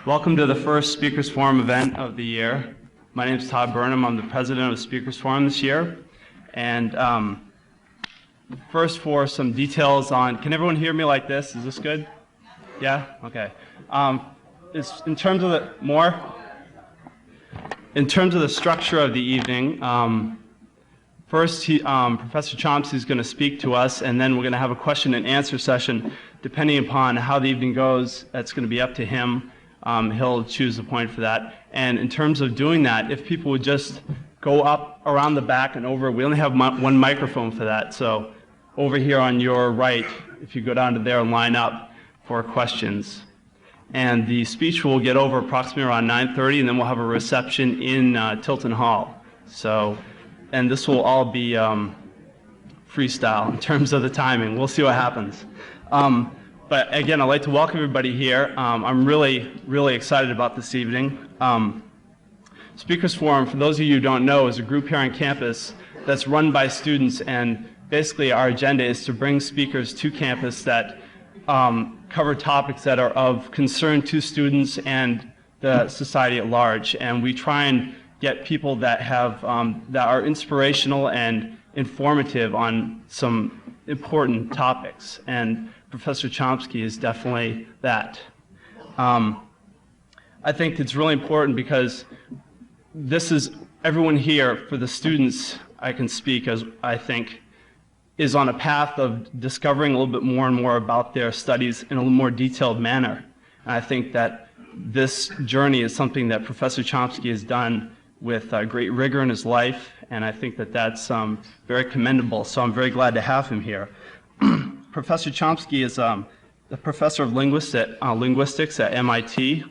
Welcome to the first Speakers Forum event of the year. My name is Todd Burnham. I'm the president of Speakers Forum this year. And first, for some details on, can everyone hear me like this? Is this good? Yeah? Okay. In terms of the structure of the evening, first, Professor Chomsky is going to speak to us, and then we're going to have a question and answer session. Depending upon how the evening goes, that's going to be up to him. He'll choose a point for that. And in terms of doing that, if people would just go up around the back and over, we only have one microphone for that. So over here on your right, if you go down to there and line up for questions. And the speech will get over approximately around 9:30, and then we'll have a reception in Tilton Hall. So, and this will all be freestyle in terms of the timing. We'll see what happens. But again, I'd like to welcome everybody here. I'm really, really excited about this evening. Speakers Forum, for those of you who don't know, is a group here on campus that's run by students, and basically our agenda is to bring speakers to campus that cover topics that are of concern to students and the society at large. And we try and get people that have that are inspirational and informative on some important topics. And Professor Chomsky is definitely that. I think it's really important because this is everyone here, for the students I can speak as I think, is on a path of discovering a little bit more and more about their studies in a little more detailed manner. And I think that this journey is something that Professor Chomsky has done with great rigor in his life, and I think that that's very commendable, so I'm very glad to have him here. Professor Chomsky is the professor of linguistics at MIT.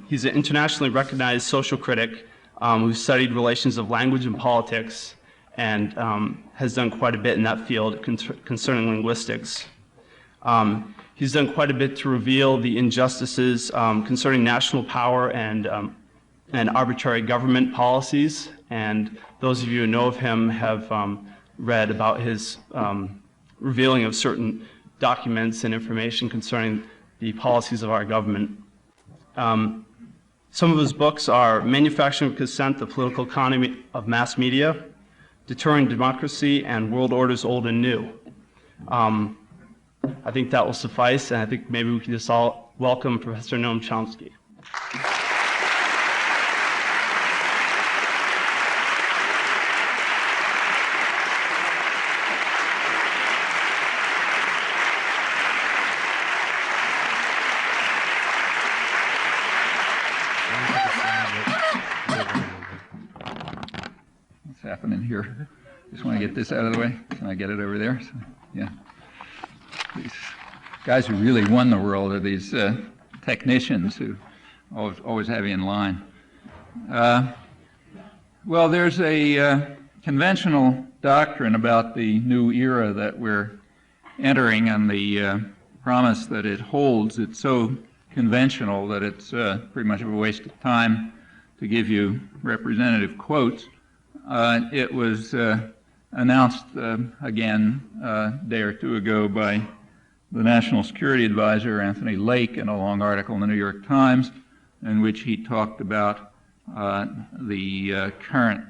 He's an internationally recognized social critic who studied relations of language and politics, and has done quite a bit in that field concerning linguistics. He's done quite a bit to reveal the injustices concerning national power and arbitrary government policies, and those of you who know of him have read about his revealing of certain documents and information concerning the policies of our government. Some of his books are Manufacturing of Consent, The Political Economy of Mass Media, Deterring Democracy, and World Orders Old and New. I think that will suffice, and I think maybe we can just all welcome Professor Noam Chomsky. Happening here. Just want to get this out of the way. Can I get it over there? So, yeah. These guys who really won the world are these technicians who always have you in line. Well, there's a conventional doctrine about the new era that we're entering, and the promise that it holds. It's so conventional that it's pretty much of a waste of time to give you representative quotes. It was announced again a day or two ago by the National Security Advisor, Anthony Lake, in a long article in the New York Times, in which he talked about the current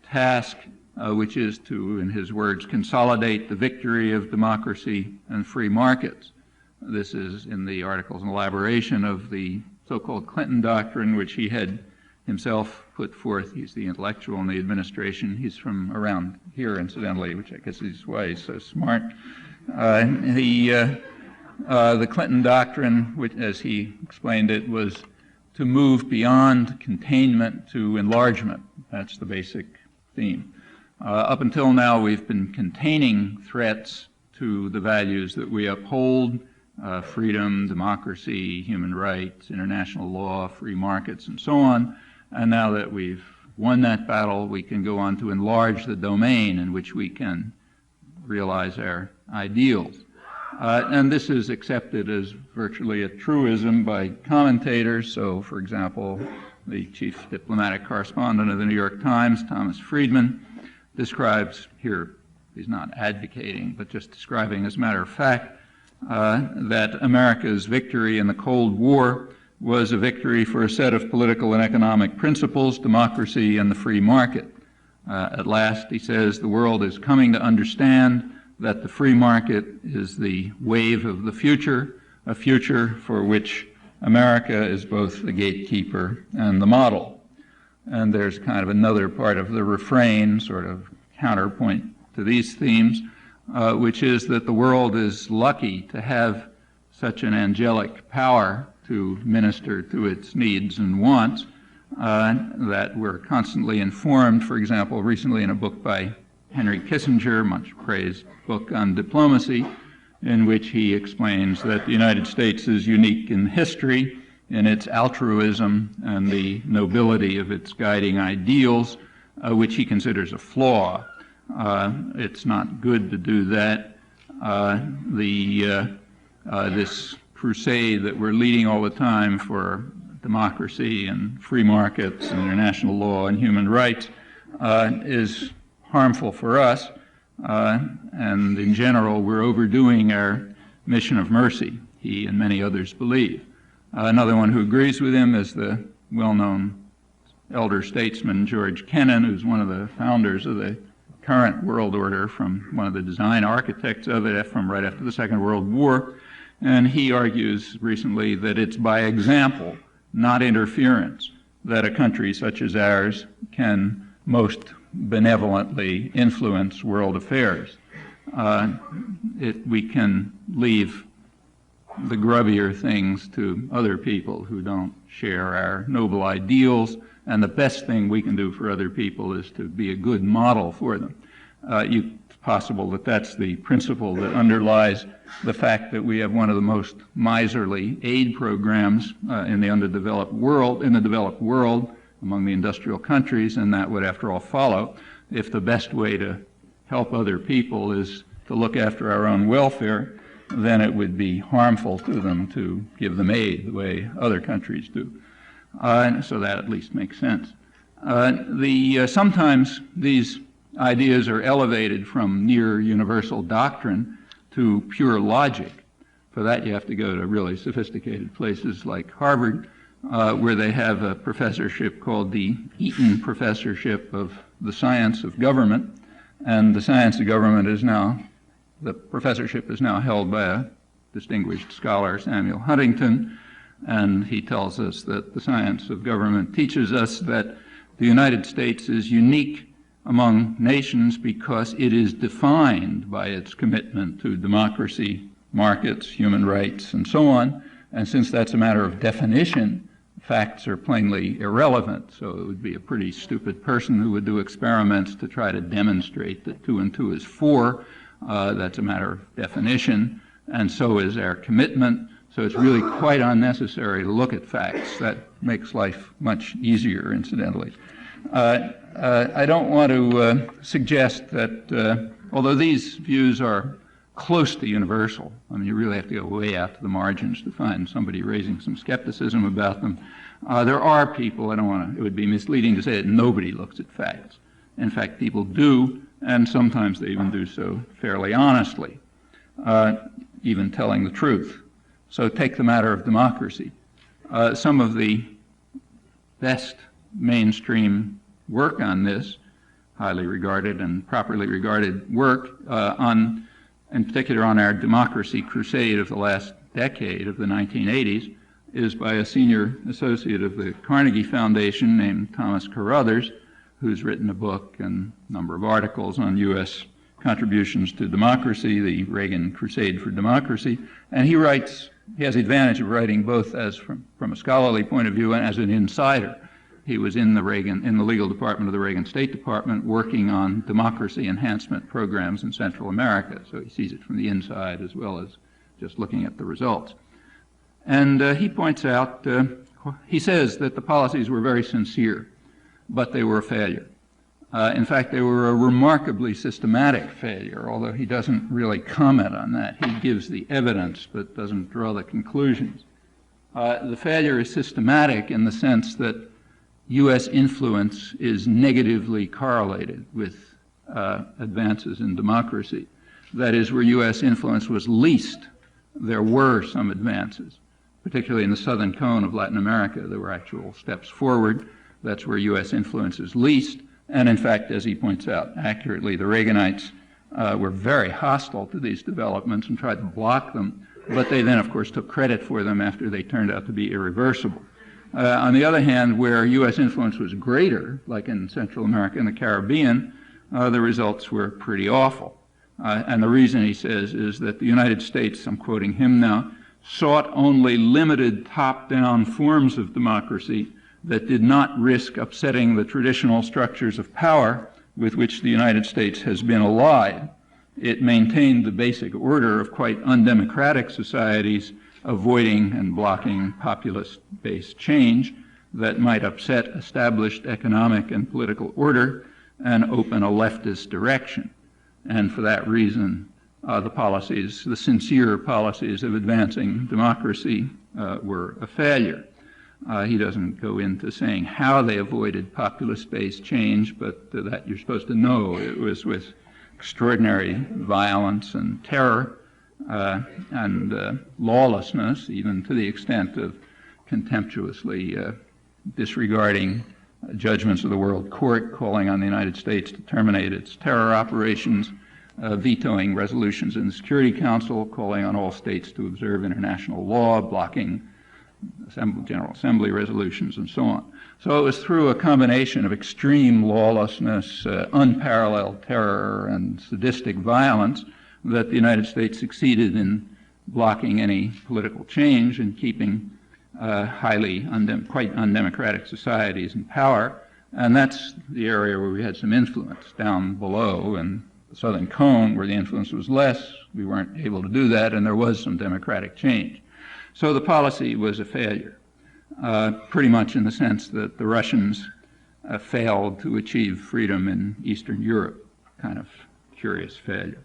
task, which is to, in his words, consolidate the victory of democracy and free markets. This is in the article's elaboration of the so-called Clinton doctrine, which he had himself put forth. He's the intellectual in the administration. He's from around here, incidentally, which I guess is why he's so smart. The Clinton doctrine, which, as he explained it, was to move beyond containment to enlargement. That's the basic theme. Up until now, we've been containing threats to the values that we uphold: freedom, democracy, human rights, international law, free markets, and so on. And now that we've won that battle, we can go on to enlarge the domain in which we can realize our ideals. And this is accepted as virtually a truism by commentators. So, for example, the chief diplomatic correspondent of the New York Times, Thomas Friedman, describes here, he's not advocating, but just describing as a matter of fact, that America's victory in the Cold War was a victory for a set of political and economic principles, democracy, and the free market. At last, he says, the world is coming to understand that the free market is the wave of the future, a future for which America is both the gatekeeper and the model. And there's kind of another part of the refrain, sort of counterpoint to these themes, which is that the world is lucky to have such an angelic power to minister to its needs and wants, that we're constantly informed, for example, recently in a book by Henry Kissinger, much praised book on diplomacy, in which he explains that the United States is unique in history in its altruism and the nobility of its guiding ideals, which he considers a flaw. It's not good to do that. This crusade that we're leading all the time for democracy and free markets and international law and human rights is harmful for us, and in general we're overdoing our mission of mercy, he and many others believe. Another one who agrees with him is the well-known elder statesman George Kennan, who's one of the founders of the current world order, from one of the design architects of it from right after the Second World War. And he argues recently that it's by example, not interference, that a country such as ours can most benevolently influence world affairs. We can leave the grubbier things to other people who don't share our noble ideals, and the best thing we can do for other people is to be a good model for them. It's possible that that's the principle that underlies the fact that we have one of the most miserly aid programs in the developed world among the industrial countries, and that would, after all, follow if the best way to help other people is to look after our own welfare. Then it would be harmful to them to give them aid the way other countries do. So that at least makes sense. Sometimes these ideas are elevated from near universal doctrine to pure logic. For that you have to go to really sophisticated places like Harvard, where they have a professorship called the Eaton Professorship of the Science of Government. And the science of government is now, the professorship is now held by a distinguished scholar, Samuel Huntington, and he tells us that the science of government teaches us that the United States is unique among nations because it is defined by its commitment to democracy, markets, human rights, and so on. And since that's a matter of definition, facts are plainly irrelevant. So it would be a pretty stupid person who would do experiments to try to demonstrate that 2 and 2 is 4. That's a matter of definition, and so is our commitment. So it's really quite unnecessary to look at facts. That makes life much easier, incidentally. I don't want to suggest that, although these views are close to universal, I mean, you really have to go way out to the margins to find somebody raising some skepticism about them. There are people, it would be misleading to say that nobody looks at facts. In fact, people do, and sometimes they even do so fairly honestly, even telling the truth. So take the matter of democracy. Some of the best mainstream work on this, highly regarded and properly regarded work, in particular on our democracy crusade of the last decade of the 1980s, is by a senior associate of the Carnegie Foundation named Thomas Carruthers, who's written a book and a number of articles on U.S. contributions to democracy, the Reagan Crusade for Democracy. And he has the advantage of writing both as from a scholarly point of view and as an insider. He was in the legal department of the Reagan State Department working on democracy enhancement programs in Central America. So he sees it from the inside as well as just looking at the results. And he points out, he says that the policies were very sincere, but they were a failure. In fact, they were a remarkably systematic failure, although he doesn't really comment on that. He gives the evidence, but doesn't draw the conclusions. The failure is systematic in the sense that U.S. influence is negatively correlated with advances in democracy. That is, where U.S. influence was least, there were some advances. particularly in the southern cone of Latin America, there were actual steps forward. That's where U.S. influence is least. And in fact, as he points out accurately, the Reaganites were very hostile to these developments and tried to block them, but they then, of course, took credit for them after they turned out to be irreversible. On the other hand, where U.S. influence was greater, like in Central America and the Caribbean, the results were pretty awful. And the reason, he says, is that the United States, I'm quoting him now, sought only limited top-down forms of democracy that did not risk upsetting the traditional structures of power with which the United States has been allied. It maintained the basic order of quite undemocratic societies, avoiding and blocking populist-based change that might upset established economic and political order and open a leftist direction. And for that reason, the sincere policies of advancing democracy were a failure. He doesn't go into saying how they avoided populist-based change, but that you're supposed to know. It was with extraordinary violence and terror and lawlessness, even to the extent of contemptuously disregarding judgments of the World Court, calling on the United States to terminate its terror operations, vetoing resolutions in the Security Council, calling on all states to observe international law, blocking General Assembly resolutions, and so on. So it was through a combination of extreme lawlessness, unparalleled terror, and sadistic violence that the United States succeeded in blocking any political change and keeping quite undemocratic societies in power. And that's the area where we had some influence. Down below in the southern cone, where the influence was less, we weren't able to do that, and there was some democratic change. So the policy was a failure, pretty much in the sense that the Russians failed to achieve freedom in Eastern Europe. Kind of curious failure.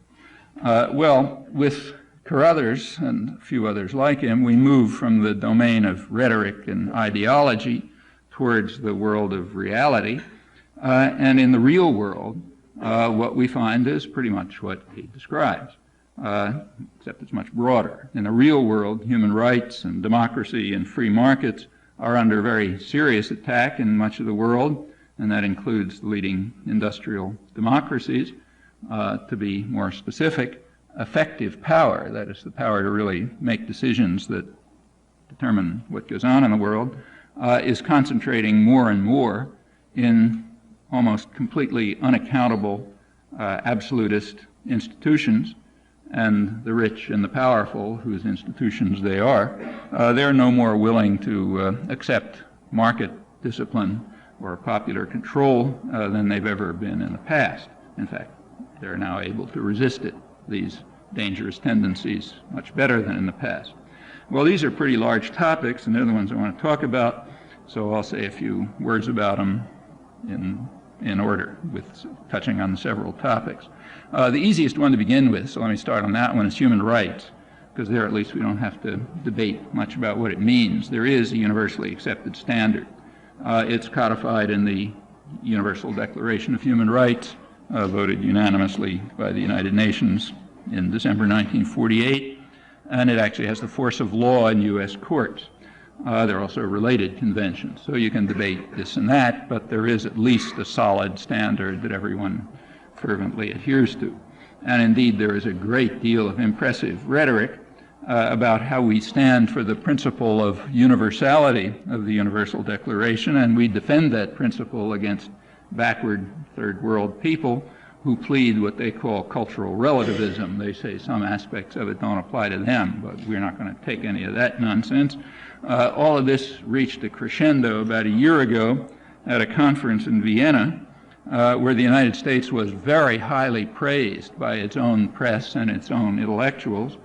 Well, with Carruthers and a few others like him, we move from the domain of rhetoric and ideology towards the world of reality. And in the real world, what we find is pretty much what he describes, except it's much broader. In the real world, human rights and democracy and free markets are under very serious attack in much of the world, and that includes the leading industrial democracies. To be more specific, effective power, that is the power to really make decisions that determine what goes on in the world, is concentrating more and more in almost completely unaccountable absolutist institutions, and the rich and the powerful, whose institutions they are, they're no more willing to accept market discipline or popular control than they've ever been in the past. In fact, they're now able to resist it, these dangerous tendencies, much better than in the past. Well, these are pretty large topics, and they're the ones I want to talk about, so I'll say a few words about them in order, with touching on several topics. The easiest one to begin with, so let me start on that one, is human rights, because there at least we don't have to debate much about what it means. There is a universally accepted standard. It's codified in the Universal Declaration of Human Rights, voted unanimously by the United Nations in December 1948, and it actually has the force of law in U.S. courts. There are also related conventions, so you can debate this and that, but there is at least a solid standard that everyone fervently adheres to. And indeed, there is a great deal of impressive rhetoric about how we stand for the principle of universality of the Universal Declaration, and we defend that principle against backward third world people who plead what they call cultural relativism. They say some aspects of it don't apply to them, but we're not going to take any of that nonsense. All of this reached a crescendo about a year ago at a conference in Vienna where the United States was very highly praised by its own press and its own intellectuals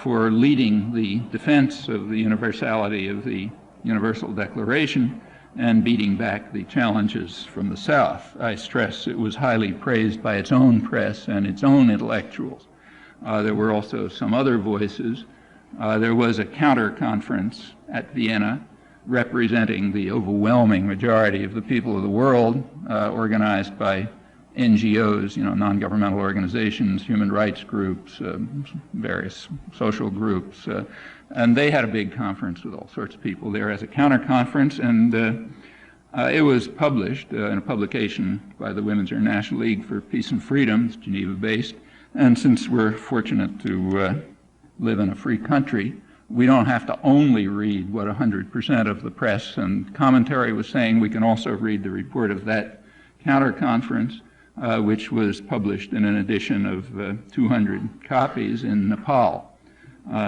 for leading the defense of the universality of the Universal Declaration and beating back the challenges from the South. I stress it was highly praised by its own press and its own intellectuals. There were also some other voices. There was a counter-conference at Vienna representing the overwhelming majority of the people of the world, organized by NGOs, non-governmental organizations, human rights groups, various social groups, and they had a big conference with all sorts of people there as a counter-conference, and it was published in a publication by the Women's International League for Peace and Freedom. It's Geneva-based, and since we're fortunate to live in a free country, we don't have to only read what 100% of the press and commentary was saying. We can also read the report of that counter-conference, which was published in an edition of 200 copies in Nepal.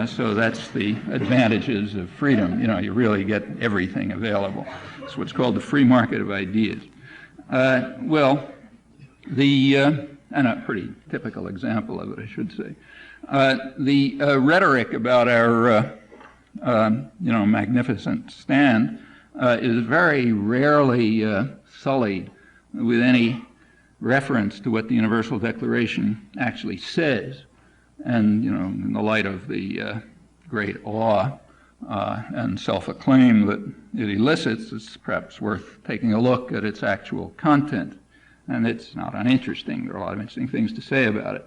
So that's the advantages of freedom. You really get everything available. It's what's called the free market of ideas. And a pretty typical example of it, I should say. The rhetoric about our, magnificent stand is very rarely sullied with any reference to what the Universal Declaration actually says. And, in the light of the great awe and self-acclaim that it elicits, it's perhaps worth taking a look at its actual content. And it's not uninteresting. There are a lot of interesting things to say about it.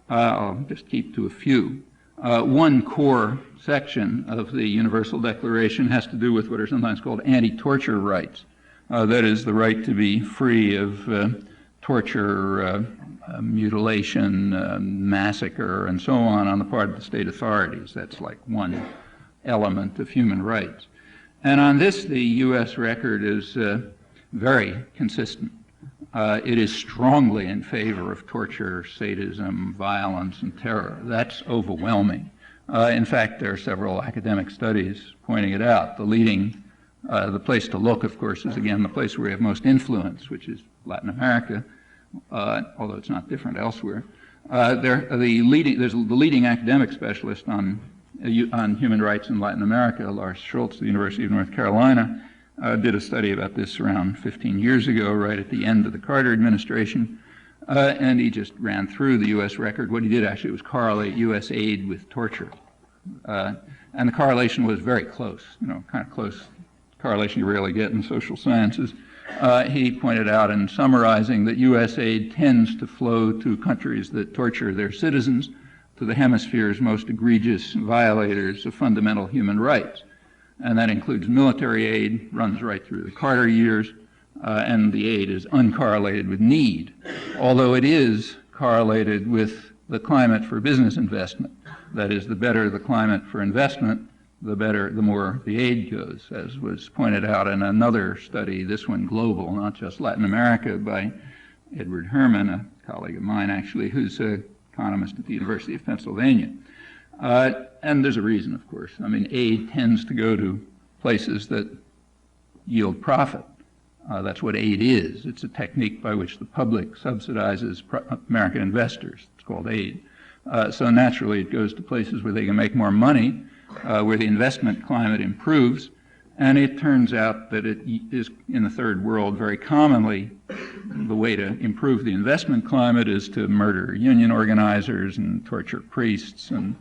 I'll just keep to a few. One core section of the Universal Declaration has to do with what are sometimes called anti-torture rights. That is, the right to be free of torture, mutilation, massacre, and so on the part of the state authorities. That's like one element of human rights. And on this, the U.S. record is very consistent. It is strongly in favor of torture, sadism, violence, and terror. That's overwhelming. In fact, there are several academic studies pointing it out. The place to look, of course, is again the place where we have most influence, which is Latin America, although it's not different elsewhere. There's the leading academic specialist on human rights in Latin America, Lars Schultz, of the University of North Carolina, did a study about this around 15 years ago, right at the end of the Carter administration, and he just ran through the U.S. record. What he did actually was correlate U.S. aid with torture, and the correlation was very close, kind of close correlation you rarely get in social sciences. He pointed out in summarizing that U.S. aid tends to flow to countries that torture their citizens, to the hemisphere's most egregious violators of fundamental human rights. And that includes military aid, runs right through the Carter years, and the aid is uncorrelated with need, although it is correlated with the climate for business investment. That is, the better the climate for investment, the more the aid goes, as was pointed out in another study, this one global, not just Latin America, by Edward Herman, a colleague of mine actually, who's an economist at the University of Pennsylvania. And there's a reason, of course. I mean, aid tends to go to places that yield profit. That's what aid is. It's a technique by which the public subsidizes American investors. It's called aid. So naturally, it goes to places where they can make more money, where the investment climate improves. And it turns out that it is, in the third world, very commonly the way to improve the investment climate is to murder union organizers and torture priests and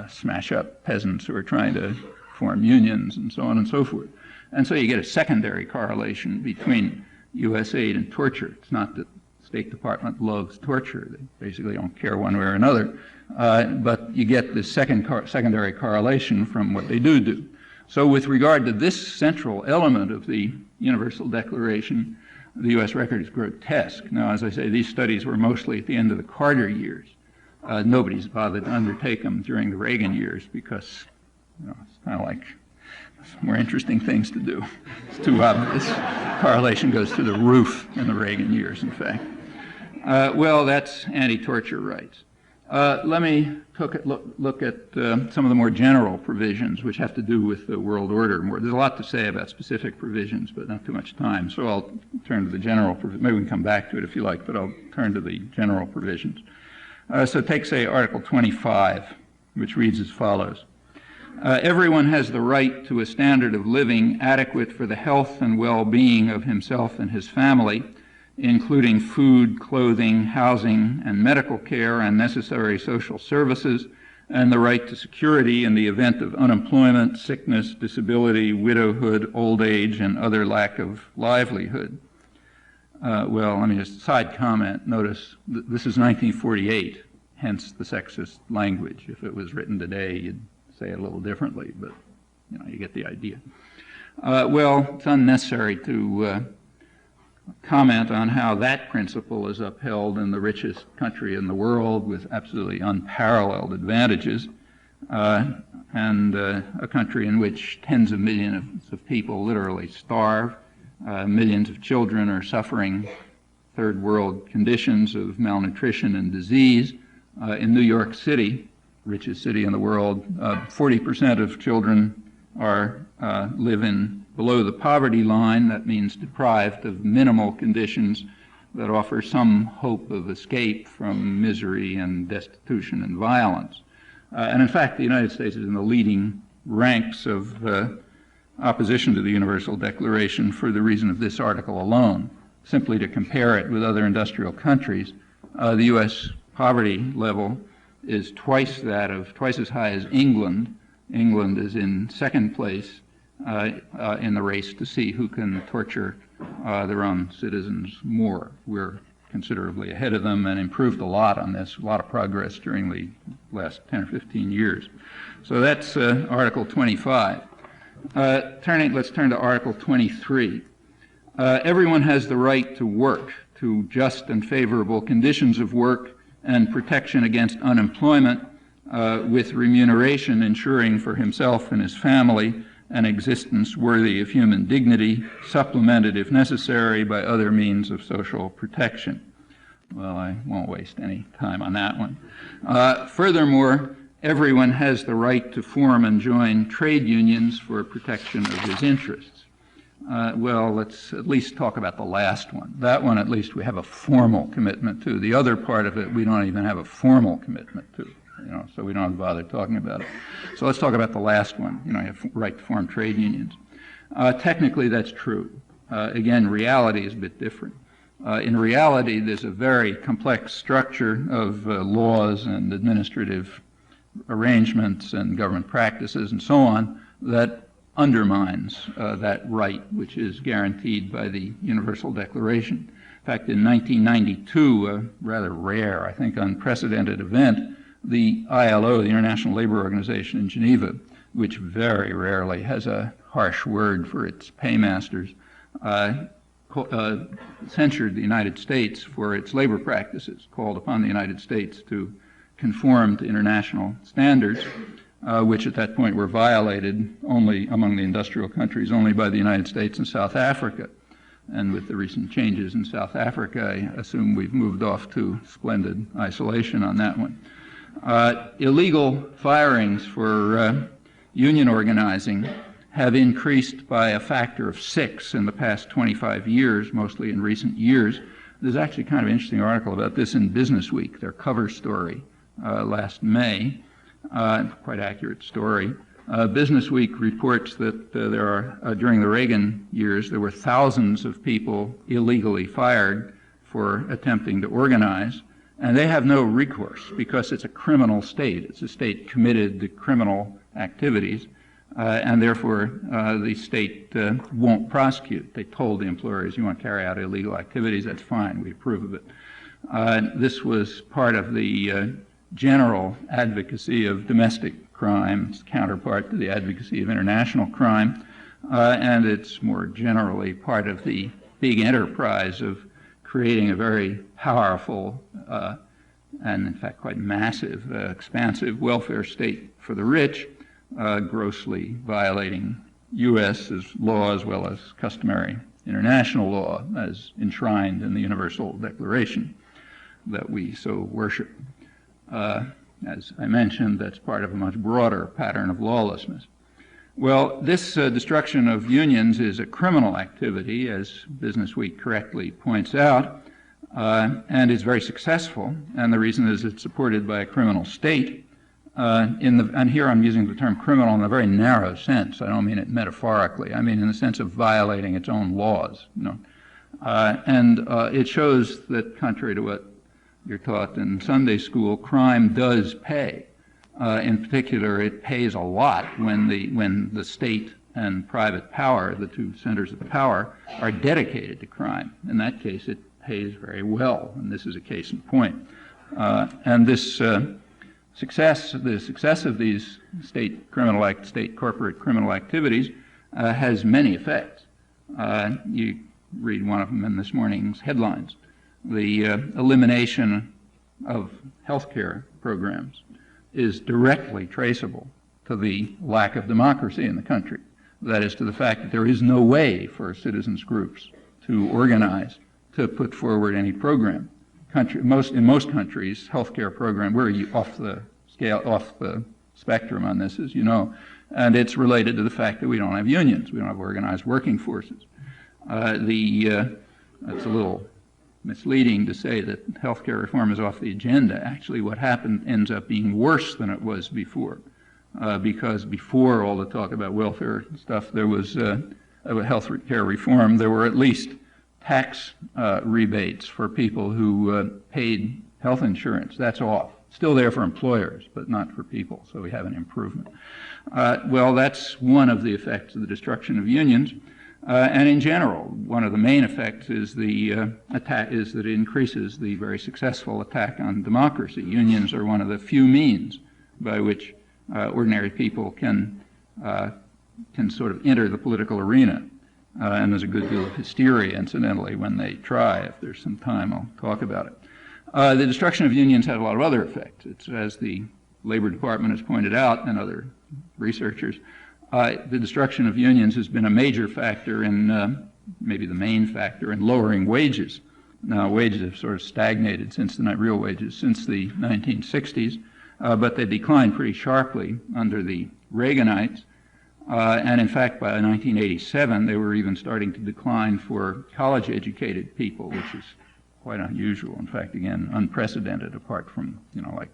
smash up peasants who are trying to form unions and so on and so forth. And so you get a secondary correlation between U.S. aid and torture. It's not that the State Department loves torture. They basically don't care one way or another. But you get this secondary correlation from what they do. So with regard to this central element of the Universal Declaration, the U.S. record is grotesque. Now, as I say, these studies were mostly at the end of the Carter years. Nobody's bothered to undertake them during the Reagan years because it's kind of like more interesting things to do. It's too obvious. Correlation goes through the roof in the Reagan years, in fact. Well, that's anti-torture rights. Let me look at some of the more general provisions which have to do with the world order. There's a lot to say about specific provisions, but not too much time. So I'll turn to the general provisions. Maybe we can come back to it if you like, but I'll turn to the general provisions. So take, say, Article 25, which reads as follows. Everyone has the right to a standard of living adequate for the health and well-being of himself and his family, including food, clothing, housing, and medical care and necessary social services, and the right to security in the event of unemployment, sickness, disability, widowhood, old age, and other lack of livelihood. Well, let me just side comment. Notice this is 1948, hence the sexist language. If it was written today, you'd say it a little differently, but you know, you get the idea. Well, it's unnecessary to comment on how that principle is upheld in the richest country in the world with absolutely unparalleled advantages, and a country in which tens of millions of people literally starve. Millions of children are suffering third world conditions of malnutrition and disease. In New York City, richest city in the world, 40% of children live below the poverty line. That means deprived of minimal conditions that offer some hope of escape from misery and destitution and violence. And in fact, the United States is in the leading ranks of opposition to the Universal Declaration for the reason of this article alone. Simply to compare it with other industrial countries, the U.S. poverty level is twice as high as England. England is in second place in the race to see who can torture their own citizens more. We're considerably ahead of them and improved a lot on this, a lot of progress during the last 10 or 15 years. So that's Article 25. Let's turn to Article 23. Everyone has the right to work, to just and favorable conditions of work and protection against unemployment, with remuneration ensuring for himself and his family an existence worthy of human dignity, supplemented if necessary by other means of social protection. Well, I won't waste any time on that one. Furthermore, everyone has the right to form and join trade unions for protection of his interests. Well, let's at least talk about the last one. That one, at least, we have a formal commitment to. The other part of it, we don't even have a formal commitment to. So we don't have to bother talking about it. So let's talk about the last one. You have the right to form trade unions. Technically, that's true. Again, reality is a bit different. In reality, there's a very complex structure of laws and administrative arrangements and government practices and so on that undermines that right, which is guaranteed by the Universal Declaration. In fact, in 1992, a rather rare, I think unprecedented event, the ILO, the International Labor Organization in Geneva, which very rarely has a harsh word for its paymasters, censured the United States for its labor practices, called upon the United States to conform to international standards, which at that point were violated only among the industrial countries, only by the United States and South Africa. And with the recent changes in South Africa, I assume we've moved off to splendid isolation on that one. Illegal firings for union organizing have increased by a factor of 6 in the past 25 years, mostly in recent years. There's actually kind of an interesting article about this in Business Week, their cover story last May. Quite accurate story. Business Week reports that during the Reagan years, there were thousands of people illegally fired for attempting to organize. And they have no recourse because it's a criminal state. It's a state committed to criminal activities, and therefore the state won't prosecute. They told the employers, you want to carry out illegal activities, that's fine, we approve of it. This was part of the general advocacy of domestic crime, its counterpart to the advocacy of international crime, and it's more generally part of the big enterprise of creating a very powerful and in fact quite massive, expansive welfare state for the rich, grossly violating U.S. law as well as customary international law as enshrined in the Universal Declaration that we so worship. As I mentioned, that's part of a much broader pattern of lawlessness. Well, this destruction of unions is a criminal activity, as Business Week correctly points out, and is very successful, and the reason is it's supported by a criminal state. And here I'm using the term criminal in a very narrow sense. I don't mean it metaphorically. I mean in the sense of violating its own laws. And it shows that, contrary to what you're taught in Sunday school, crime does pay. In particular, it pays a lot when the state and private power, the two centers of power, are dedicated to crime. In that case, it pays very well, and this is a case in point. And this the success of these state corporate criminal activities has many effects. You read one of them in this morning's headlines. The elimination of healthcare programs is directly traceable to the lack of democracy in the country. That is, to the fact that there is no way for citizens groups to organize to put forward any program. In most countries, healthcare program, we're off the spectrum on this, as you know, and it's related to the fact that we don't have unions, we don't have organized working forces. That's a little misleading to say that healthcare reform is off the agenda. Actually, what happened ends up being worse than it was before, because before all the talk about welfare stuff, there was health care reform. There were at least tax rebates for people who paid health insurance. That's off. Still there for employers, but not for people. So we have an improvement. Well, that's one of the effects of the destruction of unions. And in general, one of the main effects is that it increases the very successful attack on democracy. Unions are one of the few means by which ordinary people can sort of enter the political arena. And there's a good deal of hysteria, incidentally, when they try. If there's some time, I'll talk about it. The destruction of unions had a lot of other effects. It's, as the Labor Department has pointed out, and other researchers, the destruction of unions has been a major factor in, maybe the main factor, in lowering wages. Now, wages have sort of stagnated since real wages since the 1960s, but they declined pretty sharply under the Reaganites. And in fact, by 1987, they were even starting to decline for college-educated people, which is quite unusual. In fact, again, unprecedented, apart from, like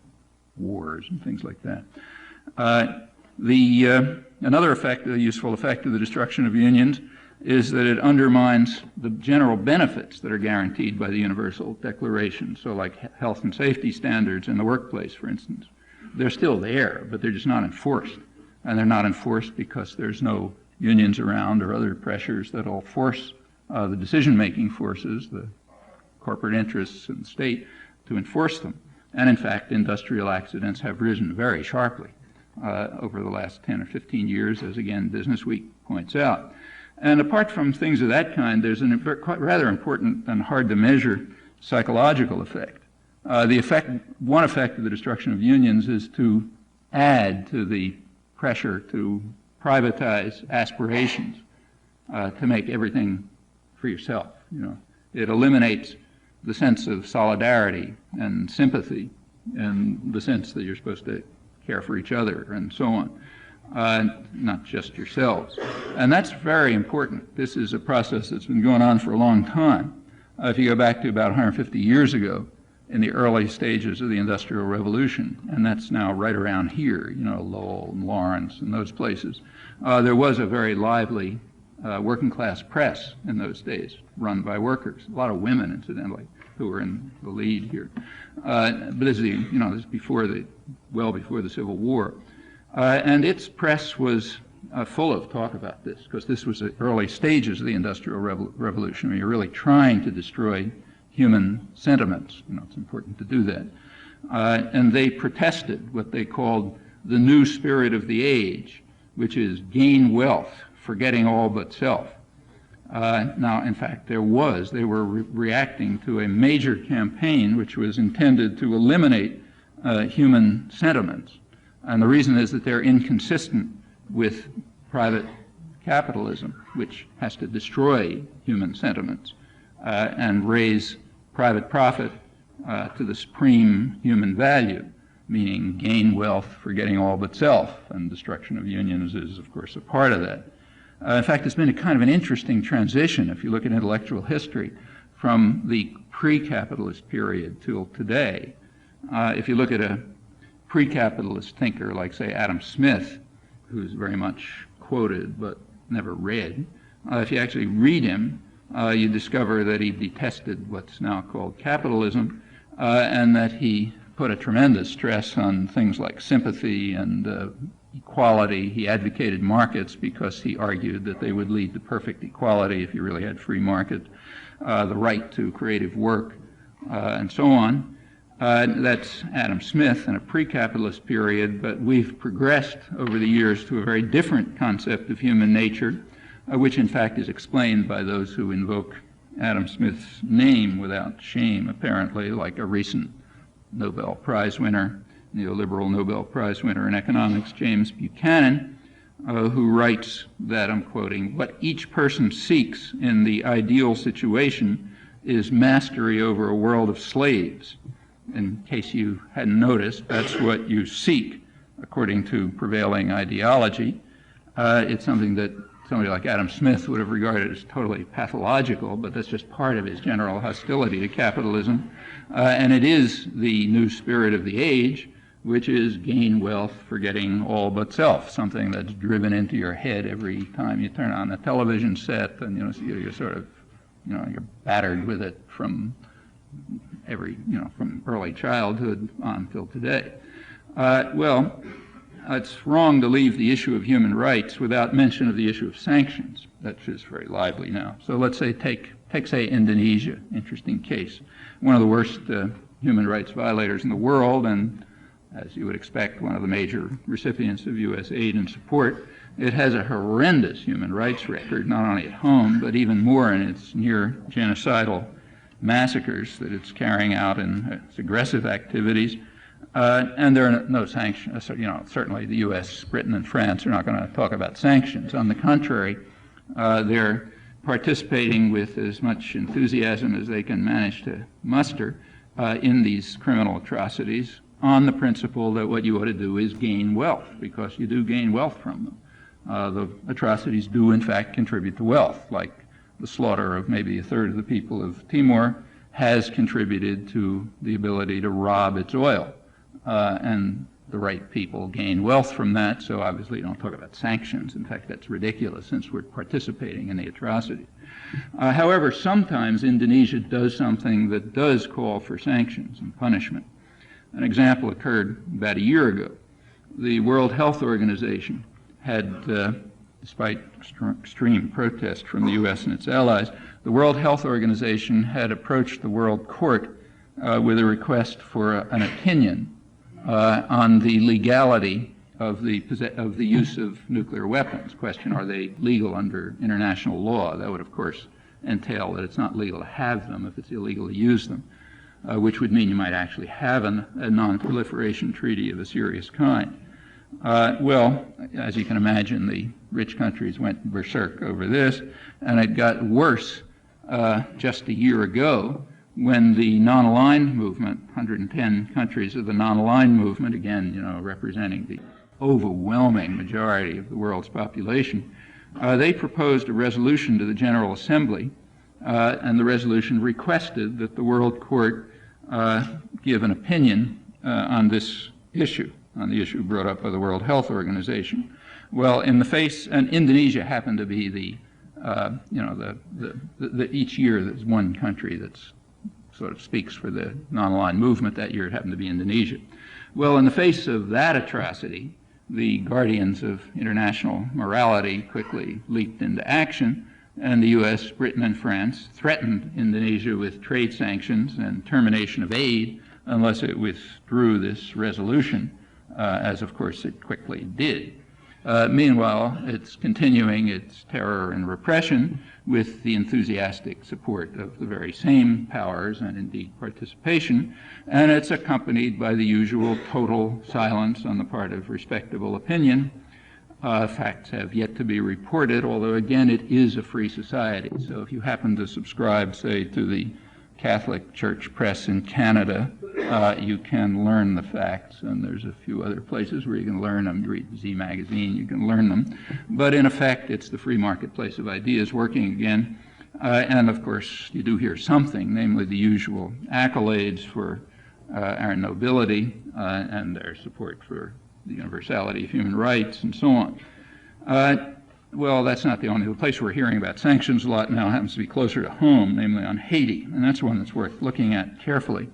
wars and things like that. Another effect, a useful effect of the destruction of unions, is that it undermines the general benefits that are guaranteed by the Universal Declaration. So like health and safety standards in the workplace, for instance. They're still there, but they're just not enforced. And they're not enforced because there's no unions around or other pressures that will force the decision-making forces, the corporate interests in the state, to enforce them. And in fact, industrial accidents have risen very sharply over the last 10 or 15 years, as again Business Week points out. And apart from things of that kind, there's a rather important and hard to measure psychological effect. One effect of the destruction of unions is to add to the pressure to privatize aspirations, to make everything for yourself. It eliminates the sense of solidarity and sympathy and the sense that you're supposed to care for each other and so on, not just yourselves. And that's very important. This is a process that's been going on for a long time. If you go back to about 150 years ago, in the early stages of the Industrial Revolution, and that's now right around here, Lowell and Lawrence and those places, there was a very lively working class press in those days, run by workers. A lot of women, incidentally, who were in the lead here. But this is, this is well before the Civil War, and its press was full of talk about this, because this was the early stages of the Industrial Revolution, where you're really trying to destroy human sentiments. It's important to do that. And they protested what they called the new spirit of the age, which is gain wealth, forgetting all but self. Now, in fact, they were reacting to a major campaign which was intended to eliminate human sentiments. And the reason is that they're inconsistent with private capitalism, which has to destroy human sentiments and raise private profit to the supreme human value, meaning gain wealth, forgetting all but self, and destruction of unions is, of course, a part of that. In fact, it's been a kind of an interesting transition, if you look at intellectual history, from the pre-capitalist period till today. If you look at a pre-capitalist thinker like, say, Adam Smith, who's very much quoted but never read, if you actually read him, you discover that he detested what's now called capitalism, and that he put a tremendous stress on things like sympathy and equality. He advocated markets because he argued that they would lead to perfect equality if you really had free market, the right to creative work, and so on. That's Adam Smith in a pre-capitalist period, but we've progressed over the years to a very different concept of human nature, which in fact is explained by those who invoke Adam Smith's name without shame, apparently, like a recent Nobel Prize winner, neoliberal Nobel Prize winner in economics, James Buchanan, who writes that, I'm quoting, "What each person seeks in the ideal situation is mastery over a world of slaves." In case you hadn't noticed, that's what you seek according to prevailing ideology. It's something that somebody like Adam Smith would have regarded as totally pathological, but that's just part of his general hostility to capitalism. And it is the new spirit of the age, which is gain wealth, forgetting all but self, something that's driven into your head every time you turn on a television set, and so you're sort of, you're battered with it from from early childhood on till today. Well, it's wrong to leave the issue of human rights without mention of the issue of sanctions. That's just very lively now. So let's say take say Indonesia, interesting case. One of the worst human rights violators in the world, and as you would expect, one of the major recipients of U.S. aid and support. It has a horrendous human rights record, not only at home, but even more in its near genocidal massacres that it's carrying out in its aggressive activities. And there are no sanctions. Certainly the U.S., Britain, and France are not going to talk about sanctions. On the contrary, they're participating with as much enthusiasm as they can manage to muster in these criminal atrocities on the principle that what you ought to do is gain wealth, because you do gain wealth from them. The atrocities do, in fact, contribute to wealth, like the slaughter of maybe a third of the people of Timor has contributed to the ability to rob its oil. And the right people gain wealth from that, so obviously you don't talk about sanctions. In fact, that's ridiculous since we're participating in the atrocity. However, sometimes Indonesia does something that does call for sanctions and punishment. An example occurred about a year ago. The World Health Organization had, despite extreme protest from the U.S. and its allies, the World Health Organization had approached the World Court with a request for an opinion on the legality of the use of nuclear weapons. Question, are they legal under international law? That would, of course, entail that it's not legal to have them if it's illegal to use them, which would mean you might actually have a non-proliferation treaty of a serious kind. Well, as you can imagine, the rich countries went berserk over this, and it got worse just a year ago when the non-aligned movement, 110 countries of the non-aligned movement, again, representing the overwhelming majority of the world's population, they proposed a resolution to the General Assembly, and the resolution requested that the World Court give an opinion on this issue, on the issue brought up by the World Health Organization. Well, in the face, and Indonesia happened to be each year there's one country that's sort of speaks for the non-aligned movement. That year it happened to be Indonesia. Well, in the face of that atrocity, the guardians of international morality quickly leaped into action, and the U.S., Britain, and France threatened Indonesia with trade sanctions and termination of aid unless it withdrew this resolution, as of course it quickly did. Meanwhile, it's continuing its terror and repression with the enthusiastic support of the very same powers and indeed participation, and it's accompanied by the usual total silence on the part of respectable opinion. Facts have yet to be reported, although again it is a free society. So if you happen to subscribe, say, to the Catholic Church press in Canada, you can learn the facts, and there's a few other places where you can learn them. You read Z Magazine, you can learn them. But in effect, it's the free marketplace of ideas working again. And of course, you do hear something, namely the usual accolades for our nobility and their support for the universality of human rights and so on. Well, that's not the only place we're hearing about sanctions a lot now. Happens to be closer to home, namely on Haiti, and that's one that's worth looking at carefully.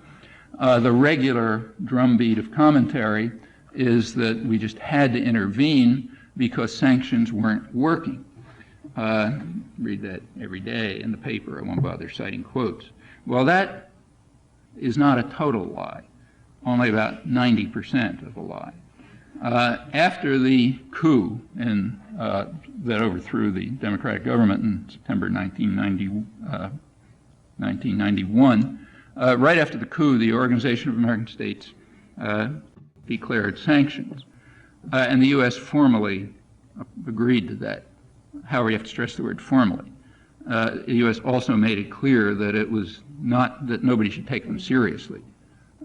The regular drumbeat of commentary is that we just had to intervene because sanctions weren't working. Read that every day in the paper. I won't bother citing quotes. Well, that is not a total lie, only about 90% of a lie. After the coup that overthrew the Democratic government in September 1991, right after the coup, the Organization of American States declared sanctions, and the U.S. formally agreed to that. However, you have to stress the word formally. The U.S. also made it clear that it was not that nobody should take them seriously.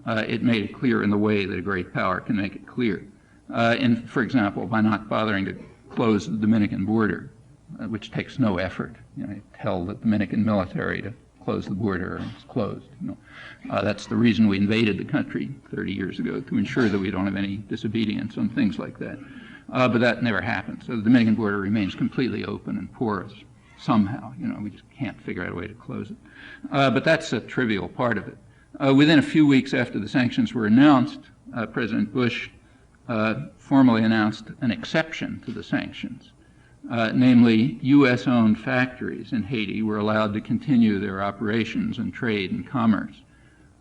It made it clear in the way that a great power can make it clear. For example, by not bothering to close the Dominican border, which takes no effort. You tell the Dominican military to close the border, and it's closed. That's the reason we invaded the country 30 years ago, to ensure that we don't have any disobedience on things like that. But that never happened. So the Dominican border remains completely open and porous somehow. We just can't figure out a way to close it. But that's a trivial part of it. Within a few weeks after the sanctions were announced, President Bush formally announced an exception to the sanctions. Namely, U.S.-owned factories in Haiti were allowed to continue their operations and trade and commerce.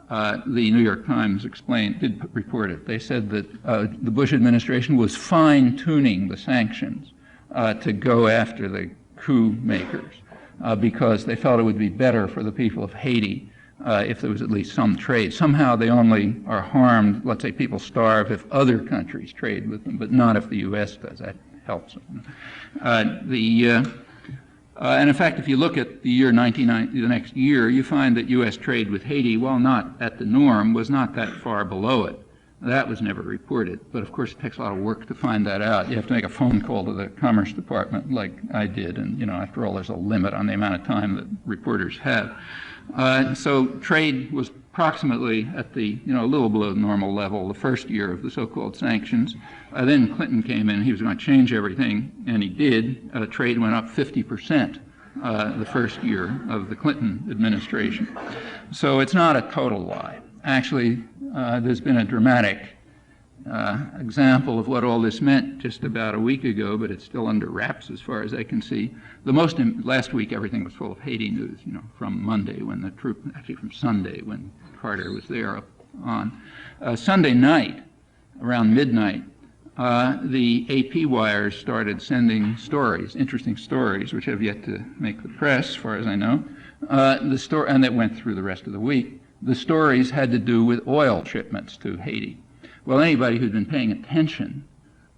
The New York Times did report it. They said that the Bush administration was fine-tuning the sanctions to go after the coup makers because they felt it would be better for the people of Haiti if there was at least some trade. Somehow they only are harmed, let's say people starve if other countries trade with them, but not if the U.S. does. That helps them. And in fact, if you look at the year 1990, the next year, you find that U.S. trade with Haiti, while not at the norm, was not that far below it. That was never reported. But of course, it takes a lot of work to find that out. You have to make a phone call to the Commerce Department like I did. And, after all, there's a limit on the amount of time that reporters have. So trade was approximately at the, a little below normal level the first year of the so-called sanctions. Then Clinton came in. He was going to change everything, and he did. Trade went up 50% the first year of the Clinton administration. So it's not a total lie. Actually, there's been a dramatic example of what all this meant just about a week ago, but it's still under wraps as far as I can see. Last week everything was full of Haiti news, from Monday when from Sunday when Carter was there on. Sunday night, around midnight, the AP wires started sending stories, interesting stories, which have yet to make the press, as far as I know, and that went through the rest of the week. The stories had to do with oil shipments to Haiti. Well, anybody who'd been paying attention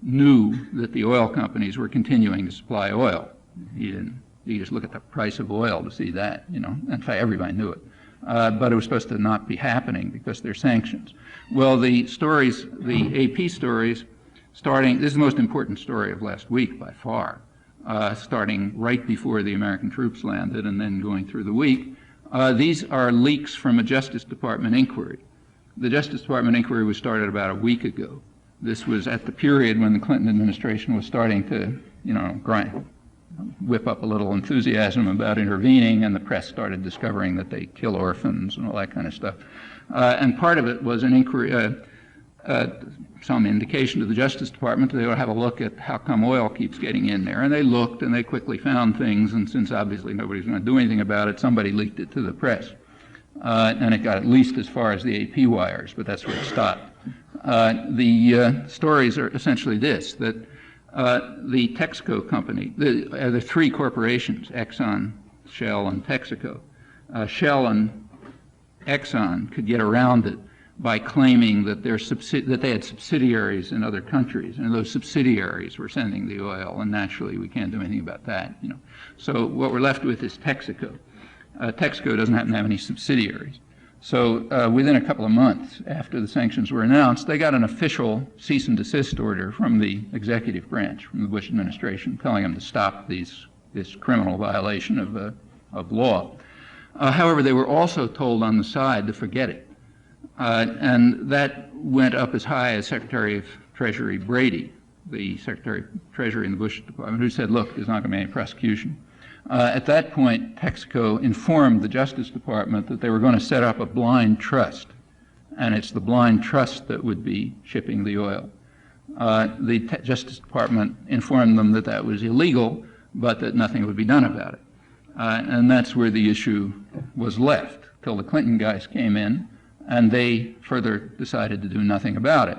knew that the oil companies were continuing to supply oil. You just look at the price of oil to see that, In fact, everybody knew it. But it was supposed to not be happening because there are sanctions. Well, the stories, the AP stories, this is the most important story of last week by far, starting right before the American troops landed and then going through the week. These are leaks from a Justice Department inquiry. The Justice Department inquiry was started about a week ago. This was at the period when the Clinton administration was starting to, whip up a little enthusiasm about intervening, and the press started discovering that they kill orphans and all that kind of stuff. And part of it was an inquiry, some indication to the Justice Department that they would have a look at how come oil keeps getting in there. And they looked, and they quickly found things, and since obviously nobody's going to do anything about it, somebody leaked it to the press. And it got at least as far as the AP wires, but that's where it stopped. The stories are essentially this, that the Texaco company, the three corporations, Exxon, Shell, and Texaco, Shell and Exxon could get around it by claiming that they had subsidiaries in other countries, and those subsidiaries were sending the oil, and naturally we can't do anything about that. So what we're left with is Texaco. Texaco doesn't happen to have any subsidiaries. So within a couple of months after the sanctions were announced, they got an official cease and desist order from the executive branch, from the Bush administration, telling them to stop this criminal violation of law. However, they were also told on the side to forget it. And that went up as high as Secretary of Treasury Brady, the Secretary of Treasury in the Bush Department, who said, look, there's not going to be any prosecution. At that point, Texaco informed the Justice Department that they were going to set up a blind trust, and it's the blind trust that would be shipping the oil. The Justice Department informed them that that was illegal, but that nothing would be done about it. And that's where the issue was left till the Clinton guys came in, and they further decided to do nothing about it.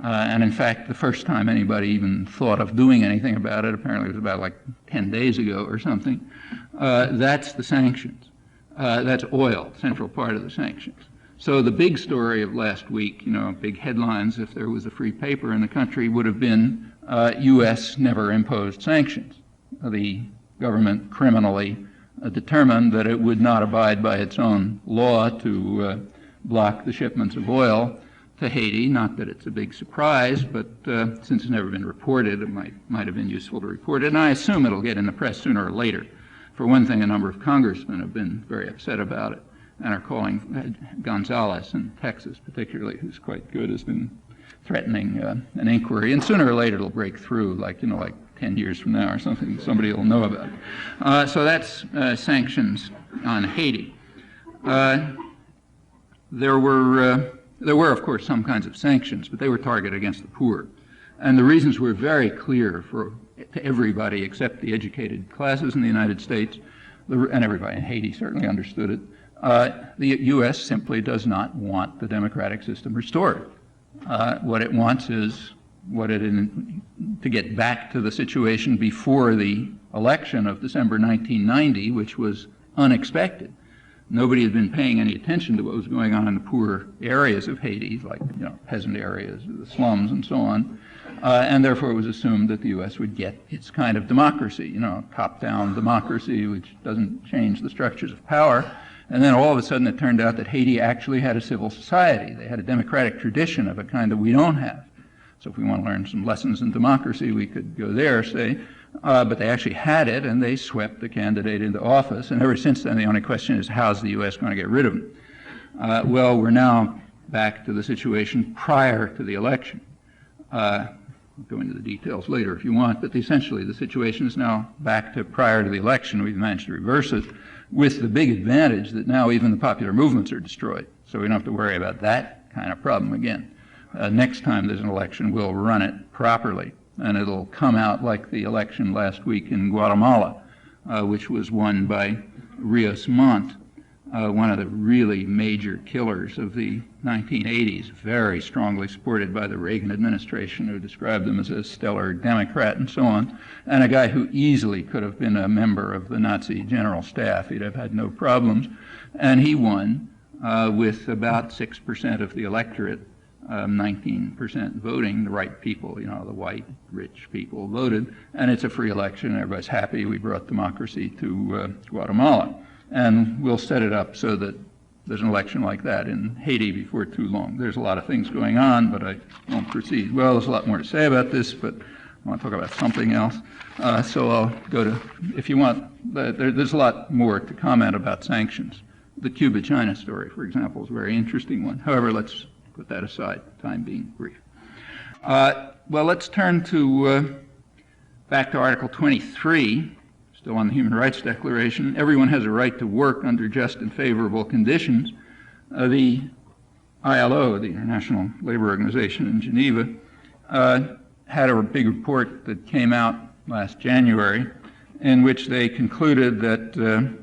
And in fact, the first time anybody even thought of doing anything about it, apparently it was about like 10 days ago or something, that's the sanctions. That's oil, central part of the sanctions. So the big story of last week, big headlines, if there was a free paper in the country, would have been U.S. never imposed sanctions. The government criminally determined that it would not abide by its own law to block the shipments of oil to Haiti. Not that it's a big surprise, but since it's never been reported, it might have been useful to report it. And I assume it'll get in the press sooner or later. For one thing, a number of congressmen have been very upset about it and are calling Gonzales in Texas particularly, who's quite good, has been threatening an inquiry. And sooner or later it'll break through, like 10 years from now or something. Somebody will know about it. So that's sanctions on Haiti. There were, of course, some kinds of sanctions, but they were targeted against the poor. And the reasons were very clear to everybody except the educated classes in the United States, and everybody in Haiti certainly understood it. The U.S. simply does not want the democratic system restored. What it wants is to get back to the situation before the election of December 1990, which was unexpected. Nobody had been paying any attention to what was going on in the poor areas of Haiti, like peasant areas, the slums, and so on. And therefore it was assumed that the U.S. would get its kind of democracy, top-down democracy, which doesn't change the structures of power. And then all of a sudden it turned out that Haiti actually had a civil society. They had a democratic tradition of a kind that we don't have. So if we want to learn some lessons in democracy, we could go there, say. But they actually had it, and they swept the candidate into office. And ever since then, the only question is, how's the U.S. going to get rid of him? Well, we're now back to the situation prior to the election. I'll go into the details later if you want, but essentially the situation is now back to prior to the election. We've managed to reverse it with the big advantage that now even the popular movements are destroyed. So we don't have to worry about that kind of problem again. Next time there's an election, we'll run it properly, and it'll come out like the election last week in Guatemala, which was won by Rios Montt, one of the really major killers of the 1980s, very strongly supported by the Reagan administration, who described him as a stellar Democrat and so on, and a guy who easily could have been a member of the Nazi general staff. He'd have had no problems. And he won with about 6% of the electorate, 19% voting. The right people, the white, rich people voted, and it's a free election. Everybody's happy. We brought democracy to Guatemala. And we'll set it up so that there's an election like that in Haiti before too long. There's a lot of things going on, but I won't proceed. Well, there's a lot more to say about this, but I want to talk about something else. So I'll go to, if you want, there's a lot more to comment about sanctions. The Cuba-China story, for example, is a very interesting one. However, let's put that aside, time being brief. Well, let's turn to back to Article 23. Still on the Human Rights Declaration. Everyone has a right to work under just and favorable conditions. The ILO, the International Labor Organization in Geneva, had a big report that came out last January in which they concluded that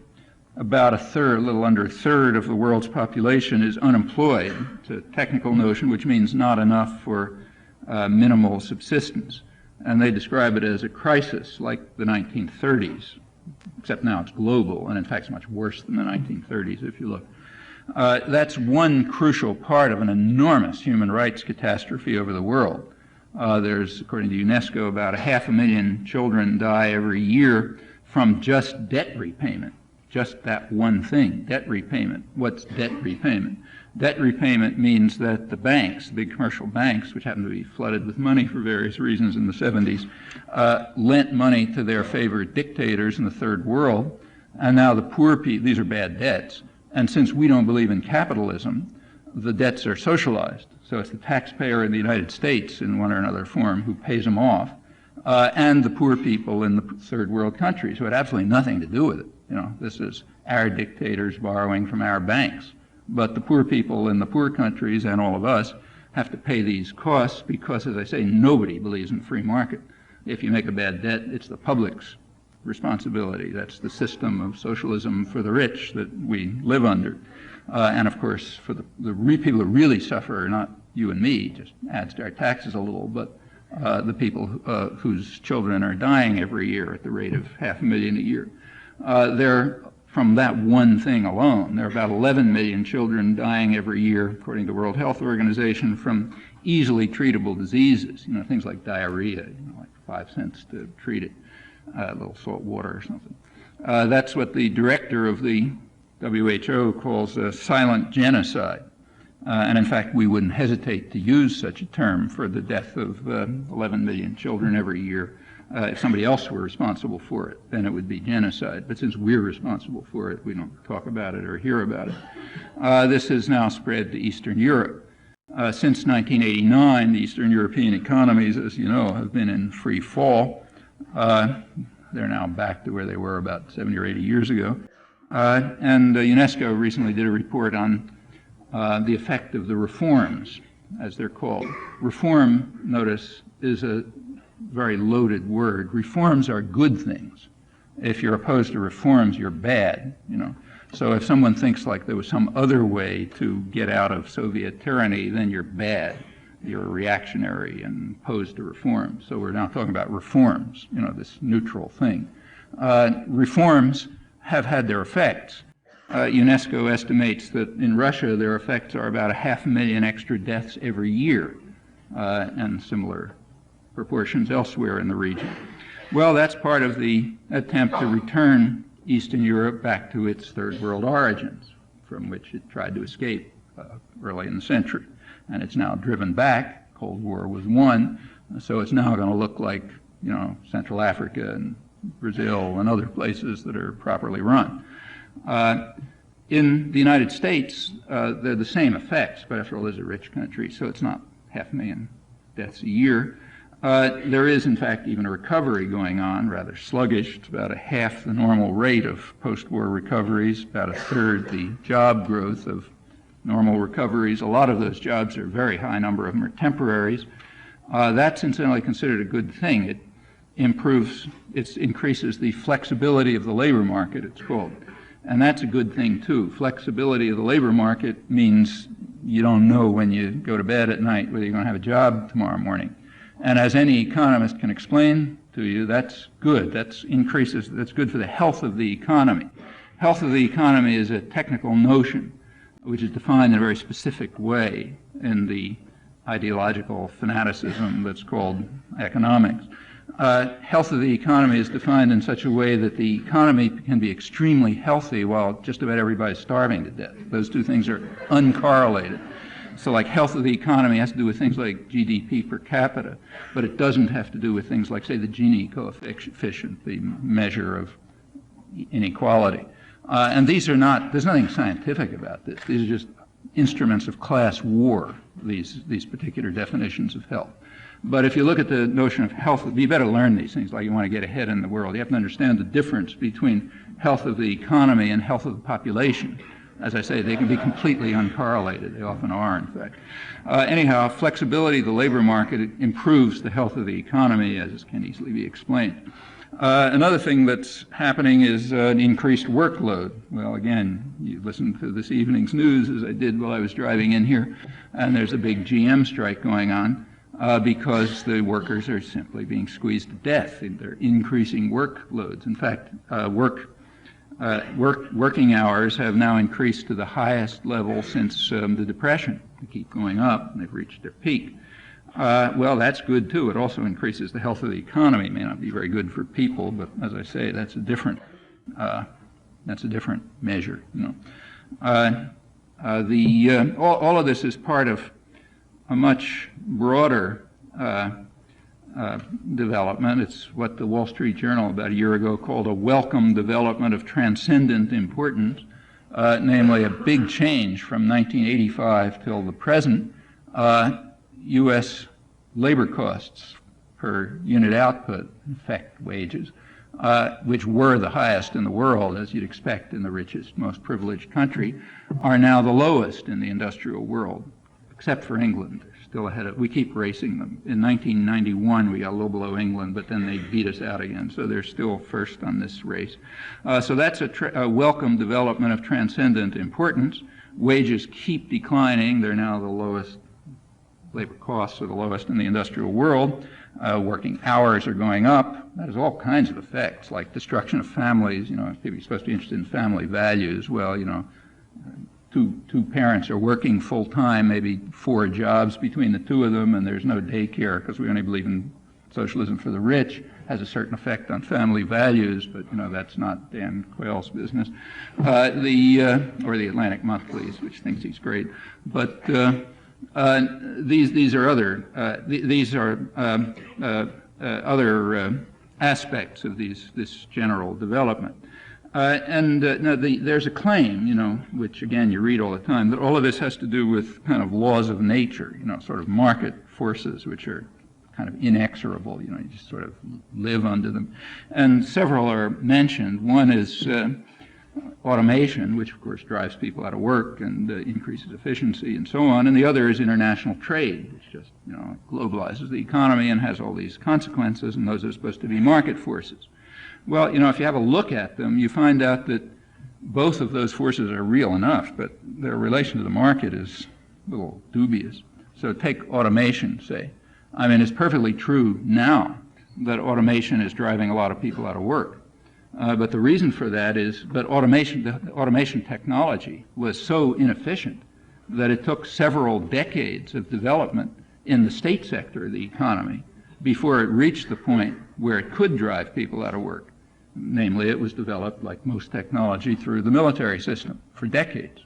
about a third, a little under a third of the world's population is unemployed. It's a technical notion which means not enough for minimal subsistence. And they describe it as a crisis like the 1930s, except now it's global, and in fact it's much worse than the 1930s if you look. That's one crucial part of an enormous human rights catastrophe over the world. There's, according to UNESCO, about 500,000 children die every year from just debt repayment, just that one thing, debt repayment. What's debt repayment? Debt repayment means that the banks, the big commercial banks, which happen to be flooded with money for various reasons in the 70s, lent money to their favorite dictators in the third world, and now the poor people, these are bad debts, and since we don't believe in capitalism, the debts are socialized. So it's the taxpayer in the United States in one or another form who pays them off, and the poor people in the third world countries who had absolutely nothing to do with it. This is our dictators borrowing from our banks. But the poor people in the poor countries and all of us have to pay these costs because, as I say, nobody believes in free market. If you make a bad debt, it's the public's responsibility. That's the system of socialism for the rich that we live under. And of course, for the people who really suffer, not you and me, just adds to our taxes a little, but the people whose children are dying every year at the rate of 500,000 a year. From that one thing alone, there are about 11 million children dying every year, according to the World Health Organization, from easily treatable diseases, things like diarrhea, like 5 cents to treat it, a little salt water or something. That's what the director of the WHO calls a silent genocide. And in fact, we wouldn't hesitate to use such a term for the death of 11 million children every year. If somebody else were responsible for it, then it would be genocide. But since we're responsible for it, we don't talk about it or hear about it. This has now spread to Eastern Europe. Since 1989, the Eastern European economies, as you know, have been in free fall. They're now back to where they were about 70 or 80 years ago. And UNESCO recently did a report on the effect of the reforms, as they're called. Reform, notice, is a very loaded word. Reforms are good things. If you're opposed to reforms, you're bad, So if someone thinks like there was some other way to get out of Soviet tyranny, then you're bad. You're reactionary and opposed to reforms. So we're now talking about reforms, this neutral thing. Reforms have had their effects. UNESCO estimates that in Russia their effects are about 500,000 extra deaths every year, and similar proportions elsewhere in the region. Well, that's part of the attempt to return Eastern Europe back to its third world origins, from which it tried to escape early in the century. And it's now driven back. Cold War was won, so it's now going to look like, Central Africa and Brazil and other places that are properly run. In the United States, they're the same effects, but after all, it's a rich country, so it's not 500,000 deaths a year. There is, in fact, even a recovery going on, rather sluggish. It's about half the normal rate of post-war recoveries, about a third the job growth of normal recoveries. A lot of those jobs are a very high number of them are temporaries. That's incidentally considered a good thing. It increases the flexibility of the labor market, it's called. And that's a good thing, too. Flexibility of the labor market means you don't know when you go to bed at night whether you're going to have a job tomorrow morning. And as any economist can explain to you, that's good. That's good for the health of the economy. Health of the economy is a technical notion which is defined in a very specific way in the ideological fanaticism that's called economics. Health of the economy is defined in such a way that the economy can be extremely healthy while just about everybody's starving to death. Those two things are uncorrelated. So like health of the economy has to do with things like GDP per capita, but it doesn't have to do with things like, say, the Gini coefficient, the measure of inequality. And there's nothing scientific about this. These are just instruments of class war, these particular definitions of health. But if you look at the notion of health, you better learn these things like you want to get ahead in the world. You have to understand the difference between health of the economy and health of the population. As I say, they can be completely uncorrelated. They often are, in fact. Anyhow, flexibility of the labor market improves the health of the economy, as can easily be explained. Another thing that's happening is an increased workload. Well, again, you listened to this evening's news, as I did while I was driving in here, and there's a big GM strike going on because the workers are simply being squeezed to death. They're increasing workloads. In fact, working hours have now increased to the highest level since the Depression. They keep going up, and they've reached their peak. Well, that's good too. It also increases the health of the economy. It may not be very good for people, but as I say, that's a different measure. All of this is part of a much broader development. It's what the Wall Street Journal about a year ago called a welcome development of transcendent importance, namely a big change from 1985 till the present. U.S. labor costs per unit output, in fact wages, which were the highest in the world, as you'd expect in the richest, most privileged country, are now the lowest in the industrial world, except for England. They're still ahead of, we keep racing them. In 1991, we got a little below England, but then they beat us out again, so they're still first on this race. So that's a welcome development of transcendent importance. Wages keep declining. They're now the lowest, labor costs are the lowest in the industrial world. Working hours are going up. That has all kinds of effects, like destruction of families. You know, people are supposed to be interested in family values. Well, you know, two parents are working full time, maybe 4 jobs between the two of them, and there's no daycare because we only believe in socialism for the rich. Has a certain effect on family values, but you know that's not Dan Quayle's business. Or the Atlantic Monthly's, which thinks he's great. But these are other aspects of this general development. Now there's a claim, you know, which again you read all the time, that all of this has to do with kind of laws of nature, you know, sort of market forces, which are kind of inexorable, you know, you just sort of live under them. And several are mentioned. One is automation, which of course drives people out of work and increases efficiency and so on. And the other is international trade, which just, you know, globalizes the economy and has all these consequences, and those are supposed to be market forces. Well, you know, if you have a look at them, you find out that both of those forces are real enough, but their relation to the market is a little dubious. So take automation, say. I mean, it's perfectly true now that automation is driving a lot of people out of work. But the reason for that is that the automation technology was so inefficient that it took several decades of development in the state sector of the economy before it reached the point where it could drive people out of work. Namely, it was developed, like most technology, through the military system for decades.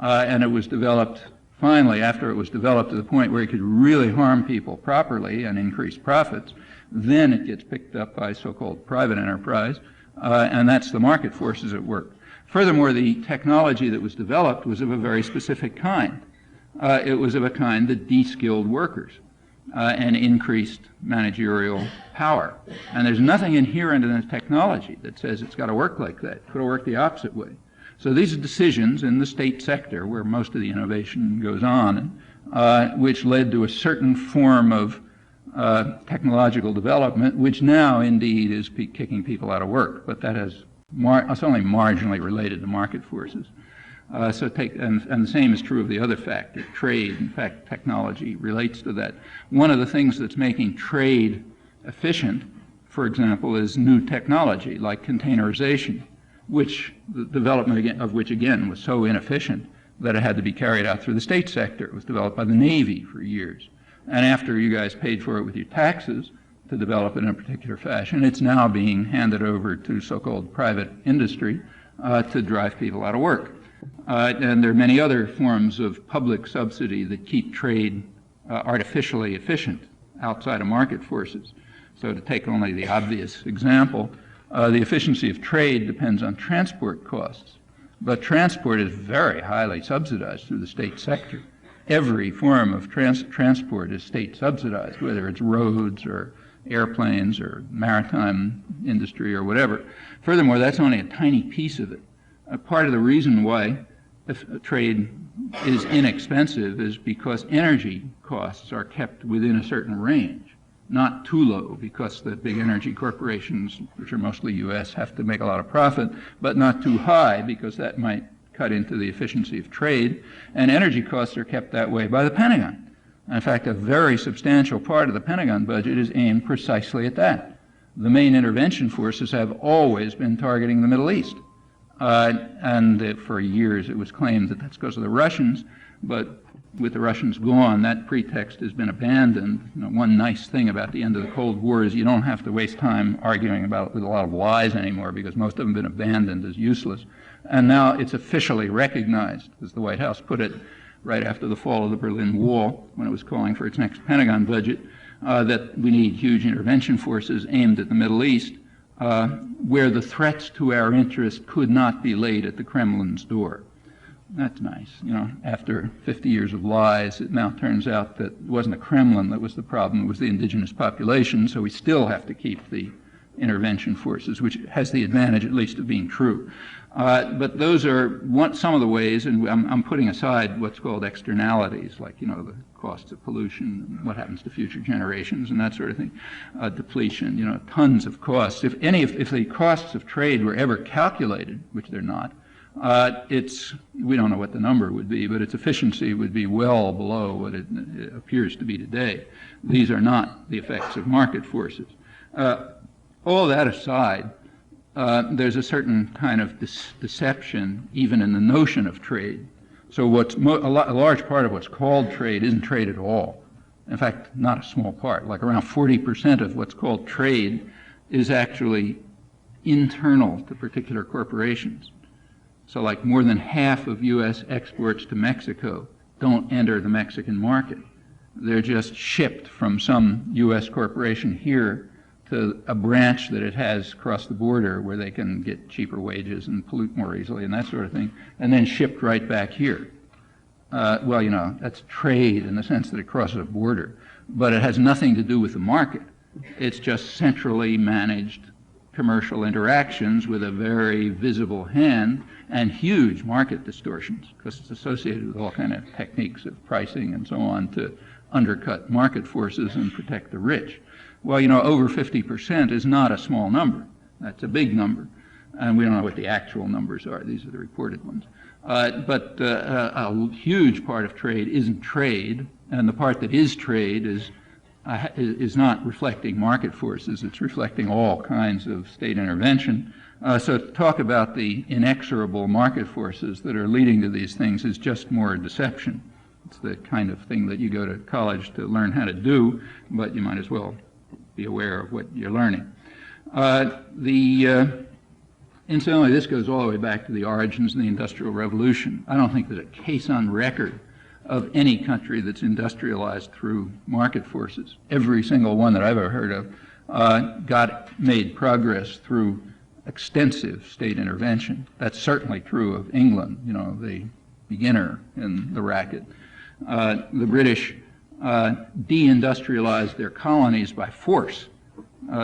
And it was developed, finally, after it was developed to the point where it could really harm people properly and increase profits, then it gets picked up by so-called private enterprise, and that's the market forces at work. Furthermore, the technology that was developed was of a very specific kind. It was of a kind that de-skilled workers and increased managerial power. And there's nothing inherent in the technology that says it's got to work like that. It could have worked the opposite way. So these are decisions in the state sector where most of the innovation goes on, which led to a certain form of technological development, which now indeed is kicking people out of work. But that has it's only marginally related to market forces. And the same is true of the other factor, trade. In fact, technology relates to that. One of the things that's making trade efficient, for example, is new technology like containerization, which the development of which again was so inefficient that it had to be carried out through the state sector. It was developed by the Navy for years. And after you guys paid for it with your taxes to develop it in a particular fashion, it's now being handed over to so-called private industry to drive people out of work. And there are many other forms of public subsidy that keep trade artificially efficient outside of market forces. So to take only the obvious example, the efficiency of trade depends on transport costs. But transport is very highly subsidized through the state sector. Every form of transport is state subsidized, whether it's roads or airplanes or maritime industry or whatever. Furthermore, that's only a tiny piece of it. Part of the reason why trade is inexpensive is because energy costs are kept within a certain range, not too low, because the big energy corporations, which are mostly U.S., have to make a lot of profit, but not too high, because that might cut into the efficiency of trade. And energy costs are kept that way by the Pentagon. In fact, a very substantial part of the Pentagon budget is aimed precisely at that. The main intervention forces have always been targeting the Middle East. And for years it was claimed that that's because of the Russians, but with the Russians gone, that pretext has been abandoned. You know, one nice thing about the end of the Cold War is you don't have to waste time arguing about it with a lot of lies anymore, because most of them have been abandoned as useless. And now it's officially recognized, as the White House put it right after the fall of the Berlin Wall, when it was calling for its next Pentagon budget, that we need huge intervention forces aimed at the Middle East, where the threats to our interest could not be laid at the Kremlin's door. That's nice. You know, after 50 years of lies, it now turns out that it wasn't the Kremlin that was the problem, it was the indigenous population, so we still have to keep the intervention forces, which has the advantage at least of being true. But those are some of the ways, and I'm putting aside what's called externalities, like, the costs of pollution, what happens to future generations, and that sort of thing, depletion, tons of costs. If the costs of trade were ever calculated, which they're not, we don't know what the number would be, but its efficiency would be well below what it appears to be today. These are not the effects of market forces. All that aside, there's a certain kind of deception even in the notion of trade. So a large part of what's called trade isn't trade at all. In fact, not a small part. Like around 40% of what's called trade is actually internal to particular corporations. So like more than half of U.S. exports to Mexico don't enter the Mexican market. They're just shipped from some U.S. corporation here to a branch that it has across the border where they can get cheaper wages and pollute more easily and that sort of thing, and then shipped right back here. That's trade in the sense that it crosses a border, but it has nothing to do with the market. It's just centrally managed commercial interactions with a very visible hand and huge market distortions, because it's associated with all kind of techniques of pricing and so on to undercut market forces and protect the rich. Well, over 50% is not a small number. That's a big number. And we don't know what the actual numbers are. These are the reported ones. But a huge part of trade isn't trade, and the part that is trade is not reflecting market forces. It's reflecting all kinds of state intervention. So to talk about the inexorable market forces that are leading to these things is just more deception. It's the kind of thing that you go to college to learn how to do, but you might as well be aware of what you're learning. Incidentally, this goes all the way back to the origins of the Industrial Revolution. I don't think there's a case on record of any country that's industrialized through market forces. Every single one that I've ever heard of made progress through extensive state intervention. That's certainly true of England, the beginner in the racket. The British deindustrialized their colonies by force.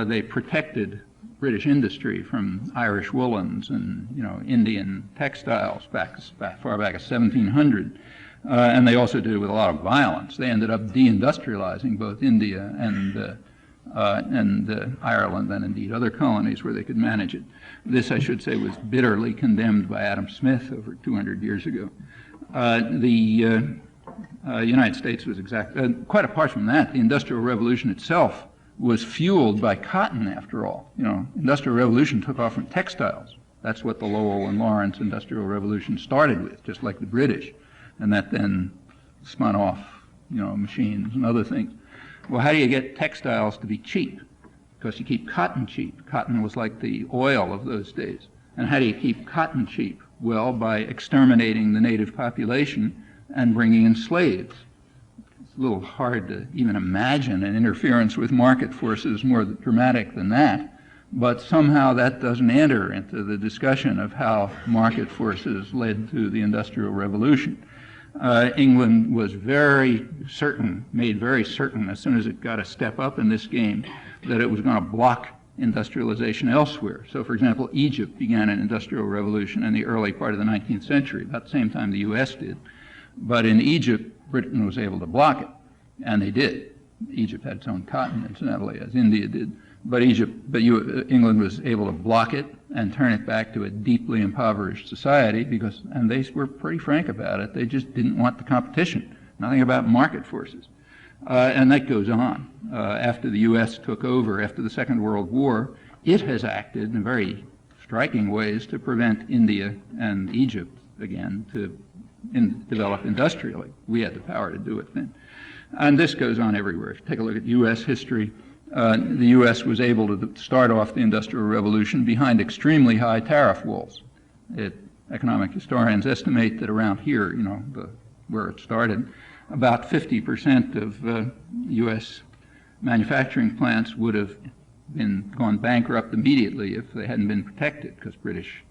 They protected British industry from Irish woolens and Indian textiles far back as 1700, and they also did it with a lot of violence. They ended up deindustrializing both India and Ireland, and indeed other colonies where they could manage it. This, I should say, was bitterly condemned by Adam Smith over 200 years ago. The United States was quite apart from that. The Industrial Revolution itself was fueled by cotton, after all. Industrial Revolution took off from textiles. That's what the Lowell and Lawrence Industrial Revolution started with, just like the British, and that then spun off, machines and other things. Well, how do you get textiles to be cheap? Because you keep cotton cheap. Cotton was like the oil of those days. And how do you keep cotton cheap? Well, by exterminating the native population and bringing in slaves. It's a little hard to even imagine an interference with market forces more dramatic than that, but somehow that doesn't enter into the discussion of how market forces led to the Industrial Revolution. England was made very certain as soon as it got a step up in this game that it was going to block industrialization elsewhere. So, for example, Egypt began an industrial revolution in the early part of the 19th century, about the same time the U.S. did. But in Egypt, Britain was able to block it, and they did. Egypt had its own cotton, incidentally, as India did. But England was able to block it and turn it back to a deeply impoverished society and they were pretty frank about it. They just didn't want the competition. Nothing about market forces. And that goes on. After the U.S. took over after the Second World War, it has acted in very striking ways to prevent India and Egypt, again, to develop industrially. We had the power to do it then. And this goes on everywhere. If you take a look at U.S. history, the U.S. was able to start off the Industrial Revolution behind extremely high tariff walls. Economic historians estimate that around here, where it started, about 50% of U.S. manufacturing plants would have gone bankrupt immediately if they hadn't been protected, because British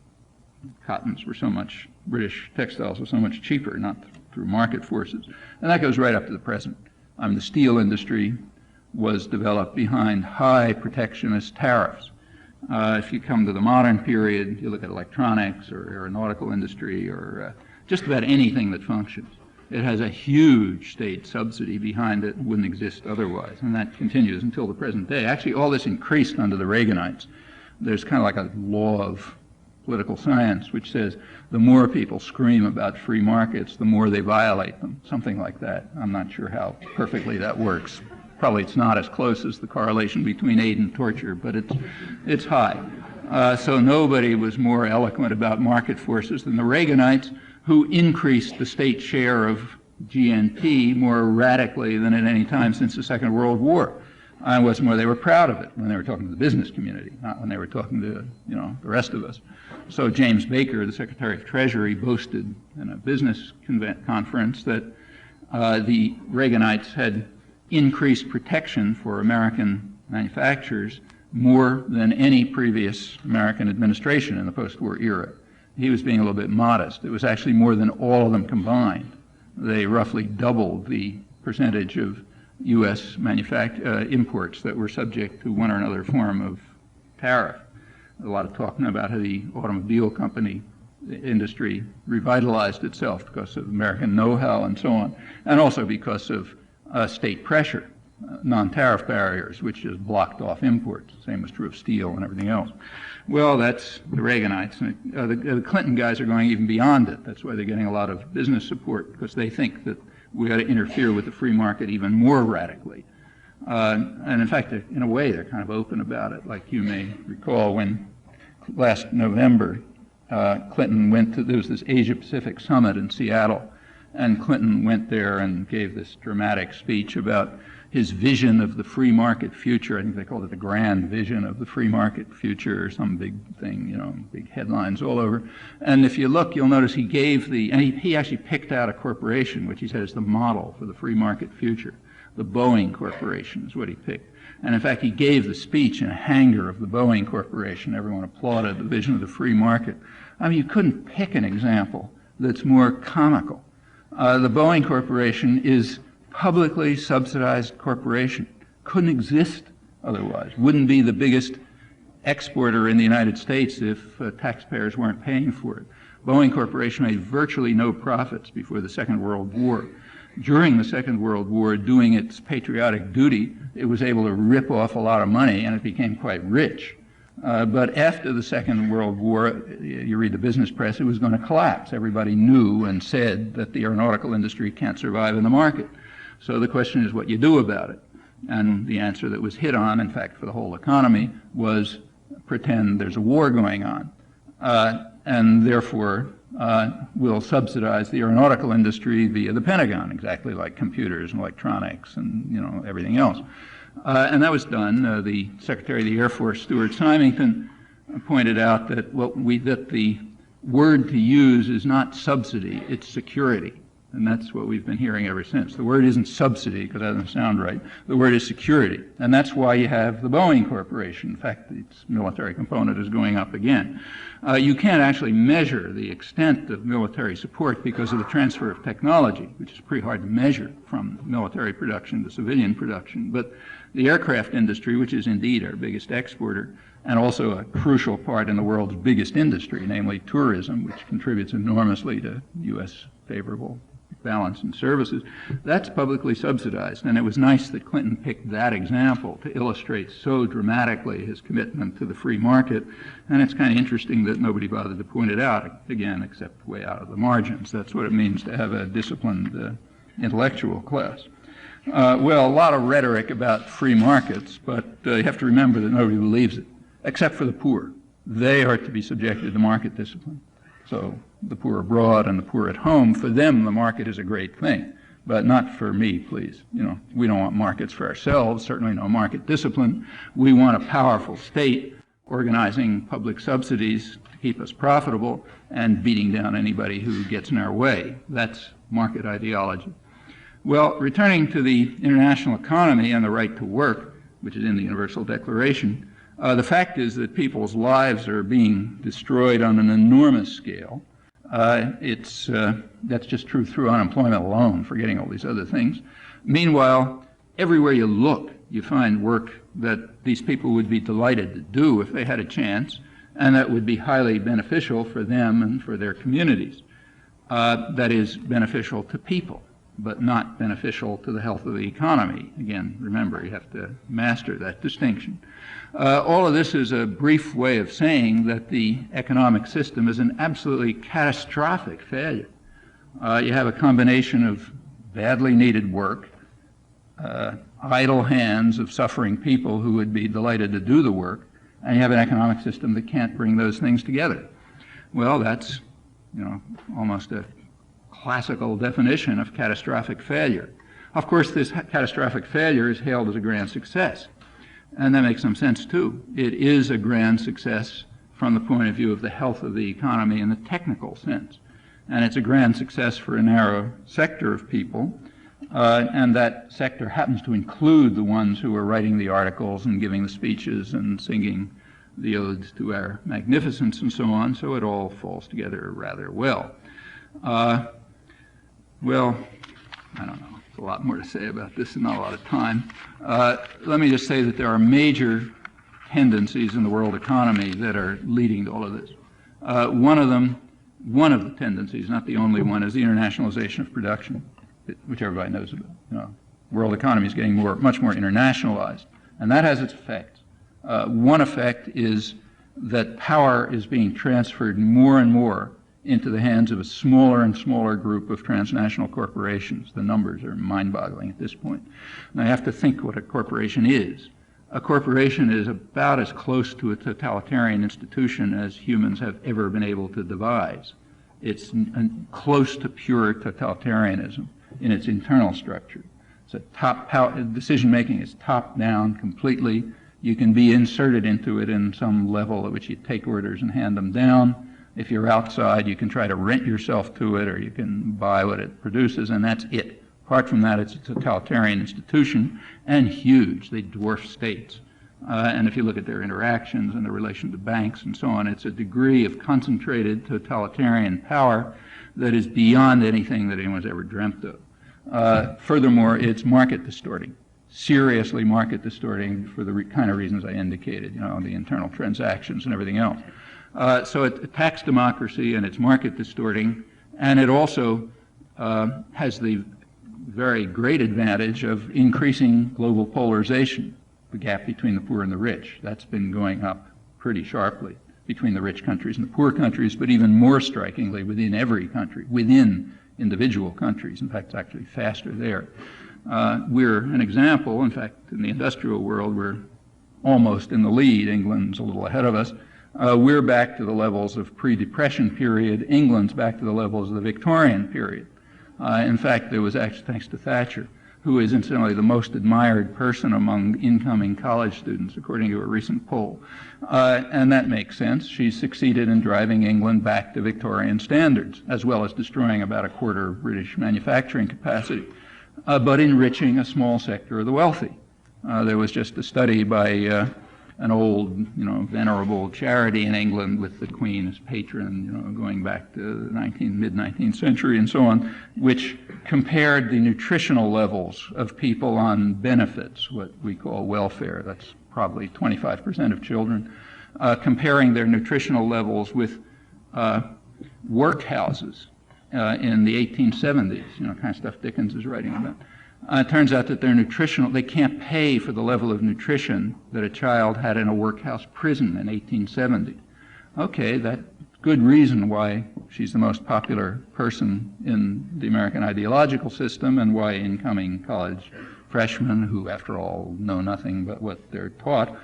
textiles were so much cheaper, not through market forces. And that goes right up to the present. The steel industry was developed behind high protectionist tariffs. If you come to the modern period, you look at electronics or aeronautical industry or just about anything that functions. It has a huge state subsidy behind it, wouldn't exist otherwise, and that continues until the present day. Actually, all this increased under the Reaganites. There's kind of like a law of political science which says the more people scream about free markets, the more they violate them, something like that. I'm not sure how perfectly that works. Probably it's not as close as the correlation between aid and torture, but it's high. So nobody was more eloquent about market forces than the Reaganites, who increased the state share of GNP more radically than at any time since the Second World War. And what's more, they were proud of it when they were talking to the business community, not when they were talking to, the rest of us. So James Baker, the Secretary of Treasury, boasted in a business conference that the Reaganites had increased protection for American manufacturers more than any previous American administration in the post-war era. He was being a little bit modest. It was actually more than all of them combined. They roughly doubled the percentage of U.S. imports that were subject to one or another form of tariff. A lot of talking about how the automobile company industry revitalized itself because of American know-how and so on, and also because of state pressure, non-tariff barriers, which just blocked off imports. The same was true of steel and everything else. Well, that's the Reaganites. The Clinton guys are going even beyond it. That's why they're getting a lot of business support, because they think that we ought to interfere with the free market even more radically. And in fact, in a way, they're kind of open about it. Like you may recall when last November, Clinton went to, there was this Asia-Pacific summit in Seattle, and Clinton went there and gave this dramatic speech about his vision of the free market future. I think they called it the grand vision of the free market future or some big thing, big headlines all over. And if you look, you'll notice he gave and he actually picked out a corporation, which he said is the model for the free market future. The Boeing Corporation is what he picked. And in fact, he gave the speech in a hangar of the Boeing Corporation. Everyone applauded the vision of the free market. I mean, you couldn't pick an example that's more comical. The Boeing Corporation is publicly subsidized corporation. Couldn't exist otherwise. Wouldn't be the biggest exporter in the United States if taxpayers weren't paying for it. Boeing Corporation made virtually no profits before the Second World War. During the Second World War, doing its patriotic duty, it was able to rip off a lot of money, and it became quite rich. But after the Second World War, you read the business press, it was going to collapse. Everybody knew and said that the aeronautical industry can't survive in the market. So the question is what you do about it. And the answer that was hit on, in fact, for the whole economy, was pretend there's a war going on. And therefore, we'll subsidize the aeronautical industry via the Pentagon, exactly like computers and electronics and everything else. And that was done. The Secretary of the Air Force, Stuart Symington, pointed out that that the word to use is not subsidy, it's security. And that's what we've been hearing ever since. The word isn't subsidy, because that doesn't sound right. The word is security. And that's why you have the Boeing Corporation. In fact, its military component is going up again. You can't actually measure the extent of military support because of the transfer of technology, which is pretty hard to measure from military production to civilian production. But the aircraft industry, which is indeed our biggest exporter, and also a crucial part in the world's biggest industry, namely tourism, which contributes enormously to U.S. favorable balance in services, that's publicly subsidized. And it was nice that Clinton picked that example to illustrate so dramatically his commitment to the free market. And it's kind of interesting that nobody bothered to point it out, again, except way out of the margins. That's what it means to have a disciplined intellectual class. Well, a lot of rhetoric about free markets, but you have to remember that nobody believes it, except for the poor. They are to be subjected to market discipline. So the poor abroad and the poor at home, for them the market is a great thing, but not for me, please. We don't want markets for ourselves, certainly no market discipline. We want a powerful state organizing public subsidies to keep us profitable and beating down anybody who gets in our way. That's market ideology. Well, returning to the international economy and the right to work, which is in the Universal Declaration, the fact is that people's lives are being destroyed on an enormous scale. That's just true through unemployment alone, forgetting all these other things. Meanwhile, everywhere you look, you find work that these people would be delighted to do if they had a chance, and that would be highly beneficial for them and for their communities. That is beneficial to people, but not beneficial to the health of the economy. Again, remember, you have to master that distinction. All of this is a brief way of saying that the economic system is an absolutely catastrophic failure. You have a combination of badly needed work, idle hands of suffering people who would be delighted to do the work, and you have an economic system that can't bring those things together. Well, that's, almost a classical definition of catastrophic failure. Of course, this catastrophic failure is hailed as a grand success, and that makes some sense too. It is a grand success from the point of view of the health of the economy in the technical sense, and it's a grand success for a narrow sector of people. And that sector happens to include the ones who are writing the articles and giving the speeches and singing the odes to our magnificence and so on, so it all falls together rather well. Well, I don't know, there's a lot more to say about this and not a lot of time. Let me just say that there are major tendencies in the world economy that are leading to all of this. One of the tendencies, not the only one, is the internationalization of production, which everybody knows about. World economy is getting much more internationalized, and that has its effects. One effect is that power is being transferred more and more into the hands of a smaller and smaller group of transnational corporations. The numbers are mind-boggling at this point. Now you have to think what a corporation is. A corporation is about as close to a totalitarian institution as humans have ever been able to devise. It's close to pure totalitarianism in its internal structure. So decision-making is top-down completely. You can be inserted into it in some level at which you take orders and hand them down. If you're outside, you can try to rent yourself to it, or you can buy what it produces, and that's it. Apart from that, it's a totalitarian institution, and huge. They dwarf states. And if you look at their interactions and their relation to banks and so on, it's a degree of concentrated totalitarian power that is beyond anything that anyone's ever dreamt of. Furthermore, it's market distorting, seriously market distorting for the kind of reasons I indicated, the internal transactions and everything else. So it attacks democracy, and it's market distorting, and it also has the very great advantage of increasing global polarization, the gap between the poor and the rich. That's been going up pretty sharply between the rich countries and the poor countries, but even more strikingly within every country, within individual countries. In fact, it's actually faster there. We're an example. In fact, in the industrial world, we're almost in the lead. England's a little ahead of us. We're back to the levels of pre-Depression period. England's back to the levels of the Victorian period. In fact, there was actually, thanks to Thatcher, who is incidentally the most admired person among incoming college students, according to a recent poll. And that makes sense. She succeeded in driving England back to Victorian standards, as well as destroying about a quarter of British manufacturing capacity, but enriching a small sector of the wealthy. There was just a study by an old, venerable charity in England with the Queen as patron, going back to the mid-19th century and so on, which compared the nutritional levels of people on benefits, what we call welfare. That's probably 25% of children, comparing their nutritional levels with workhouses in the 1870s, kind of stuff Dickens is writing about. It turns out that they can't pay for the level of nutrition that a child had in a workhouse prison in 1870. Okay, that's good reason why she's the most popular person in the American ideological system, and why incoming college freshmen, who after all know nothing but what they're taught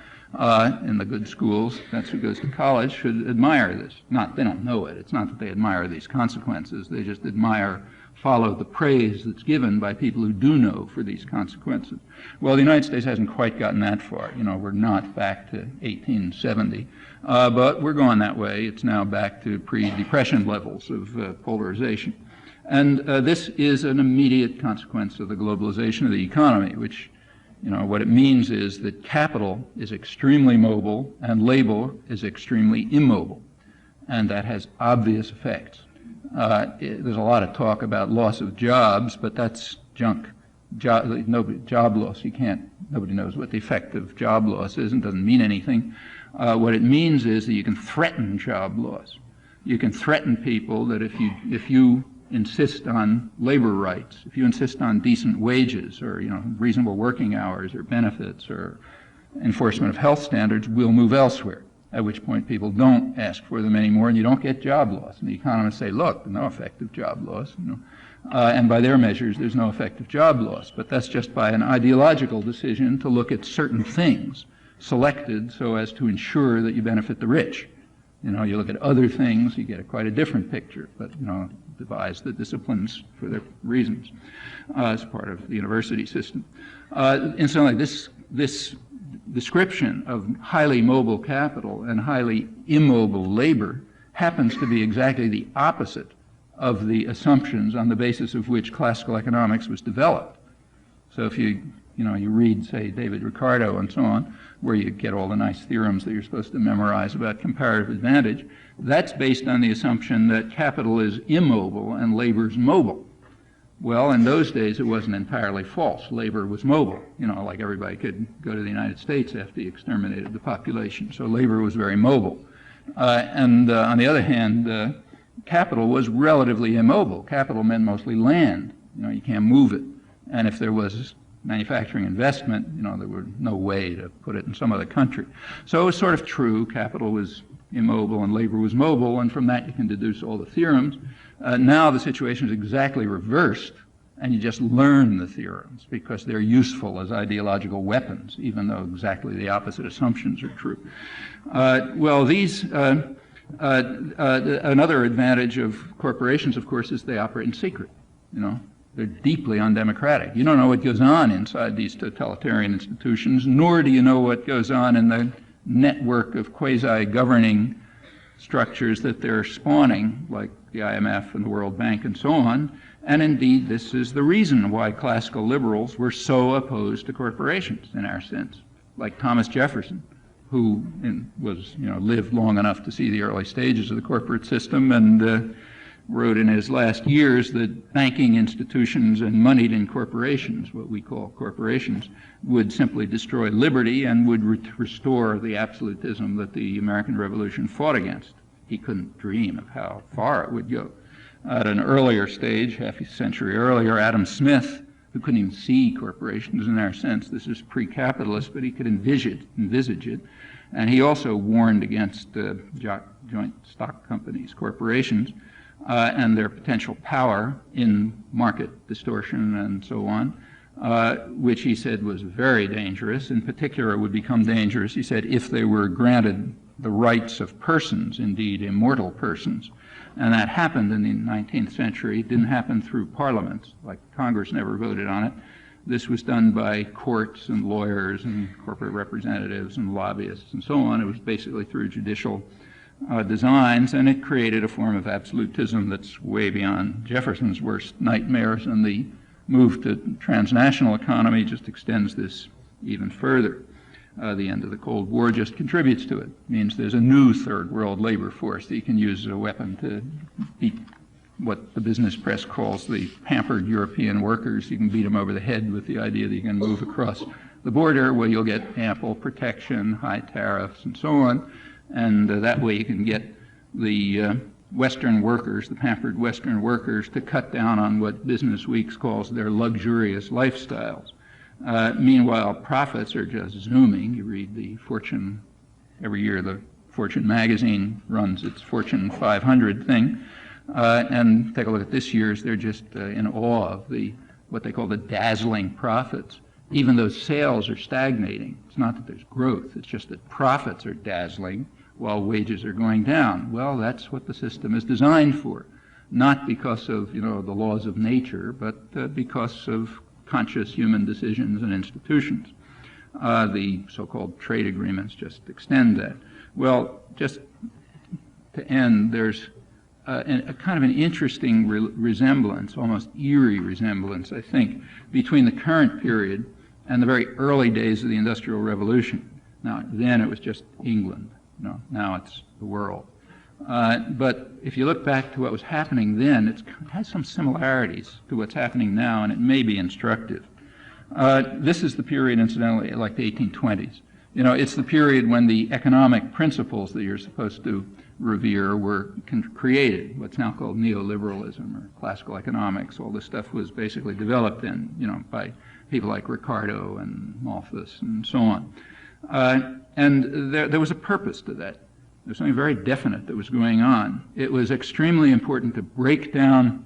in the good schools, that's who goes to college, should admire this. They don't know it. It's not that they admire these consequences. They just follow the praise that's given by people who do know for these consequences. Well, the United States hasn't quite gotten that far. We're not back to 1870, but we're going that way. It's now back to pre-Depression levels of polarization. And this is an immediate consequence of the globalization of the economy, which, what it means is that capital is extremely mobile and labor is extremely immobile, and that has obvious effects. There's a lot of talk about loss of jobs, but that's junk. job loss. Nobody knows what the effect of job loss is and doesn't mean anything. What it means is that you can threaten job loss. You can threaten people that if you insist on labor rights, if you insist on decent wages or reasonable working hours or benefits or enforcement of health standards, we'll move elsewhere. At which point people don't ask for them anymore, and you don't get job loss. And the economists say, look, no effect of job loss. And by their measures, there's no effect of job loss. But that's just by an ideological decision to look at certain things selected so as to ensure that you benefit the rich. You look at other things, you get quite a different picture, but, devise the disciplines for their reasons as part of the university system. Incidentally, this description of highly mobile capital and highly immobile labor happens to be exactly the opposite of the assumptions on the basis of which classical economics was developed. So if you read, say, David Ricardo and so on, where you get all the nice theorems that you're supposed to memorize about comparative advantage, that's based on the assumption that capital is immobile and labor is mobile. Well, in those days, it wasn't entirely false. Labor was mobile. Like everybody could go to the United States after he exterminated the population. So labor was very mobile. And on the other hand, capital was relatively immobile. Capital meant mostly land. You can't move it. And if there was manufacturing investment, there was no way to put it in some other country. So it was sort of true. Capital was immobile and labor was mobile, and from that you can deduce all the theorems. Now the situation is exactly reversed, and you just learn the theorems because they're useful as ideological weapons, even though exactly the opposite assumptions are true. Another advantage of corporations, of course, is they operate in secret. They're deeply undemocratic. You don't know what goes on inside these totalitarian institutions, nor do you know what goes on in the network of quasi-governing structures that they're spawning, like the IMF and the World Bank and so on. And indeed, this is the reason why classical liberals were so opposed to corporations, in our sense, like Thomas Jefferson, who lived long enough to see the early stages of the corporate system and wrote in his last years that banking institutions and moneyed-in corporations, what we call corporations, would simply destroy liberty and would restore the absolutism that the American Revolution fought against. He couldn't dream of how far it would go. At an earlier stage, half a century earlier, Adam Smith, who couldn't even see corporations in our sense, this is pre-capitalist, but he could envisage it, and he also warned against joint stock companies, corporations, and their potential power in market distortion and so on, which he said was very dangerous. In particular, it would become dangerous, he said, if they were granted the rights of persons, indeed immortal persons. And that happened in the 19th century. It didn't happen through parliaments, like Congress never voted on it. This was done by courts and lawyers and corporate representatives and lobbyists and so on. It was basically through judicial designs, and it created a form of absolutism that's way beyond Jefferson's worst nightmares, and the move to transnational economy just extends this even further. The end of the Cold War just contributes to it. It means there's a new third world labor force that you can use as a weapon to beat what the business press calls the pampered European workers. You can beat them over the head with the idea that you can move across the border where you'll get ample protection, high tariffs, and so on. And that way you can get the Western workers, the pampered Western workers, to cut down on what Business Week calls their luxurious lifestyles. Meanwhile, profits are just zooming. You read the Fortune, every year the Fortune magazine runs its Fortune 500 thing, and take a look at this year's. They're just in awe of what they call the dazzling profits. Even though sales are stagnating, it's not that there's growth, it's just that profits are dazzling while wages are going down. Well, that's what the system is designed for, not because of the laws of nature, but because of conscious human decisions and institutions. The so-called trade agreements just extend that. Well, just to end, there's a kind of an interesting resemblance, almost eerie resemblance, I think, between the current period and the very early days of the Industrial Revolution. Now, then it was just England. Now it's the world. But if you look back to what was happening then, it has some similarities to what's happening now, and it may be instructive. This is the period, incidentally, like the 1820s. You know, it's the period when the economic principles that you're supposed to revere were created, what's now called neoliberalism or classical economics. All this stuff was basically developed then, you know, by people like Ricardo and Malthus and so on. And there was a purpose to that. There was something very definite that was going on. It was extremely important to break down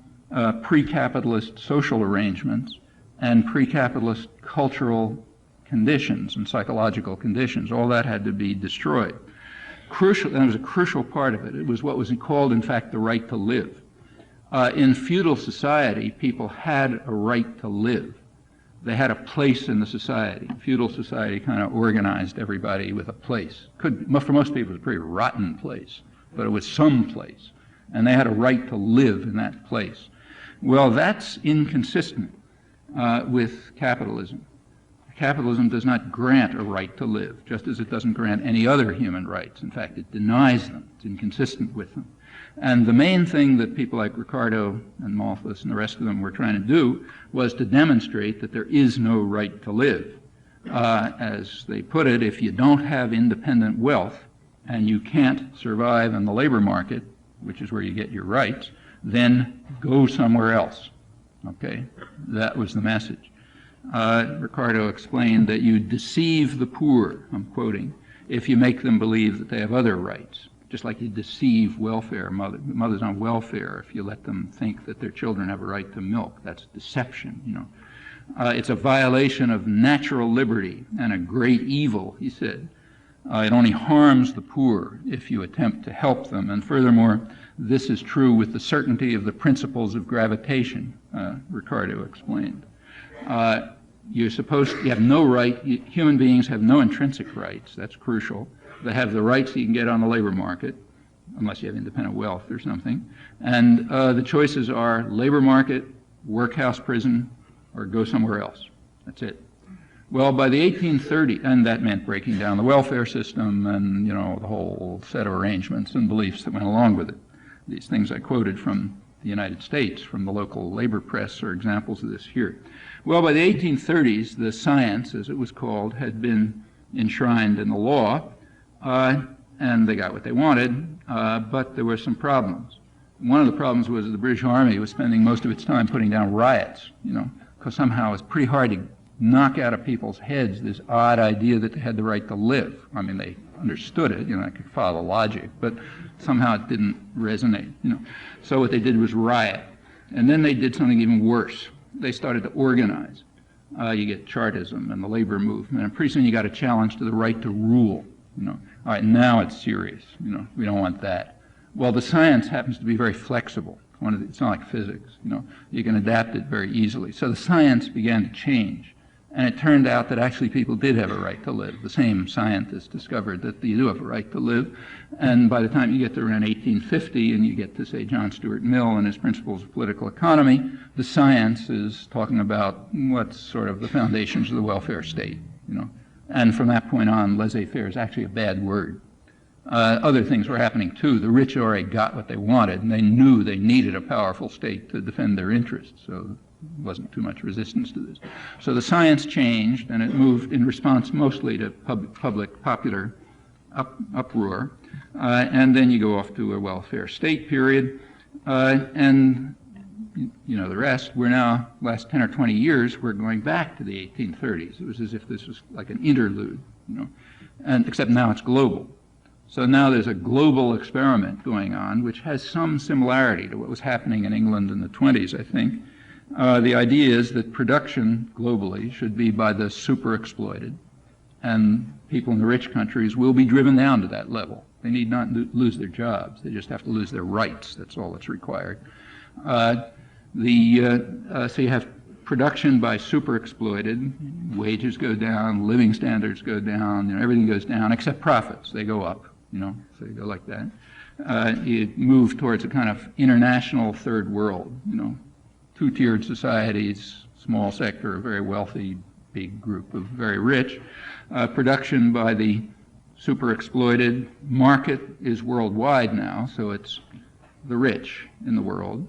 pre-capitalist social arrangements and pre-capitalist cultural conditions and psychological conditions. All that had to be destroyed. Crucial, and it was a crucial part of it. It was what was called, in fact, the right to live. In feudal society, people had a right to live. They had a place in the society. Feudal society kind of organized everybody with a place. For most people, it was a pretty rotten place, but it was some place. And they had a right to live in that place. Well, that's inconsistent with capitalism. Capitalism does not grant a right to live, just as it doesn't grant any other human rights. In fact, it denies them. It's inconsistent with them. And the main thing that people like Ricardo and Malthus and the rest of them were trying to do was to demonstrate that there is no right to live. As they put it, if you don't have independent wealth and you can't survive in the labor market, which is where you get your rights, then go somewhere else. Okay? That was the message. Ricardo explained that you deceive the poor, I'm quoting, if you make them believe that they have other rights. Just like you deceive mothers on welfare if you let them think that their children have a right to milk. That's deception, you know. It's a violation of natural liberty and a great evil, he said. It only harms the poor if you attempt to help them. And furthermore, this is true with the certainty of the principles of gravitation, Ricardo explained. You have no right, human beings have no intrinsic rights, that's crucial. They have the rights you can get on the labor market, unless you have independent wealth or something. And the choices are labor market, workhouse prison, or go somewhere else. That's it. Well, by the 1830s, and that meant breaking down the welfare system and, you know, the whole set of arrangements and beliefs that went along with it. These things I quoted from the United States, from the local labor press, are examples of this here. Well, by the 1830s, the science, as it was called, had been enshrined in the law, and they got what they wanted, but there were some problems. One of the problems was the British Army was spending most of its time putting down riots, you know, because somehow it's pretty hard to knock out of people's heads this odd idea that they had the right to live. I mean, they understood it, you know, I could follow logic, but somehow it didn't resonate, you know. So what they did was riot. And then they did something even worse. They started to organize. You get Chartism and the labor movement, and pretty soon you got a challenge to the right to rule, you know. All right, now it's serious, you know, we don't want that. Well, the science happens to be very flexible. It's not like physics, you know. You can adapt it very easily. So the science began to change. And it turned out that actually people did have a right to live. The same scientists discovered that you do have a right to live. And by the time you get to around 1850 and you get to, say, John Stuart Mill and his Principles of Political Economy, the science is talking about what's sort of the foundations of the welfare state, you know. And from that point on, laissez-faire is actually a bad word. Other things were happening too. The rich already got what they wanted, and they knew they needed a powerful state to defend their interests. So wasn't too much resistance to this. So the science changed, and it moved in response mostly to popular uproar. And then you go off to a welfare state period. And you know the rest. We're now, last 10 or 20 years, we're going back to the 1830s. It was as if this was like an interlude, you know, and except now it's global. So now there's a global experiment going on, which has some similarity to what was happening in England in the 20s, I think. The idea is that production globally should be by the super exploited, and people in the rich countries will be driven down to that level. They need not lose their jobs. They just have to lose their rights. That's all that's required. So you have production by super exploited, wages go down, living standards go down, you know, everything goes down except profits. They go up, you know, so you go like that. You move towards a kind of international third world, you know, two-tiered societies, small sector, a very wealthy, big group of very rich. Production by the super exploited. Market is worldwide now, so it's the rich in the world.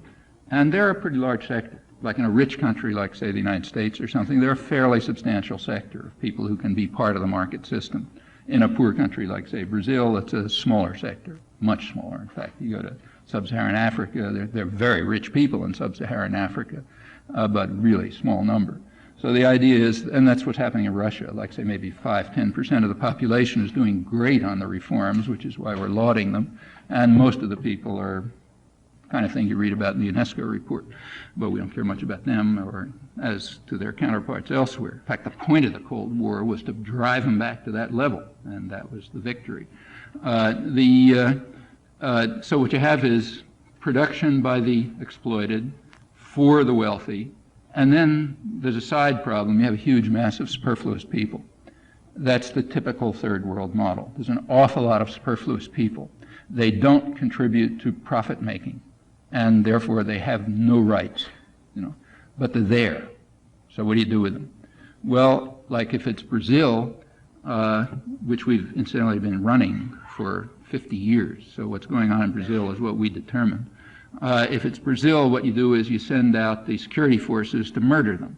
And they're a pretty large sector. like in a rich country like, say, the United States or something, they're a fairly substantial sector of people who can be part of the market system. In a poor country like, say, Brazil, it's a smaller sector, much smaller. In fact, you go to sub-Saharan Africa, they're very rich people in sub-Saharan Africa, but really small number. So the idea is, and that's what's happening in Russia, like say maybe 5–10% of the population is doing great on the reforms, which is why we're lauding them, and most of the people are kind of thing you read about in the UNESCO report, but we don't care much about them or as to their counterparts elsewhere. In fact, the point of the Cold War was to drive them back to that level, and that was the victory. So what you have is production by the exploited for the wealthy, and then there's a side problem. You have a huge mass of superfluous people. That's the typical third world model. There's an awful lot of superfluous people. They don't contribute to profit making, and therefore they have no rights, but they're there. So what do you do with them? Well, like if it's Brazil, which we've incidentally been running for 50 years, so what's going on in Brazil is what we determine. If it's Brazil, what you do is you send out the security forces to murder them.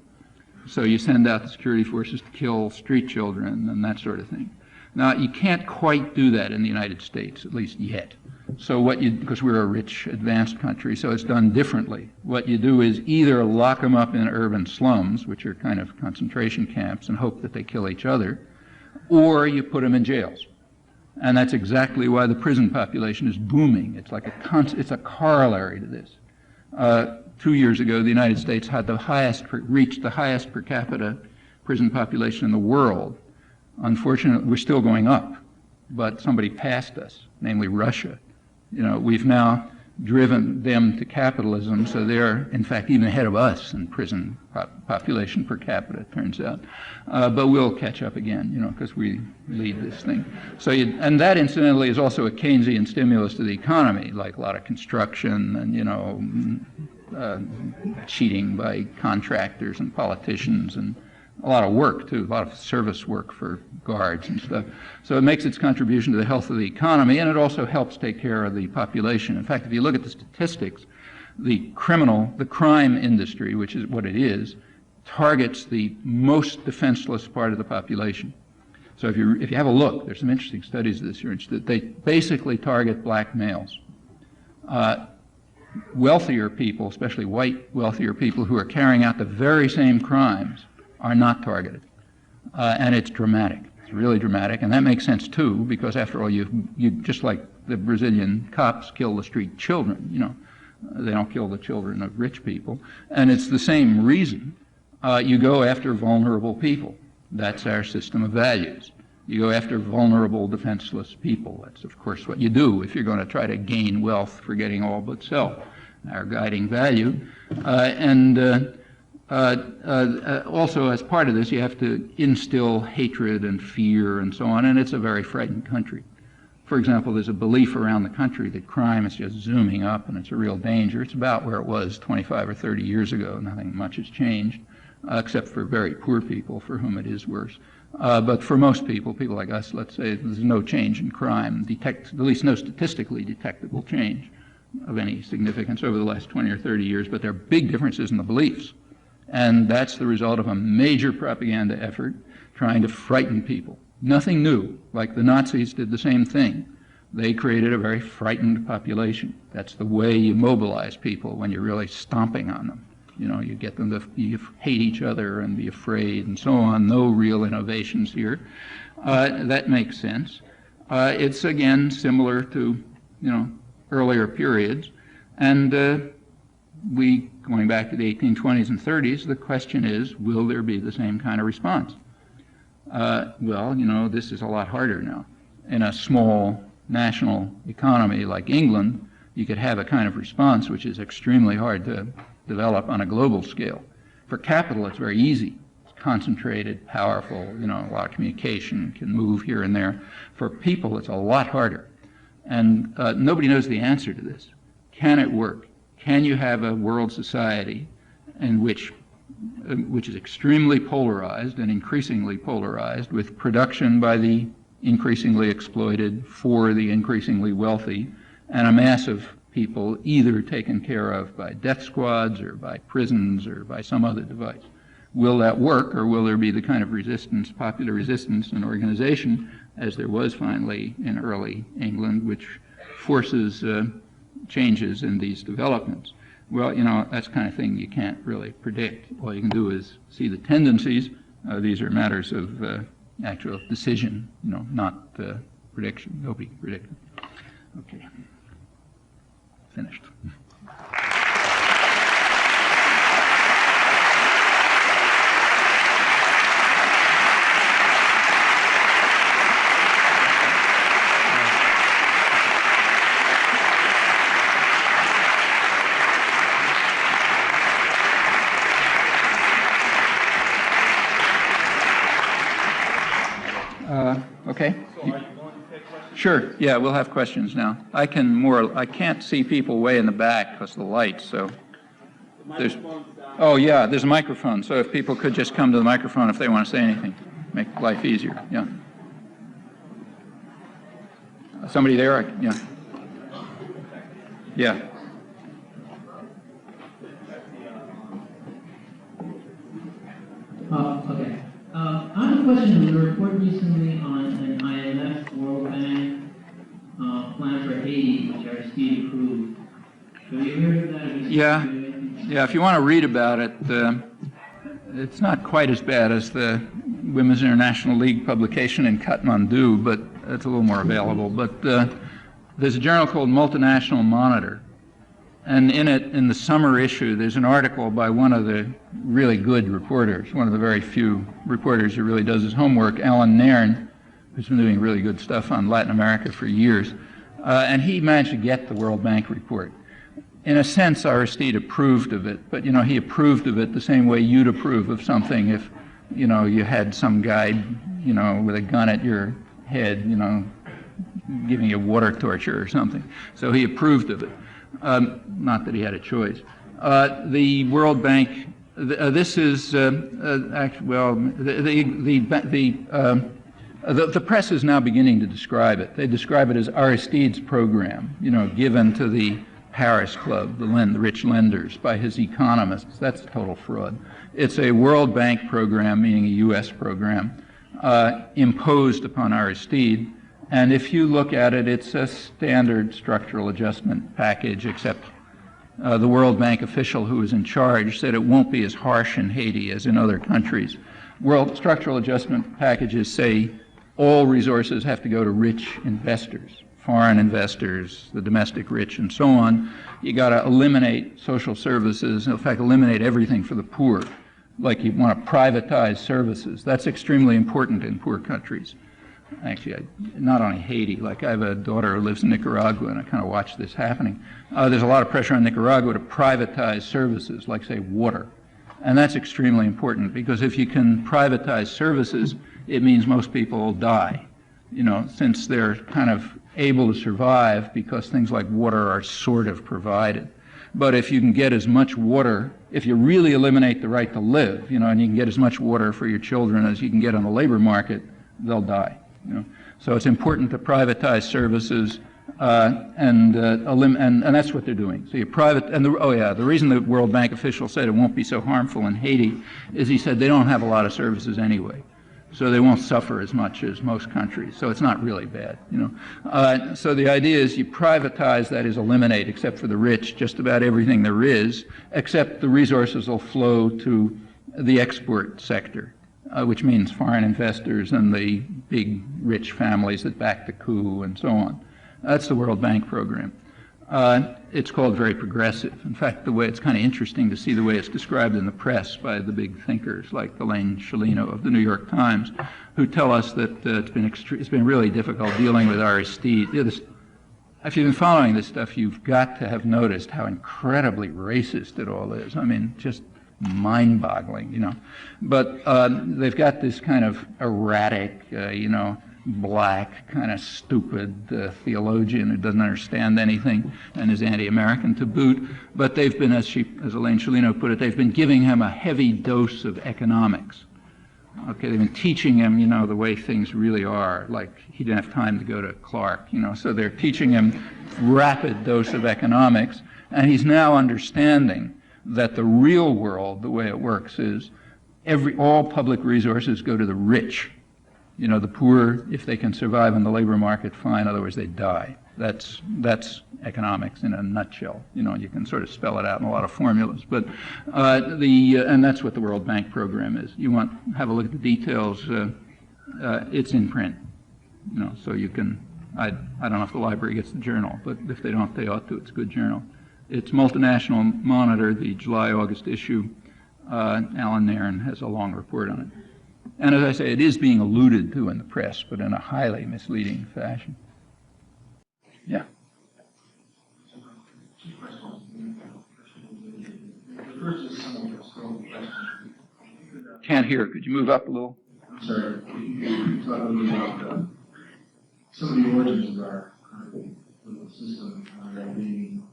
So you send out the security forces to kill street children and that sort of thing. Now, you can't quite do that in the United States, at least yet. So because we're a rich, advanced country, so it's done differently. What you do is either lock them up in urban slums, which are kind of concentration camps, and hope that they kill each other, or you put them in jails. And that's exactly why the prison population is booming. It's like it's a corollary to this. 2 years ago, the United States had reached the highest per capita prison population in the world. Unfortunately, we're still going up, but somebody passed us, namely Russia. We've now driven them to capitalism, so they're, in fact, even ahead of us in prison population per capita, it turns out. But we'll catch up again, because we lead this thing. So, and that, incidentally, is also a Keynesian stimulus to the economy, like a lot of construction and, cheating by contractors and politicians and a lot of work, too, a lot of service work for guards and stuff. So it makes its contribution to the health of the economy, and it also helps take care of the population. In fact, if you look at the statistics, the crime industry, which is what it is, targets the most defenseless part of the population. So if you have a look, there's some interesting studies of this. You're interested. They basically target black males. Wealthier people, especially white wealthier people who are carrying out the very same crimes, are not targeted. And it's dramatic. It's really dramatic. And that makes sense, too, because after all, you just like the Brazilian cops kill the street children, they don't kill the children of rich people. And it's the same reason you go after vulnerable people. That's our system of values. You go after vulnerable, defenseless people. That's, of course, what you do if you're going to try to gain wealth, forgetting all but self, our guiding value. Also, as part of this, you have to instill hatred and fear and so on, and it's a very frightened country. For example, there's a belief around the country that crime is just zooming up and it's a real danger. It's about where it was 25 or 30 years ago. Nothing much has changed, except for very poor people for whom it is worse. But for most people like us, let's say, there's no change in crime, at least no statistically detectable change of any significance over the last 20 or 30 years, but there are big differences in the beliefs. And that's the result of a major propaganda effort trying to frighten people. Nothing new, like the Nazis did the same thing. They created a very frightened population. That's the way you mobilize people when you're really stomping on them. You get them to hate each other and be afraid and so on. No real innovations here. That makes sense. It's, again, similar to, earlier periods. And going back to the 1820s and 30s, the question is, will there be the same kind of response? Well, this is a lot harder now. In a small national economy like England, you could have a kind of response which is extremely hard to develop on a global scale. For capital, it's very easy. It's concentrated, powerful, a lot of communication, can move here and there. For people, it's a lot harder. And nobody knows the answer to this. Can it work? Can you have a world society in which is extremely polarized and increasingly polarized, with production by the increasingly exploited for the increasingly wealthy, and a mass of people either taken care of by death squads or by prisons or by some other device. Will that work, or will there be the kind of resistance, popular resistance and organization, as there was finally in early England, which forces changes in these developments? Well, you know, that's the kind of thing you can't really predict. All you can do is see the tendencies. These are matters of actual decision, you know, not prediction. They'll be predicted. Okay. Finished. Okay. Sure. Yeah, we'll have questions now. I can't see people way in the back because of the lights. So there's. Oh yeah, there's a microphone. So if people could just come to the microphone if they want to say anything, make life easier. Yeah. Somebody there? Yeah. Yeah. Okay. I have a question. There was a report recently on an IMF World Bank plan for Haiti, which Aristide approved. Have you heard of that? Yeah. Yeah. If you want to read about it, it's not quite as bad as the Women's International League publication in Kathmandu, but it's a little more available. But there's a journal called Multinational Monitor. And in it, in the summer issue, there's an article by one of the really good reporters, one of the very few reporters who really does his homework, Alan Nairn, who's been doing really good stuff on Latin America for years. And he managed to get the World Bank report. In a sense, Aristide approved of it, but, you know, he approved of it the same way you'd approve of something if, you know, you had some guy, you know, with a gun at your head, you know, giving you water torture or something. So he approved of it. Not that he had a choice. The World Bank. This is actually, well, the press is now beginning to describe it. They describe it as Aristide's program, you know, given to the Paris Club, the rich lenders, by his economists. That's total fraud. It's a World Bank program, meaning a U.S. program, imposed upon Aristide. And if you look at it, it's a standard structural adjustment package, except the World Bank official who was in charge said it won't be as harsh in Haiti as in other countries. World structural adjustment packages say all resources have to go to rich investors, foreign investors, the domestic rich, and so on. You got to eliminate social services, in fact, eliminate everything for the poor, like you want to privatize services. That's extremely important in poor countries. Actually, not only Haiti. Like I have a daughter who lives in Nicaragua, and I kind of watch this happening. There's a lot of pressure on Nicaragua to privatize services, like, say, water. And that's extremely important, because if you can privatize services, it means most people will die, you know, since they're kind of able to survive because things like water are sort of provided. But if you can get as much water, if you really eliminate the right to live, you know, and you can get as much water for your children as you can get on the labor market, they'll die. You know? So it's important to privatize services, and that's what they're doing. So you the reason the World Bank official said it won't be so harmful in Haiti is he said they don't have a lot of services anyway, so they won't suffer as much as most countries. So it's not really bad, you know. So the idea is you privatize, that is, eliminate, except for the rich, just about everything there is, except the resources will flow to the export sector. Which means foreign investors and the big rich families that back the coup and so on. That's the World Bank program. It's called very progressive. In fact, the way it's kind of interesting to see the way it's described in the press by the big thinkers like Elaine Sciolino of the New York Times, who tell us that it's been really difficult dealing with Aristide. If you've been following this stuff, you've got to have noticed how incredibly racist it all is. I mean, just mind-boggling, you know. But they've got this kind of erratic, you know, black, kind of stupid theologian who doesn't understand anything and is anti-American to boot. But they've been, as Elaine Sciolino put it, they've been giving him a heavy dose of economics, Okay, they've been teaching him, you know, the way things really are, like he didn't have time to go to Clark, you know, so they're teaching him rapid dose of economics, and he's now understanding that the real world, the way it works is all public resources go to the rich. You know, the poor, if they can survive in the labor market, fine, otherwise they die. That's economics in a nutshell. You know, you can sort of spell it out in a lot of formulas, but and that's what the World Bank program is. You want have a look at the details. It's in print, you know, so you can. I don't know if the library gets the journal, but if they don't, they ought to. It's a good journal. It's Multinational Monitor, the July-August issue. Alan Nairn has a long report on it. And as I say, it is being alluded to in the press, but in a highly misleading fashion. Yeah. The first is somewhat of a strong question. Can't hear. Could you move up a little? I'm sorry. You talk a little about some of the origins of our current political system, that being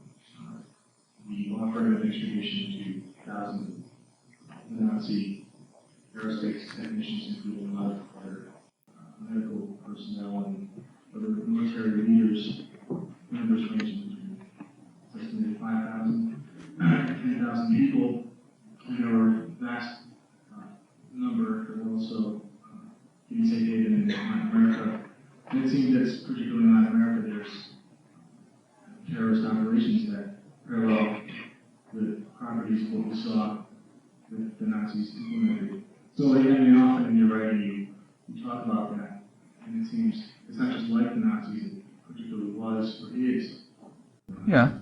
the offering of distribution to thousands of Nazi aerospace technicians, including a lot of other medical personnel and other military leaders, numbers ranging between estimated 5,000 and 10,000 people. And there were vast number that were also getting data in Latin America. And it seems that, particularly in Latin America, there's terrorist operations that parallel the properties of what we saw with the Nazis implemented. So, and often in your writing, you talk about that, and it seems it's not just like the Nazis, it particularly was or is. Yeah.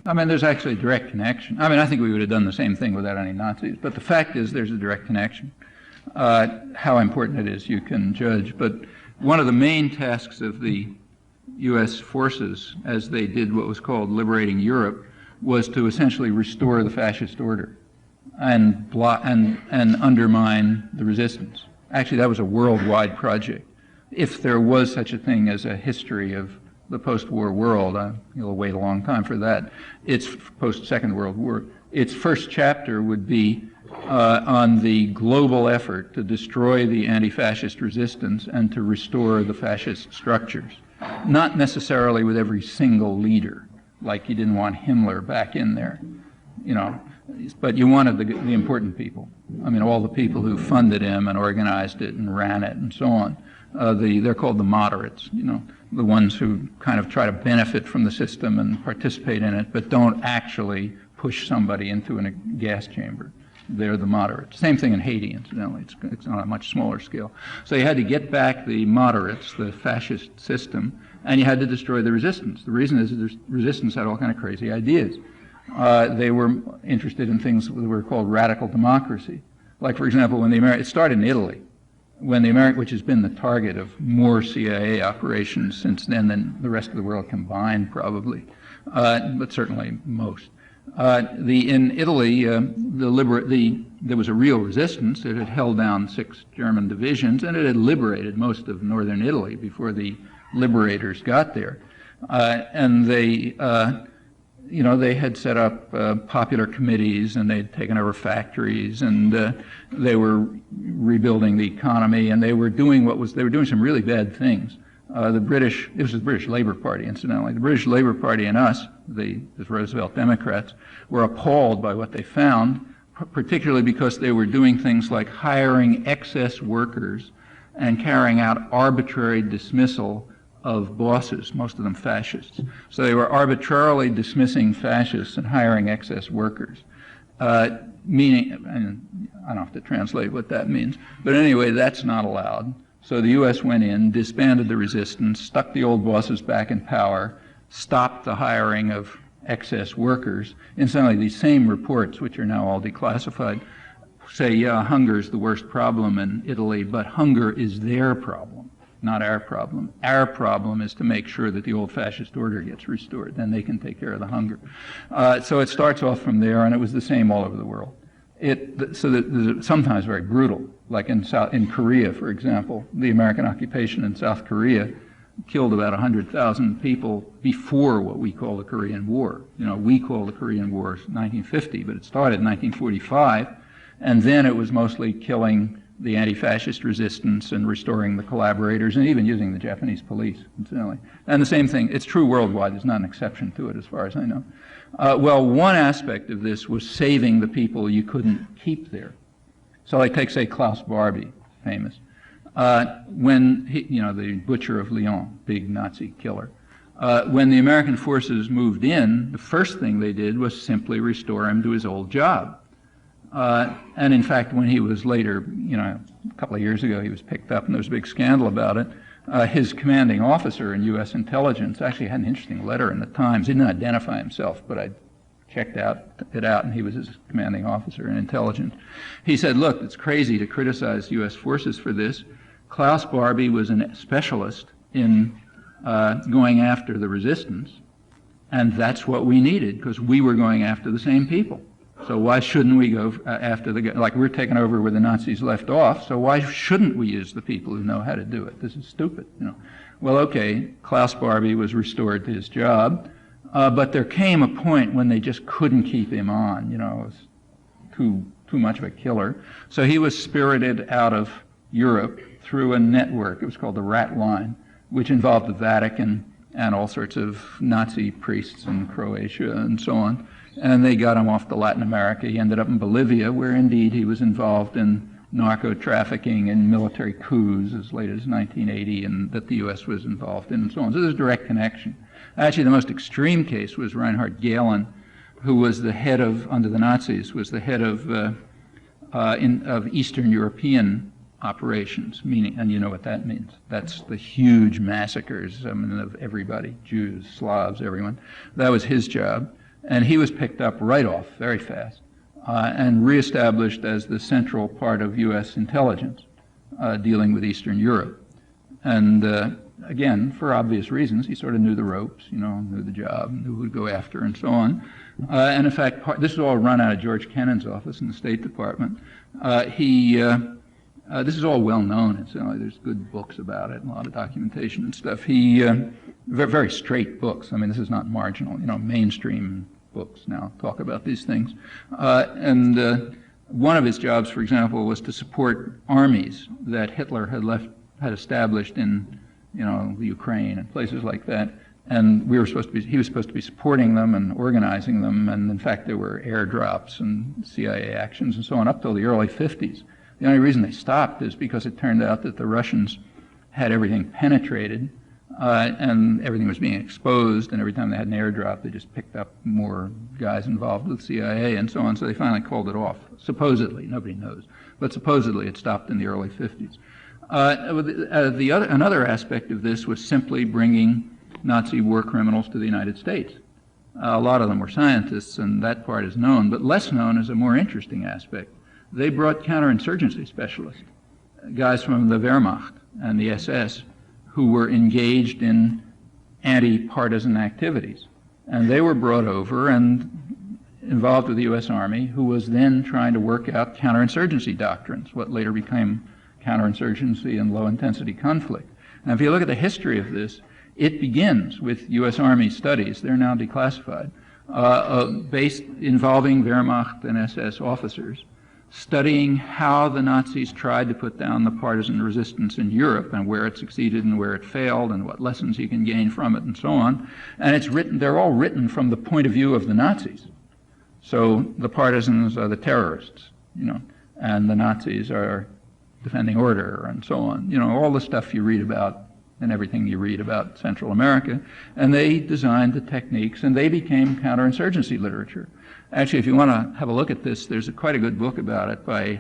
I mean, there's actually a direct connection. I mean, I think we would have done the same thing without any Nazis, but the fact is there's a direct connection. How important it is, you can judge. But one of the main tasks of the U.S. forces, as they did what was called liberating Europe, was to essentially restore the fascist order and undermine the resistance. Actually, that was a worldwide project. If there was such a thing as a history of the post-war world, you'll wait a long time for that. It's post-Second World War. Its first chapter would be on the global effort to destroy the anti-fascist resistance and to restore the fascist structures. Not necessarily with every single leader, like you didn't want Himmler back in there, you know, but you wanted the important people. I mean, all the people who funded him and organized it and ran it and so on. They're called the moderates, you know, the ones who kind of try to benefit from the system and participate in it, but don't actually push somebody into a gas chamber. They're the moderates. Same thing in Haiti, incidentally. It's on a much smaller scale. So you had to get back the moderates, the fascist system, and you had to destroy the resistance. The reason is that the resistance had all kind of crazy ideas. They were interested in things that were called radical democracy. Like, for example, when it started in Italy, which has been the target of more CIA operations since then than the rest of the world combined, probably, but certainly most. In Italy, there was a real resistance. It had held down 6 German divisions, and it had liberated most of northern Italy before the liberators got there. And they had set up popular committees, and they'd taken over factories, and they were rebuilding the economy, and they were doing some really bad things. It was the British Labour Party, incidentally. The British Labour Party and us, the Roosevelt Democrats, were appalled by what they found, particularly because they were doing things like hiring excess workers and carrying out arbitrary dismissal of bosses, most of them fascists. So they were arbitrarily dismissing fascists and hiring excess workers, meaning, and I don't have to translate what that means, but anyway, that's not allowed. So the U.S. went in, disbanded the resistance, stuck the old bosses back in power, stopped the hiring of excess workers. Incidentally, these same reports, which are now all declassified, say, yeah, hunger is the worst problem in Italy, but hunger is their problem, not our problem. Our problem is to make sure that the old fascist order gets restored. Then they can take care of the hunger. So it starts off from there, and it was the same all over the world. Sometimes very brutal, like in Korea, for example. The American occupation in South Korea killed about 100,000 people before what we call the Korean War. You know, we call the Korean War 1950, but it started in 1945, and then it was mostly killing the anti-fascist resistance and restoring the collaborators and even using the Japanese police, incidentally. And the same thing, it's true worldwide, there's not an exception to it as far as I know. Well, one aspect of this was saving the people you couldn't keep there. So like take, say, Klaus Barbie, famous. When he, the butcher of Lyon, big Nazi killer. When the American forces moved in, the first thing they did was simply restore him to his old job. And in fact, when he was later, a couple of years ago, he was picked up and there was a big scandal about it. His commanding officer in U.S. intelligence actually had an interesting letter in the Times. He didn't identify himself, but I checked it out, and he was his commanding officer in intelligence. He said, look, it's crazy to criticize U.S. forces for this. Klaus Barbie was a specialist in going after the resistance, and that's what we needed, because we were going after the same people. So why shouldn't we go after like we're taking over where the Nazis left off, so why shouldn't we use the people who know how to do it? This is stupid, Well, okay, Klaus Barbie was restored to his job, but there came a point when they just couldn't keep him on, it was too much of a killer. So he was spirited out of Europe through a network, it was called the Rat Line, which involved the Vatican and all sorts of Nazi priests in Croatia and so on. And they got him off to Latin America. He ended up in Bolivia, where indeed he was involved in narco-trafficking and military coups as late as 1980, and that the U.S. was involved in and so on. So there's a direct connection. Actually, the most extreme case was Reinhard Gehlen, who was the head of, under the Nazis, was the head of Eastern European operations, meaning, and you know what that means. That's the huge massacres of everybody, Jews, Slavs, everyone. That was his job. And he was picked up right off, very fast, and reestablished as the central part of U.S. intelligence dealing with Eastern Europe. And again, for obvious reasons, he sort of knew the ropes, knew the job, knew who to go after, and so on. And in fact, this is all run out of George Kennan's office in the State Department. This is all well known. There's good books about it, and a lot of documentation and stuff. Very straight books. I mean, this is not marginal. mainstream books now talk about these things. And one of his jobs, for example, was to support armies that Hitler had established in, the Ukraine and places like that. And he was supposed to be supporting them and organizing them. And in fact, there were airdrops and CIA actions and so on up till the early 50s. The only reason they stopped is because it turned out that the Russians had everything penetrated, and everything was being exposed, and every time they had an airdrop, they just picked up more guys involved with CIA and so on, so they finally called it off. Supposedly, nobody knows, but supposedly it stopped in the early 50s. Another aspect of this was simply bringing Nazi war criminals to the United States. A lot of them were scientists, and that part is known, but less known is a more interesting aspect. They brought counterinsurgency specialists, guys from the Wehrmacht and the SS, who were engaged in anti-partisan activities. And they were brought over and involved with the U.S. Army, who was then trying to work out counterinsurgency doctrines, what later became counterinsurgency and low-intensity conflict. Now, if you look at the history of this, it begins with U.S. Army studies, they're now declassified, involving Wehrmacht and SS officers, studying how the Nazis tried to put down the partisan resistance in Europe and where it succeeded and where it failed and what lessons you can gain from it and so on. And they're all written from the point of view of the Nazis. So the partisans are the terrorists, and the Nazis are defending order and so on. All the stuff you read about and everything you read about Central America. And they designed the techniques, and they became counterinsurgency literature. Actually, if you want to have a look at this, there's quite a good book about it by a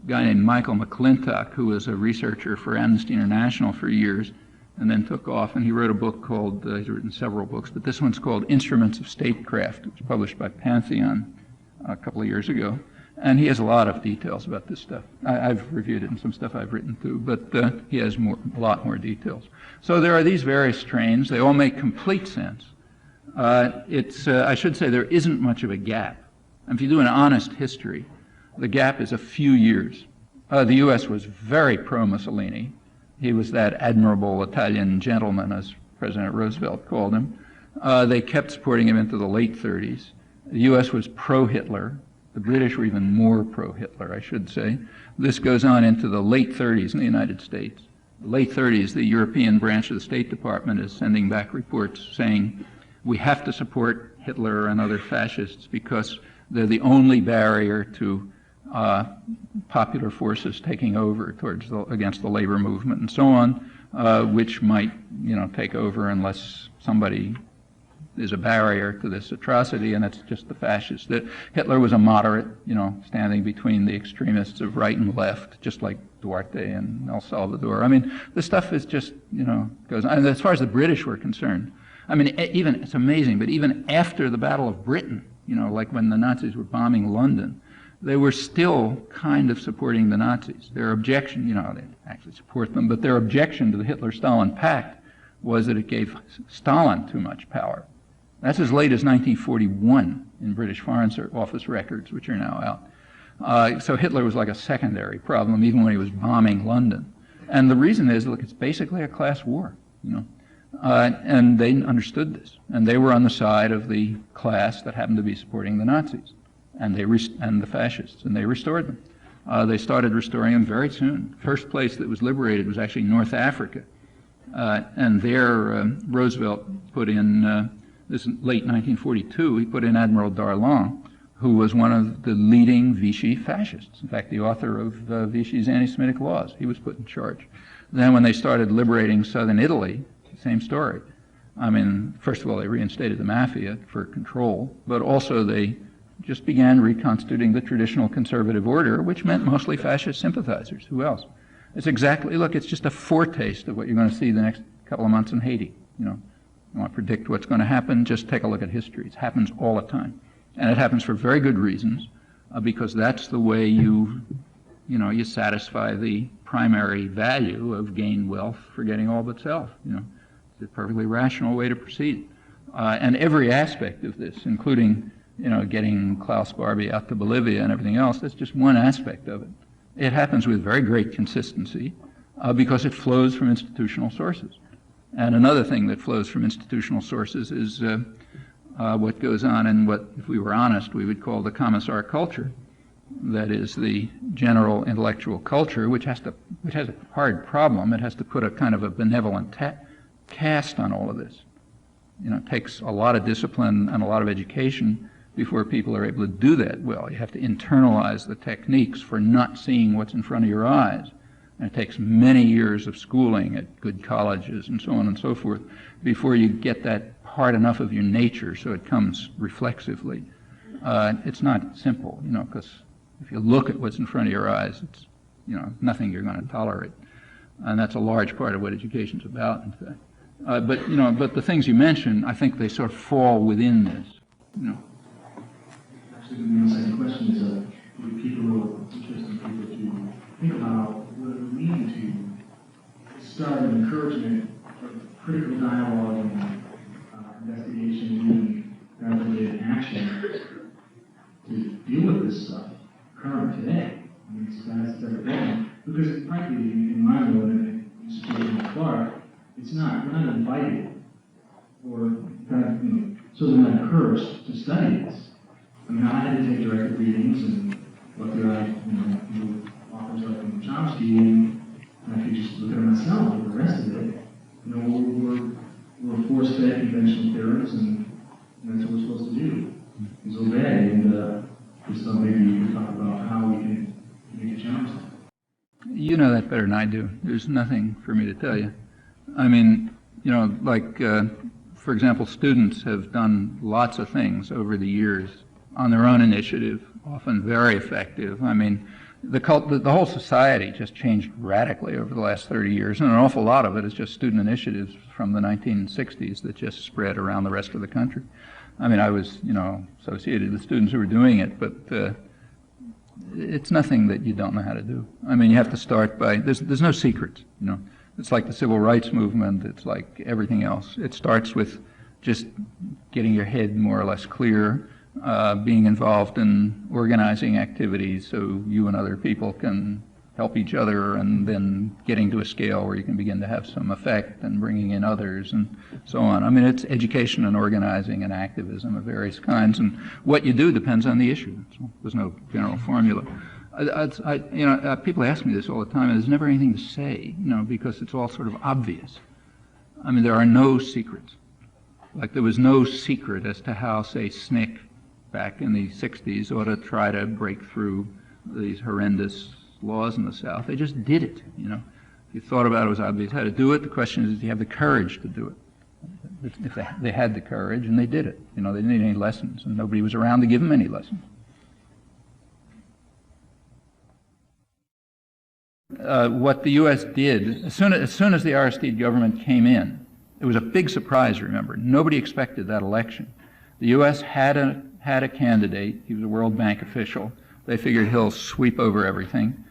guy named Michael McClintock, who was a researcher for Amnesty International for years, and then took off, and he wrote a book called, he's written several books, but this one's called Instruments of Statecraft. It was published by Pantheon a couple of years ago. And he has a lot of details about this stuff. I've reviewed it and some stuff I've written too, but he has a lot more details. So there are these various strains. They all make complete sense. I should say there isn't much of a gap. And if you do an honest history, the gap is a few years. The U.S. was very pro-Mussolini. He was that admirable Italian gentleman, as President Roosevelt called him. They kept supporting him into the late 30s. The U.S. was pro-Hitler. The British were even more pro-Hitler, I should say. This goes on into the late 30s in the United States. The late 30s, the European branch of the State Department is sending back reports saying we have to support Hitler and other fascists because they're the only barrier to popular forces taking over against the labor movement and so on, which might, take over unless somebody is a barrier to this atrocity, and it's just the fascists. That Hitler was a moderate, standing between the extremists of right and left, just like Duarte and El Salvador. I mean, the stuff is just, goes on. And as far as the British were concerned, I mean, even, it's amazing, but even after the Battle of Britain, like when the Nazis were bombing London, they were still kind of supporting the Nazis. Their objection, they didn't actually support them, but their objection to the Hitler-Stalin Pact was that it gave Stalin too much power. That's as late as 1941 in British Foreign Office records, which are now out. So Hitler was like a secondary problem, even when he was bombing London. And the reason is, look, it's basically a class war, and they understood this. And they were on the side of the class that happened to be supporting the Nazis and the fascists, and they restored them. They started restoring them very soon. First place that was liberated was actually North Africa. And there, Roosevelt put in, this is late 1942, he put in Admiral Darlan, who was one of the leading Vichy fascists. In fact, the author of Vichy's anti-Semitic laws. He was put in charge. Then when they started liberating southern Italy, same story. I mean, first of all, they reinstated the mafia for control, but also they just began reconstituting the traditional conservative order, which meant mostly fascist sympathizers. Who else? It's exactly, look, it's just a foretaste of what you're going to see the next couple of months in Haiti. You want to predict what's going to happen, just take a look at history. It happens all the time. And it happens for very good reasons, because that's the way you satisfy the primary value of gain wealth for getting all but self. It's a perfectly rational way to proceed. And every aspect of this, including, getting Klaus Barbie out to Bolivia and everything else, that's just one aspect of it. It happens with very great consistency because it flows from institutional sources. And another thing that flows from institutional sources is what goes on in what, if we were honest, we would call the commissar culture. That is the general intellectual culture, which has a hard problem. It has to put a kind of a benevolent cast on all of this. It takes a lot of discipline and a lot of education before people are able to do that well. You have to internalize the techniques for not seeing what's in front of your eyes. And it takes many years of schooling at good colleges and so on and so forth before you get that part enough of your nature so it comes reflexively. It's not simple, because if you look at what's in front of your eyes, it's, nothing you're going to tolerate. And that's a large part of what education's about, in fact. But the things you mentioned, I think they sort of fall within this, Actually, my second question is, for people, interesting people to think about what it would mean to start an encouragement of critical dialogue and investigation and rather action to deal with this stuff current today. I mean, it's as it's ever been. Because frankly, in my world, and in situation with Clark, we're not invited or sort of not encouraged to study this. I mean, I had to take directed readings and luckily I, knew authors like Noam Chomsky, and I could just look at it myself. But the rest of it, we're force-fed conventional theories, and that's what we're supposed to do, is obey. And just thought maybe you could talk about how we can make a challenge that. You know that better than I do. There's nothing for me to tell you. I mean, for example, students have done lots of things over the years on their own initiative, often very effective. I mean, the whole society just changed radically over the last 30 years, and an awful lot of it is just student initiatives from the 1960s that just spread around the rest of the country. I mean, I was, associated with students who were doing it, but it's nothing that you don't know how to do. I mean, you have to start by, there's no secrets, It's like the civil rights movement. It's like everything else. It starts with just getting your head more or less clear, being involved in organizing activities so you and other people can help each other, and then getting to a scale where you can begin to have some effect and bringing in others and so on. I mean, it's education and organizing and activism of various kinds, and what you do depends on the issue. So there's no general formula. People ask me this all the time, and there's never anything to say, because it's all sort of obvious. I mean, there are no secrets. Like there was no secret as to how, say, SNCC back in the 60s ought to try to break through these horrendous laws in the South. They just did it, If you thought about it, it was obvious how to do it. The question is, do you have the courage to do it? If they had the courage, and they did it. They didn't need any lessons, and nobody was around to give them any lessons. What the U.S. did, as soon as the Aristide government came in, it was a big surprise, remember. Nobody expected that election. The U.S. had a candidate. He was a World Bank official. They figured he'll sweep over everything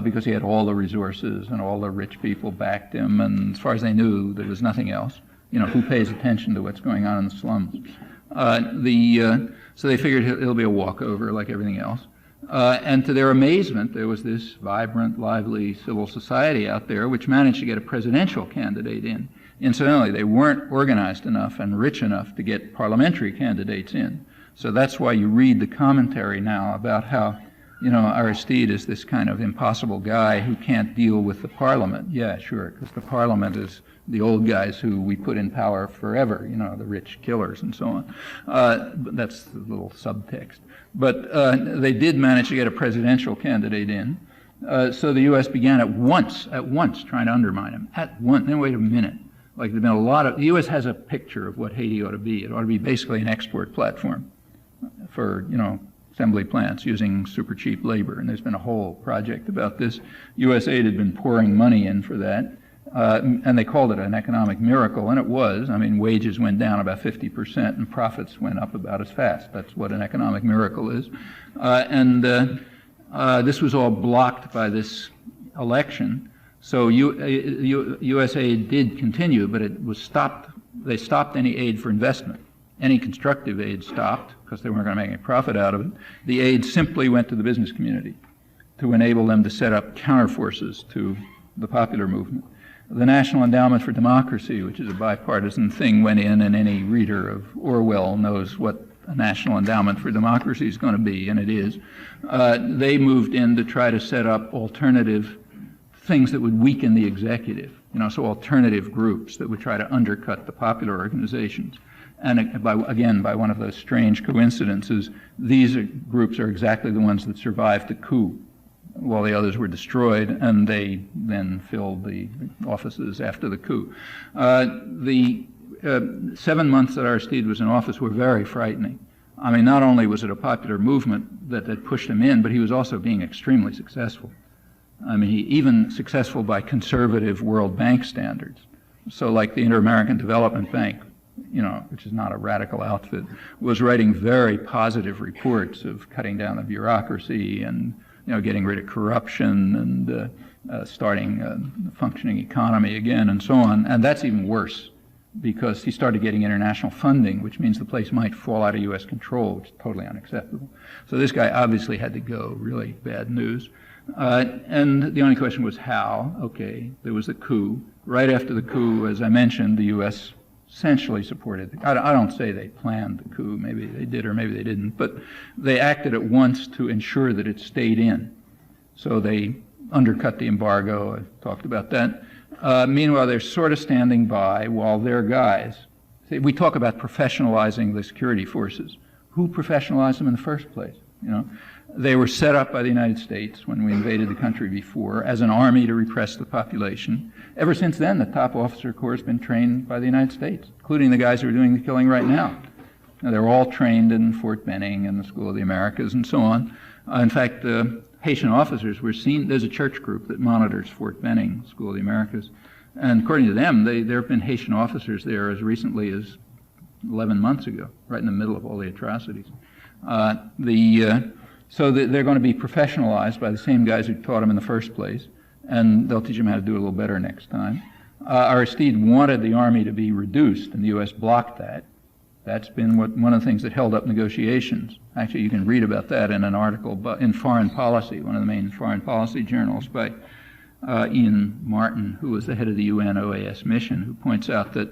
because he had all the resources and all the rich people backed him, and as far as they knew, there was nothing else. Who pays attention to what's going on in the slums? So they figured it'll be a walkover like everything else. And to their amazement, there was this vibrant, lively civil society out there which managed to get a presidential candidate in. Incidentally, they weren't organized enough and rich enough to get parliamentary candidates in. So that's why you read the commentary now about how, Aristide is this kind of impossible guy who can't deal with the parliament. Yeah, sure, because the parliament is the old guys who we put in power forever, the rich killers and so on. But that's the little subtext. But they did manage to get a presidential candidate in. So the U.S. began at once trying to undermine him. At once. Then wait a minute. Like there've been a lot of, the U.S. has a picture of what Haiti ought to be. It ought to be basically an export platform for, assembly plants using super cheap labor. And there's been a whole project about this. USAID had been pouring money in for that. And they called it an economic miracle, and it was. I mean, wages went down about 50% and profits went up about as fast. That's what an economic miracle is. This was all blocked by this election. So USAID did continue, but it was stopped. They stopped any aid for investment. Any constructive aid stopped because they weren't going to make any profit out of it. The aid simply went to the business community to enable them to set up counterforces to the popular movement. The National Endowment for Democracy, which is a bipartisan thing, went in, and any reader of Orwell knows what a National Endowment for Democracy is going to be, and it is. They moved in to try to set up alternative things that would weaken the executive, so alternative groups that would try to undercut the popular organizations. And by one of those strange coincidences, these groups are exactly the ones that survived the coup, while the others were destroyed, and they then filled the offices after the coup. The 7 months that Aristide was in office were very frightening. I mean, not only was it a popular movement that pushed him in, but he was also being extremely successful. I mean, even successful by conservative World Bank standards. So like the Inter-American Development Bank, which is not a radical outfit, was writing very positive reports of cutting down the bureaucracy and getting rid of corruption and starting a functioning economy again and so on. And that's even worse because he started getting international funding, which means the place might fall out of U.S. control, which is totally unacceptable. So this guy obviously had to go, really bad news. And the only question was how. Okay, there was the coup. Right after the coup, as I mentioned, the U.S. essentially supported. I don't say they planned the coup. Maybe they did or maybe they didn't. But they acted at once to ensure that it stayed in. So they undercut the embargo. I talked about that. Meanwhile, they're sort of standing by while their guys. We talk about professionalizing the security forces. Who professionalized them in the first place? They were set up by the United States when we invaded the country before as an army to repress the population. Ever since then, the top officer corps has been trained by the United States, including the guys who are doing the killing right now. They're all trained in Fort Benning and the School of the Americas and so on. In fact, Haitian officers were seen. There's a church group that monitors Fort Benning, School of the Americas. And according to them, there have been Haitian officers there as recently as 11 months ago, right in the middle of all the atrocities. So they're going to be professionalized by the same guys who taught them in the first place, and they'll teach them how to do it a little better next time. Aristide wanted the army to be reduced, and the U.S. blocked that. That's been one of the things that held up negotiations. Actually, you can read about that in an article in Foreign Policy, one of the main foreign policy journals, by Ian Martin, who was the head of the UN OAS mission, who points out that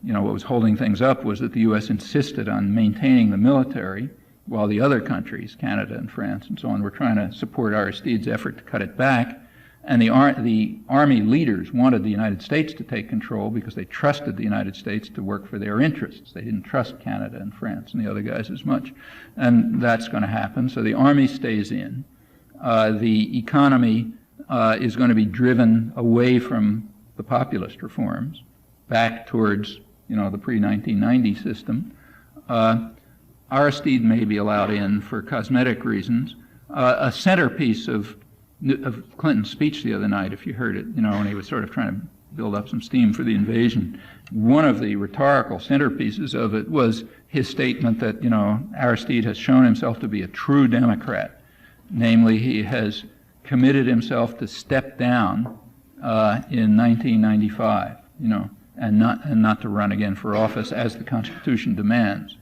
what was holding things up was that the U.S. insisted on maintaining the military while the other countries, Canada and France and so on, were trying to support Aristide's effort to cut it back. And the army leaders wanted the United States to take control because they trusted the United States to work for their interests. They didn't trust Canada and France and the other guys as much. And that's going to happen. So the army stays in. The economy is going to be driven away from the populist reforms back towards the pre-1990 system. Aristide may be allowed in for cosmetic reasons. A centerpiece of Clinton's speech the other night, if you heard it, when he was sort of trying to build up some steam for the invasion, one of the rhetorical centerpieces of it was his statement that, Aristide has shown himself to be a true Democrat. Namely, he has committed himself to step down in 1995, and not to run again for office as the Constitution demands.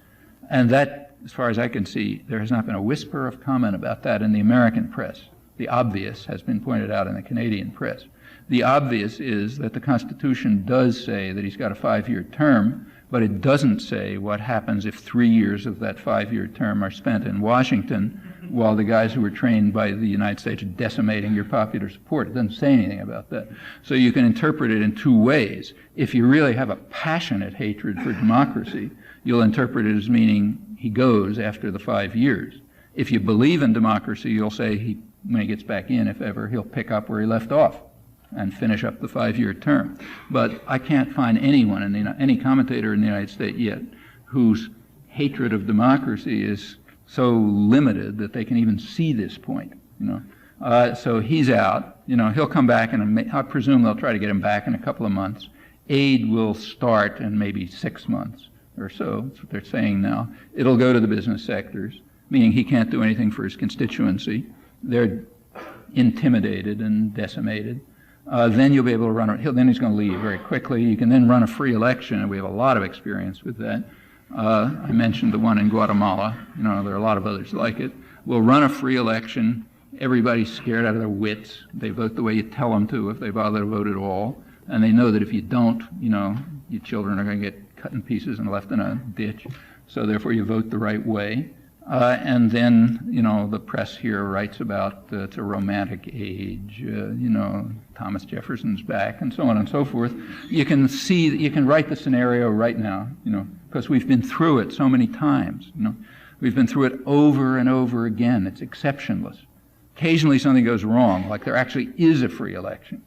And that, as far as I can see, there has not been a whisper of comment about that in the American press. The obvious has been pointed out in the Canadian press. The obvious is that the Constitution does say that he's got a 5-year term, but it doesn't say what happens if 3 years of that 5-year term are spent in Washington while the guys who were trained by the United States are decimating your popular support. It doesn't say anything about that. So you can interpret it in two ways. If you really have a passionate hatred for democracy, you'll interpret it as meaning he goes after the 5 years. If you believe in democracy, you'll say when he gets back in, if ever, he'll pick up where he left off and finish up the 5-year term. But I can't find anyone, any commentator in the United States yet, whose hatred of democracy is so limited that they can even see this point. So he's out. He'll come back, and I presume they'll try to get him back in a couple of months. Aid will start in maybe 6 months or so. That's what they're saying now. It'll go to the business sectors, meaning he can't do anything for his constituency. They're intimidated and decimated. Then you'll be able to then he's going to leave very quickly. You can then run a free election, and we have a lot of experience with that. I mentioned the one in Guatemala. There are a lot of others like it. We'll run a free election. Everybody's scared out of their wits. They vote the way you tell them to if they bother to vote at all. And they know that if you don't, your children are going to get cut in pieces and left in a ditch. So therefore you vote the right way. And then, the press here writes about it's a romantic age, Thomas Jefferson's back, and so on and so forth. You can write the scenario right now, because we've been through it so many times. We've been through it over and over again. It's exceptionless. Occasionally something goes wrong, like there actually is a free election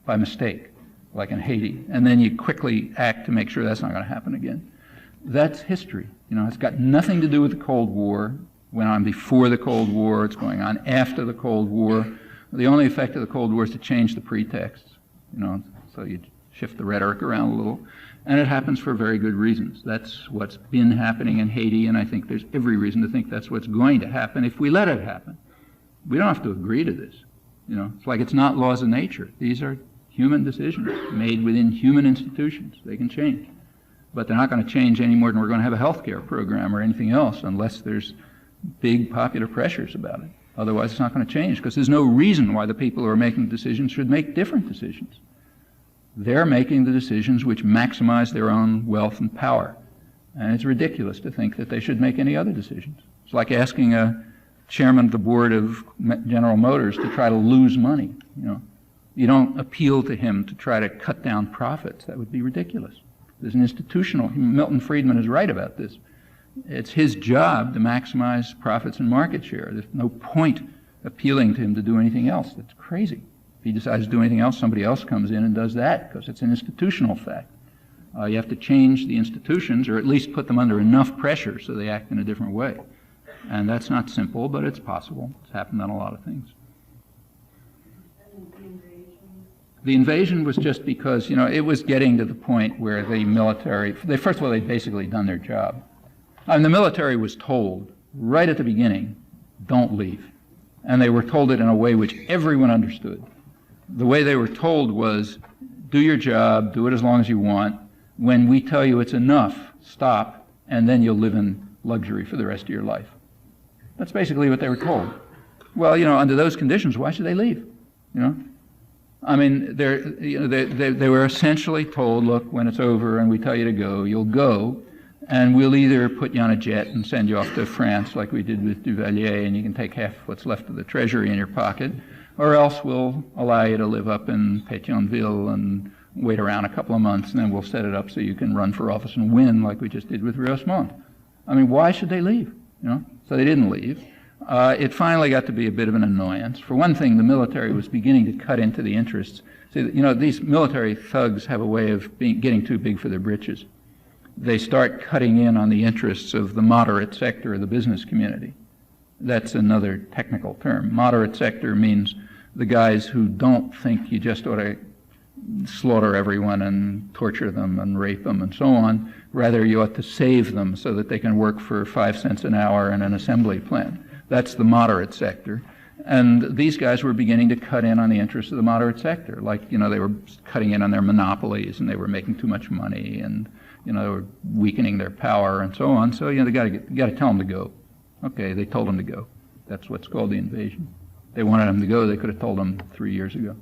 by mistake, like in Haiti, and then you quickly act to make sure that's not going to happen again. That's history. It's got nothing to do with the Cold War. It went on before the Cold War. It's going on after the Cold War. The only effect of the Cold War is to change the pretexts, so you shift the rhetoric around a little. And it happens for very good reasons. That's what's been happening in Haiti, and I think there's every reason to think that's what's going to happen if we let it happen. We don't have to agree to this. It's like it's not laws of nature. These are human decisions made within human institutions. They can change. But they're not going to change any more than we're going to have a health care program or anything else unless there's big popular pressures about it. Otherwise, it's not going to change, because there's no reason why the people who are making decisions should make different decisions. They're making the decisions which maximize their own wealth and power. And it's ridiculous to think that they should make any other decisions. It's like asking a chairman of the board of General Motors to try to lose money. You don't appeal to him to try to cut down profits. That would be ridiculous. There's an institutional, Milton Friedman is right about this. It's his job to maximize profits and market share. There's no point appealing to him to do anything else. That's crazy. If he decides to do anything else, somebody else comes in and does that, because it's an institutional fact. You have to change the institutions, or at least put them under enough pressure so they act in a different way. And that's not simple, but it's possible. It's happened on a lot of things. The invasion was just because, it was getting to the point where the military, first of all, they'd basically done their job. And the military was told right at the beginning, don't leave. And they were told it in a way which everyone understood. The way they were told was, do your job, do it as long as you want. When we tell you it's enough, stop, and then you'll live in luxury for the rest of your life. That's basically what they were told. Well, under those conditions, why should they leave? I mean, they were essentially told, look, when it's over and we tell you to go, you'll go, and we'll either put you on a jet and send you off to France like we did with Duvalier, and you can take half what's left of the treasury in your pocket, or else we'll allow you to live up in Pétionville and wait around a couple of months, and then we'll set it up so you can run for office and win like we just did with Rosemont. I mean, why should they leave? So they didn't leave. It finally got to be a bit of an annoyance. For one thing, the military was beginning to cut into the interests. See, these military thugs have a way of getting too big for their britches. They start cutting in on the interests of the moderate sector of the business community. That's another technical term. Moderate sector means the guys who don't think you just ought to slaughter everyone and torture them and rape them and so on. Rather, you ought to save them so that they can work for 5 cents an hour in an assembly plant. That's the moderate sector. And these guys were beginning to cut in on the interests of the moderate sector. Like, they were cutting in on their monopolies, and they were making too much money, and, they were weakening their power and so on. So, they got to tell them to go. Okay, they told them to go. That's what's called the invasion. They wanted them to go. They could have told them 3 years ago.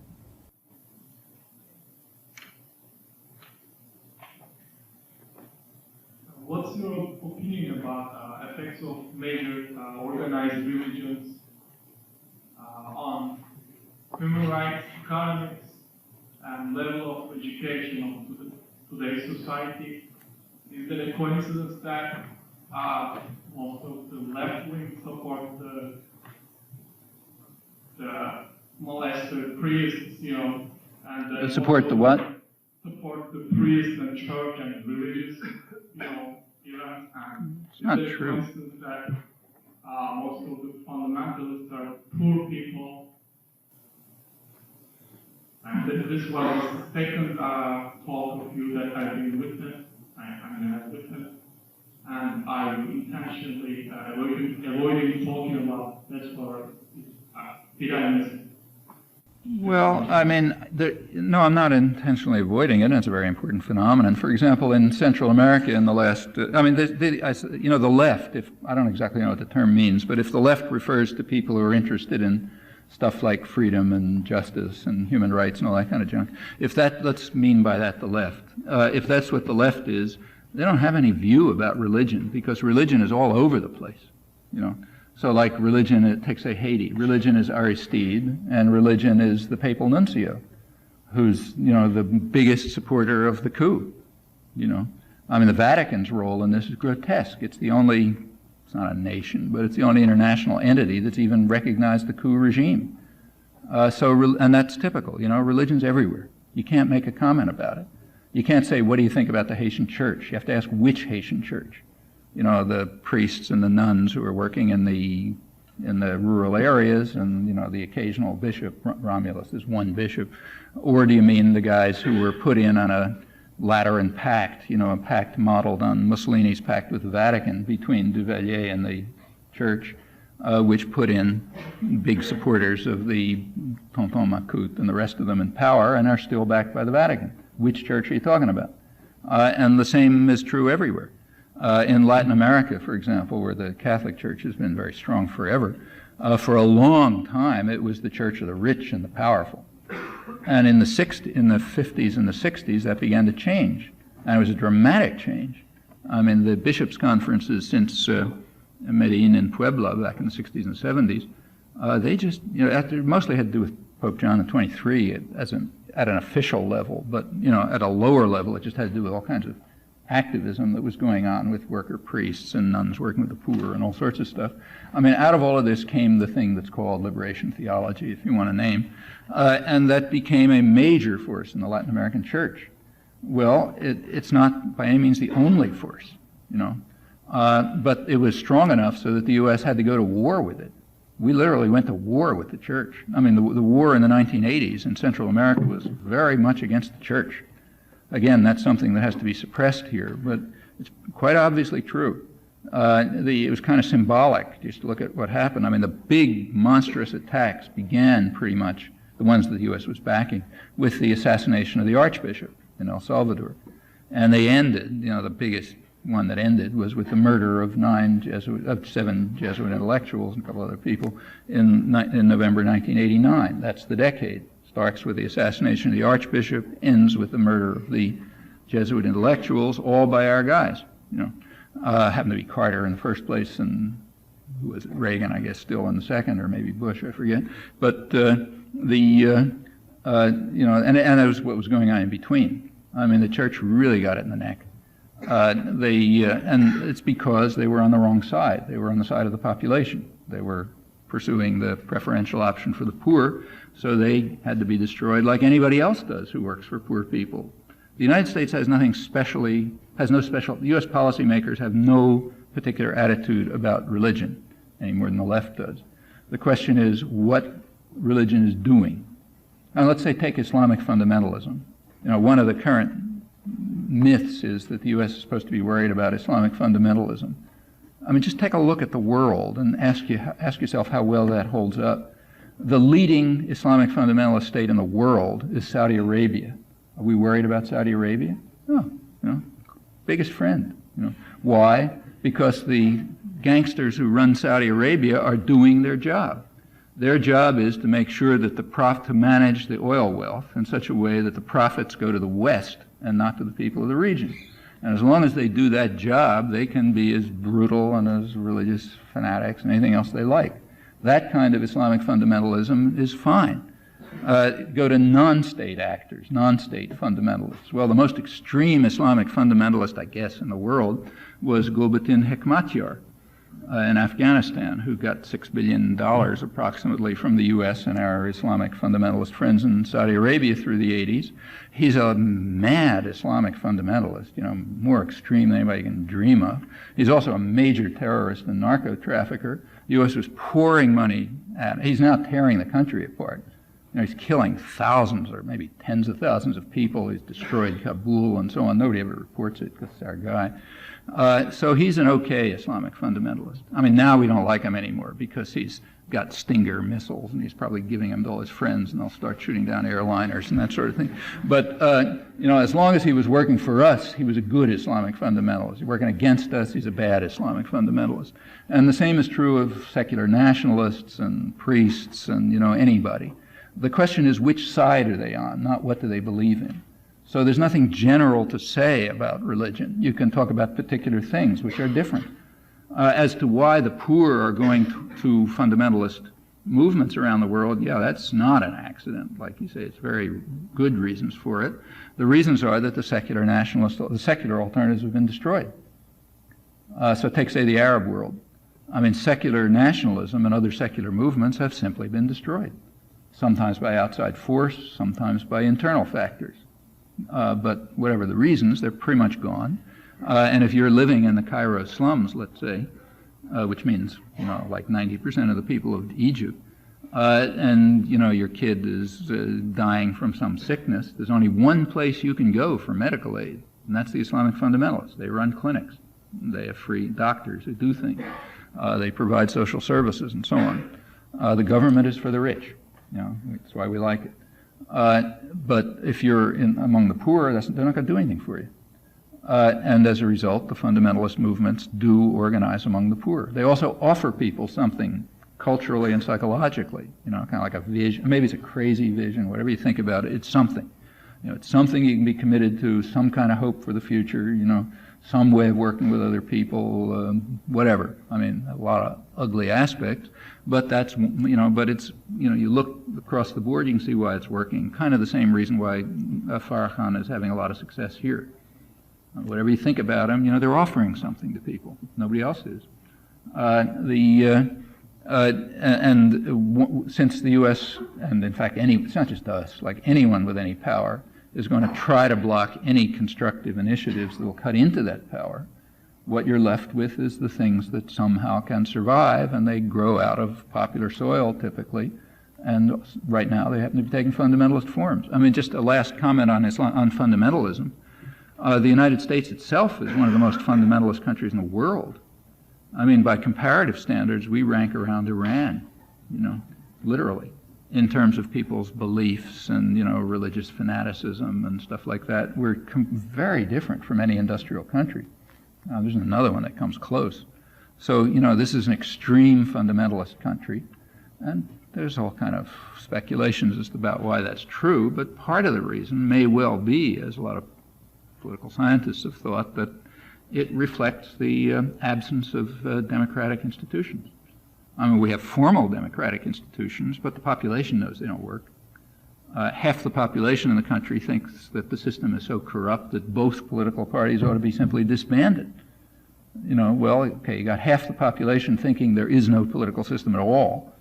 What's your opinion about effects of major organized religions on human rights, economics, and level of education of today's society? Is it a coincidence that most of the left wing support the molested priests, and Support the what? Support the priests and church and religious, events, and It's not is it true. a coincidence that most of the fundamentalists are poor people? And this was the second talk of you that I've been witnessed. I have witnessed, and I'm intentionally avoiding talking about this for did I miss it? Well, I mean, no, I'm not intentionally avoiding it. It's a very important phenomenon. For example, in Central America in the last, the left, if I don't exactly know what the term means, but if the left refers to people who are interested in stuff like freedom and justice and human rights and all that kind of junk, let's mean by that the left. If that's what the left is, they don't have any view about religion, because religion is all over the place, So like religion, take say Haiti, religion is Aristide, and religion is the papal nuncio, who's, the biggest supporter of the coup, I mean, the Vatican's role in this is grotesque. It's not a nation, but it's the only international entity that's even recognized the coup regime. And that's typical, religion's everywhere. You can't make a comment about it. You can't say, what do you think about the Haitian church? You have to ask which Haitian church. The priests and the nuns who are working in the rural areas, and the occasional bishop. Romulus is one bishop. Or do you mean the guys who were put in on a Lateran pact, a pact modeled on Mussolini's pact with the Vatican between Duvalier and the church, which put in big supporters of the Tonton Macoute and the rest of them in power, and are still backed by the Vatican? Which church are you talking about? And the same is true everywhere. In Latin America, for example, where the Catholic Church has been very strong forever, for a long time it was the church of the rich and the powerful. And in the 50s and the 60s, that began to change. And it was a dramatic change. I mean, the bishops' conferences since Medellin and Puebla back in the 60s and 70s, they just, mostly had to do with Pope John XXIII at an official level, but, at a lower level, it just had to do with all kinds of activism that was going on with worker priests and nuns working with the poor and all sorts of stuff. I mean, out of all of this came the thing that's called liberation theology, if you want to name, and that became a major force in the Latin American church. Well, it's not by any means the only force, but it was strong enough so that the U.S. had to go to war with it. We literally went to war with the church. I mean, the war in the 1980s in Central America was very much against the church. Again, that's something that has to be suppressed here, but it's quite obviously true. It was kind of symbolic, just to look at what happened. I mean, the big, monstrous attacks began pretty much, the ones that the U.S. was backing, with the assassination of the Archbishop in El Salvador. And they ended, the biggest one that ended was with the murder of 7 Jesuit intellectuals and a couple other people in November 1989. That's the decade. Starts with the assassination of the Archbishop, ends with the murder of the Jesuit intellectuals, all by our guys. Happened to be Carter in the first place, and who was it? Reagan, I guess, still in the second, or maybe Bush, I forget. But and that was what was going on in between. I mean, the church really got it in the neck. And it's because they were on the wrong side. They were on the side of the population. They were pursuing the preferential option for the poor, so they had to be destroyed like anybody else does who works for poor people. The United States has no special, U.S. policymakers have no particular attitude about religion any more than the left does. The question is what religion is doing. Now let's say take Islamic fundamentalism. One of the current myths is that the U.S. is supposed to be worried about Islamic fundamentalism. I mean, just take a look at the world and ask yourself how well that holds up. The leading Islamic fundamentalist state in the world is Saudi Arabia. Are we worried about Saudi Arabia? No. Biggest friend. Why? Because the gangsters who run Saudi Arabia are doing their job. Their job is to make sure that to manage the oil wealth in such a way that the profits go to the West and not to the people of the region. And as long as they do that job, they can be as brutal and as religious fanatics and anything else they like. That kind of Islamic fundamentalism is fine. Go to non-state actors, non-state fundamentalists. Well, the most extreme Islamic fundamentalist, I guess, in the world was Gulbuddin Hekmatyar in Afghanistan, who got $6 billion approximately from the U.S. and our Islamic fundamentalist friends in Saudi Arabia through the 80s. He's a mad Islamic fundamentalist, more extreme than anybody can dream of. He's also a major terrorist and narco-trafficker. The U.S. was pouring money at him. He's now tearing the country apart. He's killing thousands or maybe tens of thousands of people. He's destroyed Kabul and so on. Nobody ever reports it because it's our guy. So he's an okay Islamic fundamentalist. I mean, now we don't like him anymore because he's got Stinger missiles and he's probably giving them to all his friends and they'll start shooting down airliners and that sort of thing. But, as long as he was working for us, he was a good Islamic fundamentalist. He's working against us, he's a bad Islamic fundamentalist. And the same is true of secular nationalists and priests and, anybody. The question is which side are they on, not what do they believe in. So there's nothing general to say about religion. You can talk about particular things which are different. As to why the poor are going to fundamentalist movements around the world, that's not an accident. Like you say, it's very good reasons for it. The reasons are that the secular alternatives have been destroyed. So take, say, the Arab world. I mean, secular nationalism and other secular movements have simply been destroyed. Sometimes by outside force, sometimes by internal factors. But whatever the reasons, they're pretty much gone. And if you're living in the Cairo slums, let's say, which means, like 90% of the people of Egypt, and, your kid is dying from some sickness, there's only one place you can go for medical aid, and that's the Islamic fundamentalists. They run clinics. They have free doctors who do things. They provide social services and so on. The government is for the rich. That's why we like it. But if you're among the poor, they're not going to do anything for you. And as a result, the fundamentalist movements do organize among the poor. They also offer people something culturally and psychologically, kind of like a vision. Maybe it's a crazy vision, whatever you think about it, it's something. It's something you can be committed to, some kind of hope for the future, some way of working with other people, whatever. I mean, a lot of ugly aspects, but that's, but it's, you look across the board, you can see why it's working. Kind of the same reason why Farrakhan is having a lot of success here. Whatever you think about them, they're offering something to people. Nobody else is. Since the U.S., and in fact, it's not just us, like anyone with any power, is going to try to block any constructive initiatives that will cut into that power, what you're left with is the things that somehow can survive, and they grow out of popular soil typically, and right now they happen to be taking fundamentalist forms. I mean, just a last comment on fundamentalism. The United States itself is one of the most fundamentalist countries in the world. I mean, by comparative standards, we rank around Iran, literally, in terms of people's beliefs and, religious fanaticism and stuff like that. We're very different from any industrial country. There's another one that comes close. So, this is an extreme fundamentalist country, and there's all kind of speculations as to about why that's true, but part of the reason may well be, as a lot of political scientists have thought, that it reflects the absence of democratic institutions. I mean, we have formal democratic institutions, but the population knows they don't work. Half the population in the country thinks that the system is so corrupt that both political parties ought to be simply disbanded. Well, okay, you got half the population thinking there is no political system at all.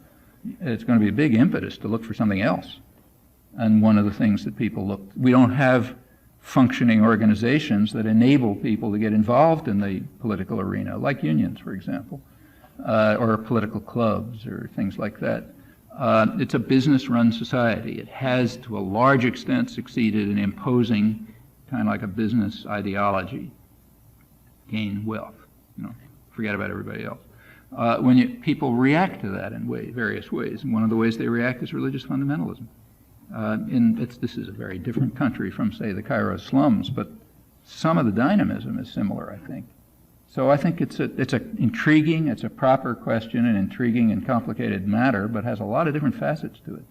It's going to be a big impetus to look for something else. And one of the things that we don't have functioning organizations that enable people to get involved in the political arena, like unions, for example, or political clubs or things like that. It's a business-run society. It has, to a large extent, succeeded in imposing kind of like a business ideology, gain wealth, forget about everybody else. People react to that in various ways, and one of the ways they react is religious fundamentalism. This is a very different country from, say, the Cairo slums, but some of the dynamism is similar, I think. So I think it's a proper question, an intriguing and complicated matter, but has a lot of different facets to it.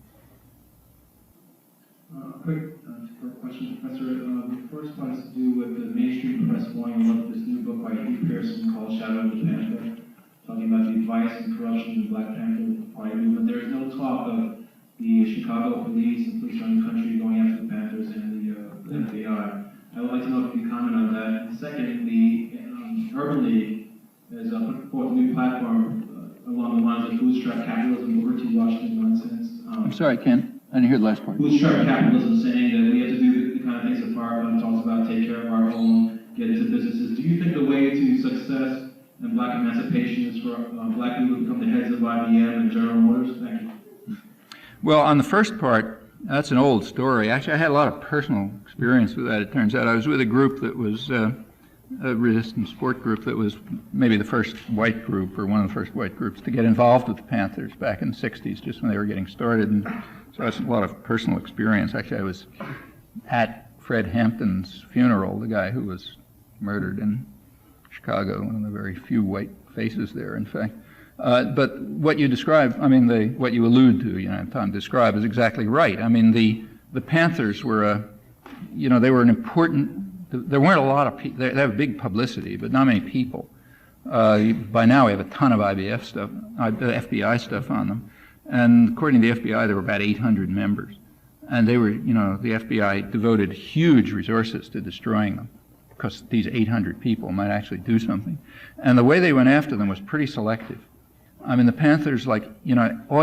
Quick question, Professor. The first one has to do with the mainstream press wanting to look at this new book by Hugh Pearson called Shadow of the Panther, talking about the advice and corruption of the Black Panther Party movement. There is no talk of the Chicago police and police around the country going after the Panthers and the FBI. I would like to know if you can comment on that. And secondly, Urban League has put forth a new platform along the lines of bootstrap capitalism, liberty Washington nonsense. I'm sorry, Ken. I didn't hear the last part. Bootstrap capitalism, saying that we have to do the kind of things that Farrakhan talks about, take care of our own, get into businesses. Do you think the way to success and Black emancipation is for Black people to become the heads of IBM and General Motors? Thank you. Well, on the first part, that's an old story. Actually, I had a lot of personal experience with that, it turns out. I was with a group that was a resistance sport group that was maybe the first white group or one of the first white groups to get involved with the Panthers back in the 60s, just when they were getting started. And so that's a lot of personal experience. Actually, I was at Fred Hampton's funeral, the guy who was murdered in Chicago, one of the very few white faces there, in fact. But what you describe, what you allude to, Tom described, is exactly right. I mean, the Panthers were they were an important. There weren't a lot of people. They have big publicity, but not many people. By now, we have a ton of IBF stuff, FBI stuff on them, and according to the FBI, there were about 800 members, and they were, the FBI devoted huge resources to destroying them, because these 800 people might actually do something, and the way they went after them was pretty selective. I mean, the Panthers, all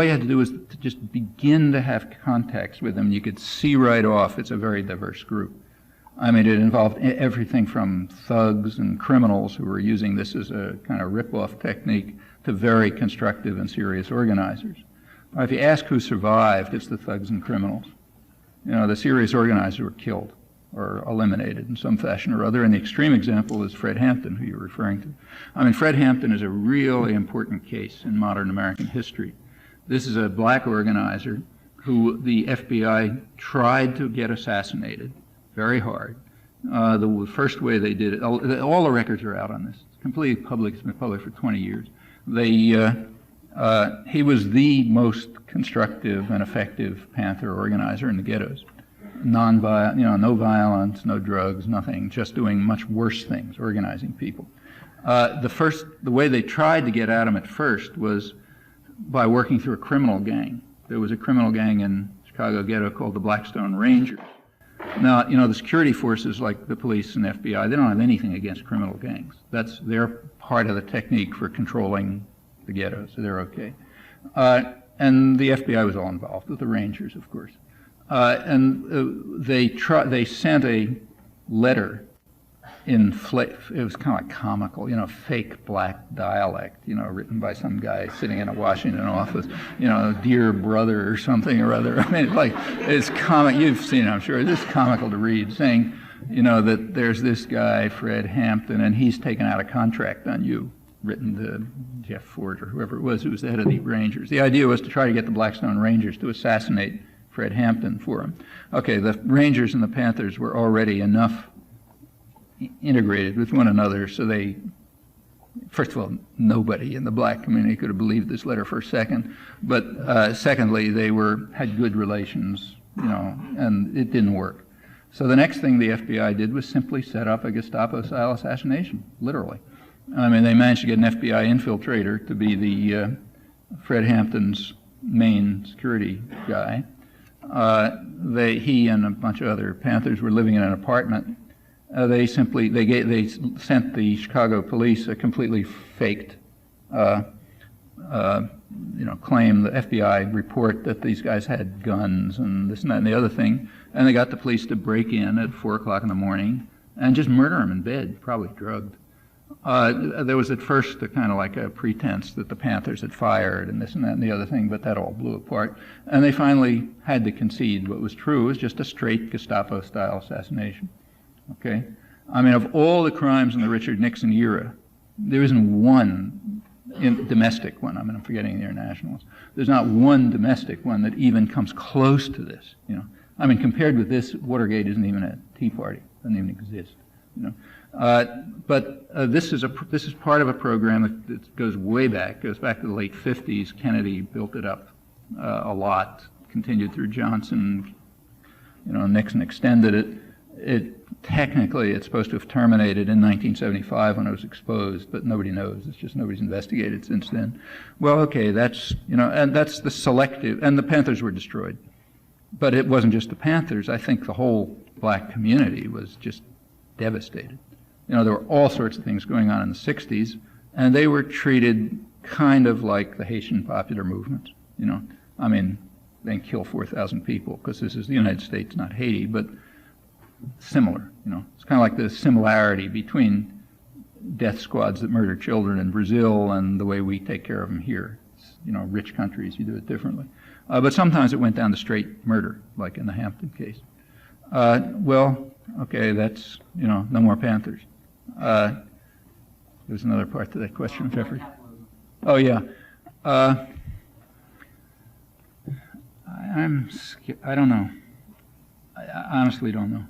you had to do was to just begin to have contacts with them. You could see right off it's a very diverse group. I mean, it involved everything from thugs and criminals who were using this as a kind of rip-off technique to very constructive and serious organizers. If you ask who survived, it's the thugs and criminals. The serious organizers were killed or eliminated in some fashion or other, and the extreme example is Fred Hampton, who you're referring to. I mean, Fred Hampton is a really important case in modern American history. This is a Black organizer who the FBI tried to get assassinated very hard. The first way they did it, all the records are out on this. It's completely public. It's been public for 20 years. He was the most constructive and effective Panther organizer in the ghettos. No violence, no drugs, nothing, just doing much worse things, organizing people. The way they tried to get at him at first was by working through a criminal gang. There was a criminal gang in Chicago ghetto called the Blackstone Rangers. Now, the security forces like the police and FBI, they don't have anything against criminal gangs. That's their part of the technique for controlling the ghetto, so they're okay. And the FBI was all involved with the Rangers, of course. They sent a letter in it was kind of like comical, fake Black dialect, written by some guy sitting in a Washington office, dear brother or something or other. I mean, it's comic. You've seen it, I'm sure. It's comical to read, saying, that there's this guy, Fred Hampton, and he's taken out a contract on you, written to Jeff Ford or whoever it was who was the head of the Rangers. The idea was to try to get the Blackstone Rangers to assassinate Fred Hampton for him. Okay, the Rangers and the Panthers were already enough integrated with one another, so they, first of all, nobody in the black community could have believed this letter for a second, but secondly, they had good relations, and it didn't work. So the next thing the FBI did was simply set up a Gestapo-style assassination, literally. I mean, they managed to get an FBI infiltrator to be the Fred Hampton's main security guy. He and a bunch of other Panthers were living in an apartment. They sent the Chicago police a completely faked claim, the FBI report that these guys had guns and this and that and the other thing, and they got the police to break in at 4 o'clock in the morning and just murder them in bed, probably drugged. There was at first a kind of like a pretense that the Panthers had fired and this and that and the other thing, but that all blew apart. And they finally had to concede what was true. It was just a straight Gestapo-style assassination. Okay? I mean, of all the crimes in the Richard Nixon era, there isn't one domestic one. I mean, I'm forgetting the internationals. There's not one domestic one that even comes close to this. I mean, compared with this, Watergate isn't even a Tea Party. It doesn't even exist. But this is part of a program that goes way back. Goes back to the late 50s. Kennedy built it up a lot. Continued through Johnson. Nixon extended it. Technically, it's supposed to have terminated in 1975 when it was exposed, but nobody knows. It's just nobody's investigated since then. Well, okay, that's, and that's the selective, and the Panthers were destroyed. But it wasn't just the Panthers. I think the whole black community was just devastated. There were all sorts of things going on in the 60s, and they were treated kind of like the Haitian popular movement. I mean, they can kill 4,000 people because this is the United States, not Haiti, but similar. It's kind of like the similarity between death squads that murder children in Brazil and the way we take care of them here. It's, rich countries, you do it differently. But sometimes it went down to straight murder, like in the Hampton case. Well, okay, that's, no more Panthers. There's another part to that question, Jeffrey. Oh, yeah. I don't know. I honestly don't know.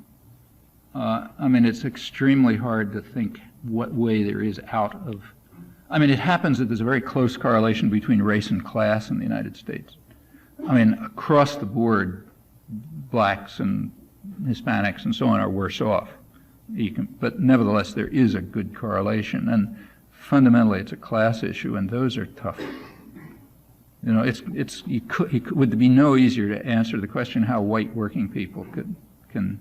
I mean, it's extremely hard to think what way there is out of... I mean, it happens that there's a very close correlation between race and class in the United States. I mean, across the board, blacks and Hispanics and so on are worse off. But nevertheless, there is a good correlation. And fundamentally, it's a class issue, and those are tough. It would be no easier to answer the question how white working people can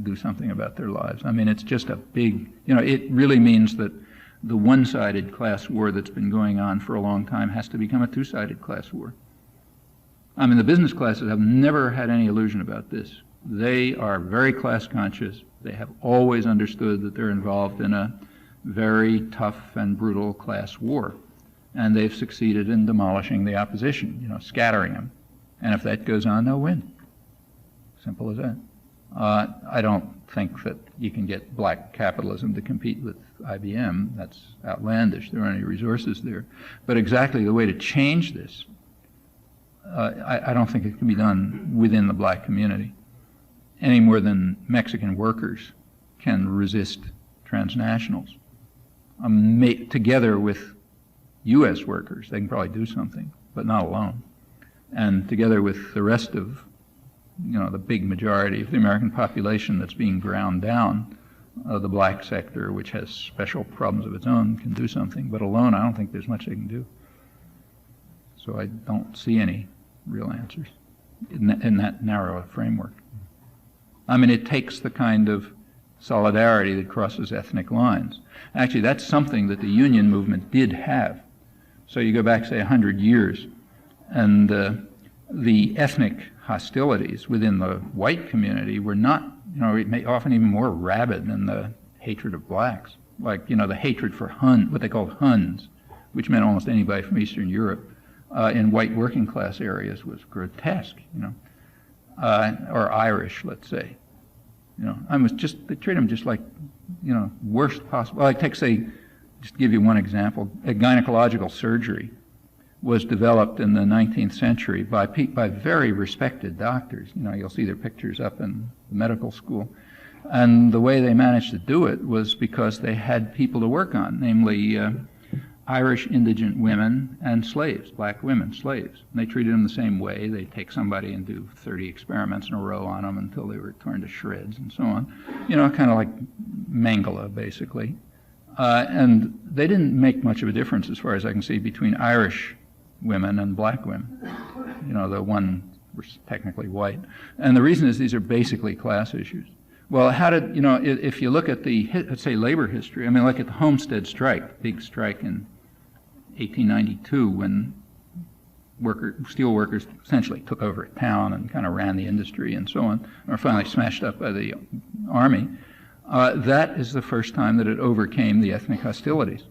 do something about their lives. I mean, it's just a big, it really means that the one-sided class war that's been going on for a long time has to become a two-sided class war. I mean, the business classes have never had any illusion about this. They are very class conscious. They have always understood that they're involved in a very tough and brutal class war. And they've succeeded in demolishing the opposition, scattering them. And if that goes on, they'll win. Simple as that. I don't think that you can get black capitalism to compete with IBM. That's outlandish. There aren't any resources there. But exactly the way to change this, I don't think it can be done within the black community any more than Mexican workers can resist transnationals. Together with U.S. workers, they can probably do something, but not alone. And together with the rest of, the big majority of the American population that's being ground down, the black sector, which has special problems of its own, can do something. But alone, I don't think there's much they can do. So I don't see any real answers in that narrow framework. I mean, it takes the kind of solidarity that crosses ethnic lines. Actually, that's something that the union movement did have. So you go back, say, 100 years, and the ethnic hostilities within the white community were not, often even more rabid than the hatred of blacks. Like, the hatred for what they called Huns, which meant almost anybody from Eastern Europe, in white working class areas was grotesque, or Irish, let's say. They treat them just like, worst possible. Like, just to give you one example, a gynecological surgery was developed in the 19th century by very respected doctors. You'll see their pictures up in the medical school. And the way they managed to do it was because they had people to work on, namely Irish indigent women and slaves, black women, slaves. And they treated them the same way. They'd take somebody and do 30 experiments in a row on them until they were torn to shreds and so on. You know, kind of like Mangala, basically. And they didn't make much of a difference, as far as I can see, between Irish women and black women. You know, the one was technically white. And the reason is these are basically class issues. Well, how did, you know, if you look at the, let's say, labor history, I mean, look at the Homestead strike, big strike in 1892 when steel workers essentially took over a town and kind of ran the industry and so on, and were finally smashed up by the army. That is the first time that it overcame the ethnic hostilities.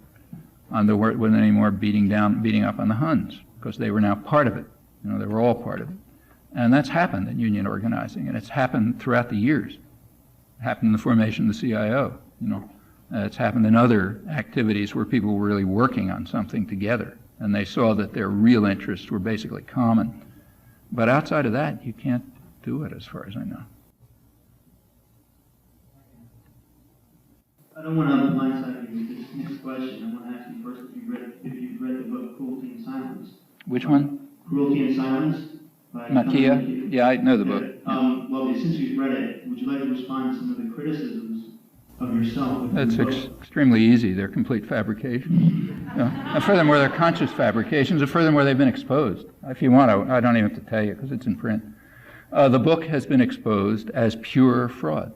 There wasn't any more beating up on the Huns, because they were now part of it. You know, they were all part of it. And that's happened in union organizing, and it's happened throughout the years. It happened in the formation of the CIO, you know. It's happened in other activities where people were really working on something together, and they saw that their real interests were basically common. But outside of that, you can't do it, as far as I know. I don't want to blindside you with this next question. I want to ask you first if you've read the book Cruelty and Silence. Which one? Cruelty and Silence by Makia? Yeah, I know the book. Well, since you've read it, would you like to respond to some of the criticisms of yourself? That's extremely easy. They're complete fabrications. And furthermore, they're conscious fabrications, and furthermore, they've been exposed. If you want to, I don't even have to tell you because it's in print. The book has been exposed as pure fraud.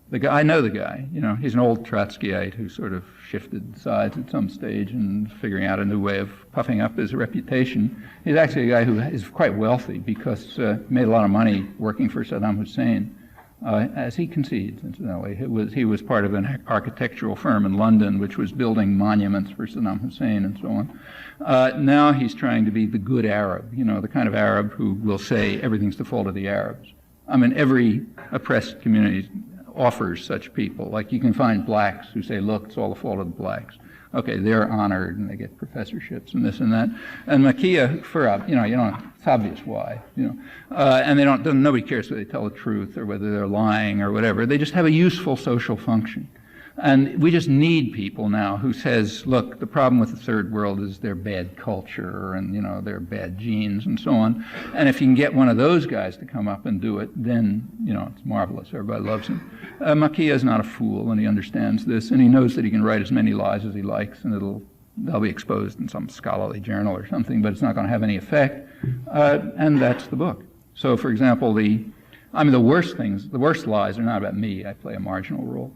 The guy, I know the guy, you know, he's an old Trotskyite who sort of shifted sides at some stage and figuring out a new way of puffing up his reputation. He's actually a guy who is quite wealthy because he made a lot of money working for Saddam Hussein. As he concedes, incidentally, he was part of an architectural firm in London which was building monuments for Saddam Hussein and so on. Now he's trying to be the good Arab, you know, the kind of Arab who will say everything's the fault of the Arabs. I mean, every oppressed community offers such people. Like you can find blacks who say, look, it's all the fault of the blacks. Okay, they're honored and they get professorships and this and that. And Makia, it's obvious why, you know. And nobody cares whether they tell the truth or whether they're lying or whatever. They just have a useful social function. And we just need people now who says, look, the problem with the third world is their bad culture and, you know, their bad genes and so on. And if you can get one of those guys to come up and do it, then, you know, it's marvelous. Everybody loves him. Makia is not a fool, and he understands this, and he knows that he can write as many lies as he likes, and they'll be exposed in some scholarly journal or something, but it's not going to have any effect. And that's the book. So, for example, the worst lies are not about me. I play a marginal role.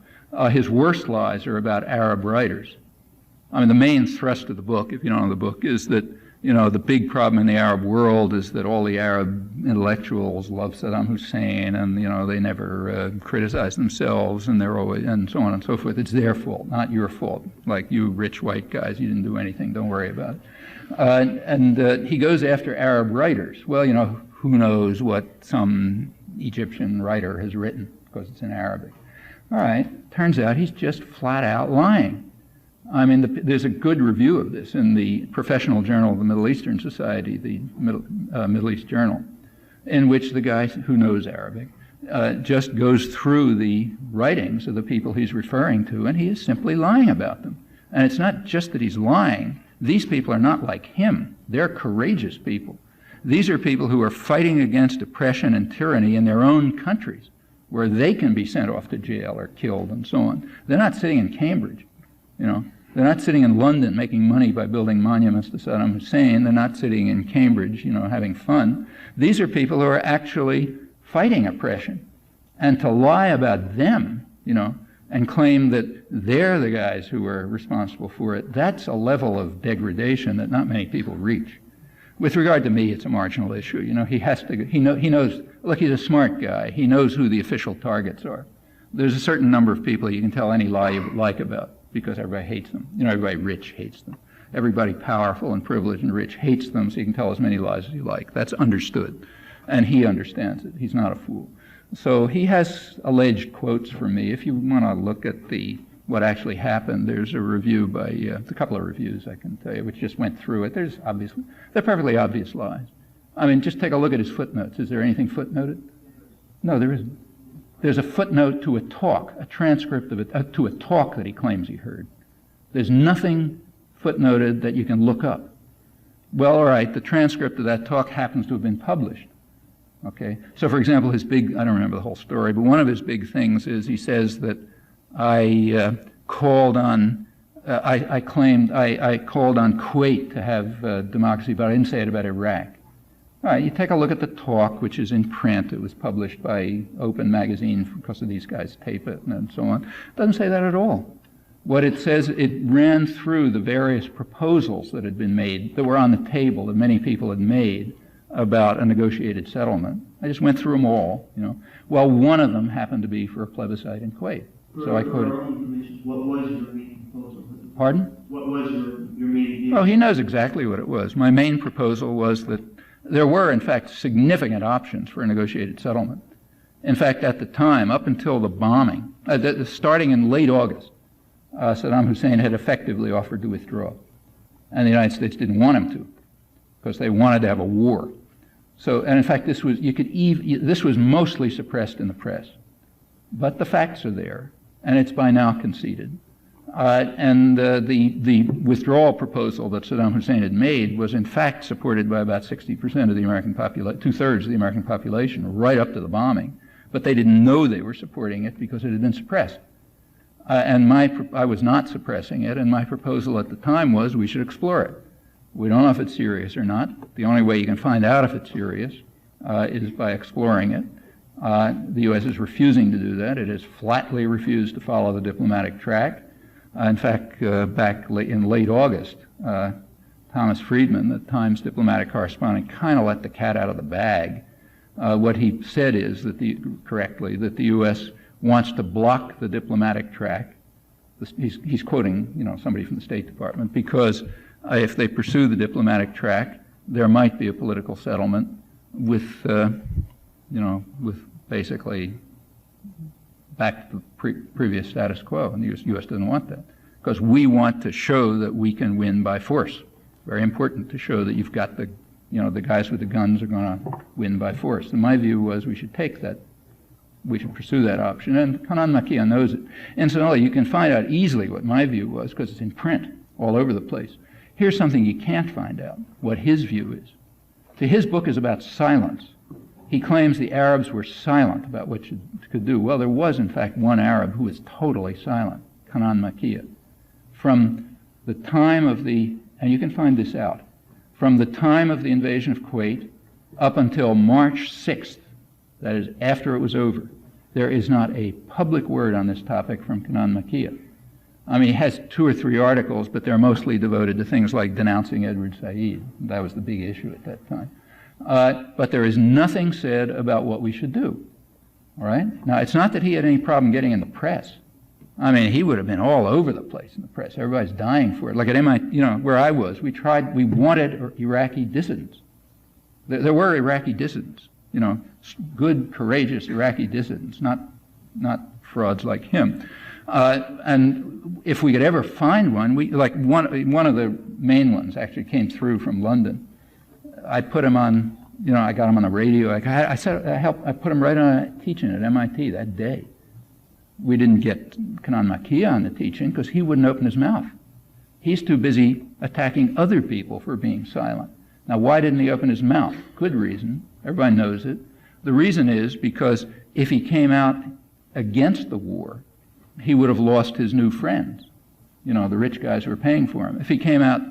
His worst lies are about Arab writers. I mean, the main thrust of the book, if you don't know the book, is that, you know, the big problem in the Arab world is that all the Arab intellectuals love Saddam Hussein and, you know, they never criticize themselves and they're always, and so on and so forth. It's their fault, not your fault. Like you rich white guys, you didn't do anything, don't worry about it. He goes after Arab writers. Well, you know, who knows what some Egyptian writer has written because it's in Arabic. All right, turns out he's just flat out lying. I mean, there's a good review of this in the professional journal of the Middle Eastern Society, the Middle East Journal, in which the guy who knows Arabic just goes through the writings of the people he's referring to, and he is simply lying about them. And it's not just that he's lying. These people are not like him. They're courageous people. These are people who are fighting against oppression and tyranny in their own countries, where they can be sent off to jail or killed and so on. They're not sitting in Cambridge, you know. They're not sitting in London making money by building monuments to Saddam Hussein. They're not sitting in Cambridge, you know, having fun. These are people who are actually fighting oppression. And to lie about them, you know, and claim that they're the guys who are responsible for it, that's a level of degradation that not many people reach. With regard to me, it's a marginal issue. You know, he knows, look, he's a smart guy. He knows who the official targets are. There's a certain number of people you can tell any lie you like about because everybody hates them. You know, everybody rich hates them. Everybody powerful and privileged and rich hates them, so you can tell as many lies as you like. That's understood. And he understands it. He's not a fool. So he has alleged quotes from me. If you want to look at what actually happened, there's a review by, a couple of reviews I can tell you, which just went through it. They're perfectly obvious lies. I mean, just take a look at his footnotes. Is there anything footnoted? No, there isn't. There's a footnote to a talk, a transcript of it, to a talk that he claims he heard. There's nothing footnoted that you can look up. Well, all right, the transcript of that talk happens to have been published. Okay? So, for example, his big, I don't remember the whole story, but one of his big things is he says that I called on Kuwait to have democracy, but I didn't say it about Iraq. All right, you take a look at the talk, which is in print. It was published by Open Magazine because of these guys tape it and so on. It doesn't say that at all. What it says, it ran through the various proposals that had been made, that were on the table, that many people had made about a negotiated settlement. I just went through them all, you know. Well, one of them happened to be for a plebiscite in Kuwait. So I quoted. What was your main proposal? Pardon? What was your main view? Oh, he knows exactly what it was. My main proposal was that there were, in fact, significant options for a negotiated settlement. In fact, at the time, up until the bombing, starting in late August, Saddam Hussein had effectively offered to withdraw. And the United States didn't want him to, because they wanted to have a war. So, and in fact, this was mostly suppressed in the press. But the facts are there, and it's by now conceded. The withdrawal proposal that Saddam Hussein had made was in fact supported by about 60% of the American population, 2/3 of the American population, right up to the bombing. But they didn't know they were supporting it because it had been suppressed. I was not suppressing it, and my proposal at the time was we should explore it. We don't know if it's serious or not. The only way you can find out if it's serious is by exploring it. The U.S. is refusing to do that. It has flatly refused to follow the diplomatic track. In fact, back in late August, Thomas Friedman, the Times diplomatic correspondent, kind of let the cat out of the bag. What he said is that correctly, that the U.S. wants to block the diplomatic track. He's quoting, somebody from the State Department, because if they pursue the diplomatic track, there might be a political settlement with basically back to the previous status quo, and the U.S. doesn't want that, because we want to show that we can win by force. Very important to show that you've got the guys with the guns are going to win by force. And my view was we should take that, we should pursue that option, and Kanan Makia knows it. Incidentally, you can find out easily what my view was, because it's in print all over the place. Here's something you can't find out, what his view is. See, his book is about silence. He claims the Arabs were silent about what you could do. Well, there was, in fact, one Arab who was totally silent, Kanan Makia. From the time of and you can find this out, from the time of the invasion of Kuwait up until March 6th, that is after it was over, there is not a public word on this topic from Kanan Makia. I mean, he has 2 or 3 articles, but they're mostly devoted to things like denouncing Edward Said. That was the big issue at that time. But there is nothing said about what we should do. All right? Now, it's not that he had any problem getting in the press. I mean, he would have been all over the place in the press. Everybody's dying for it. Like at MIT, where I was, we wanted Iraqi dissidents. There were Iraqi dissidents, good, courageous Iraqi dissidents, not frauds like him. And if we could ever find one, one of the main ones actually came through from London. I put him on, I got him on the radio. I put him right on teaching at MIT that day. We didn't get Kanan Makia on the teaching because he wouldn't open his mouth. He's too busy attacking other people for being silent. Now, why didn't he open his mouth? Good reason. Everybody knows it. The reason is because if he came out against the war, he would have lost his new friends, the rich guys who were paying for him. If he came out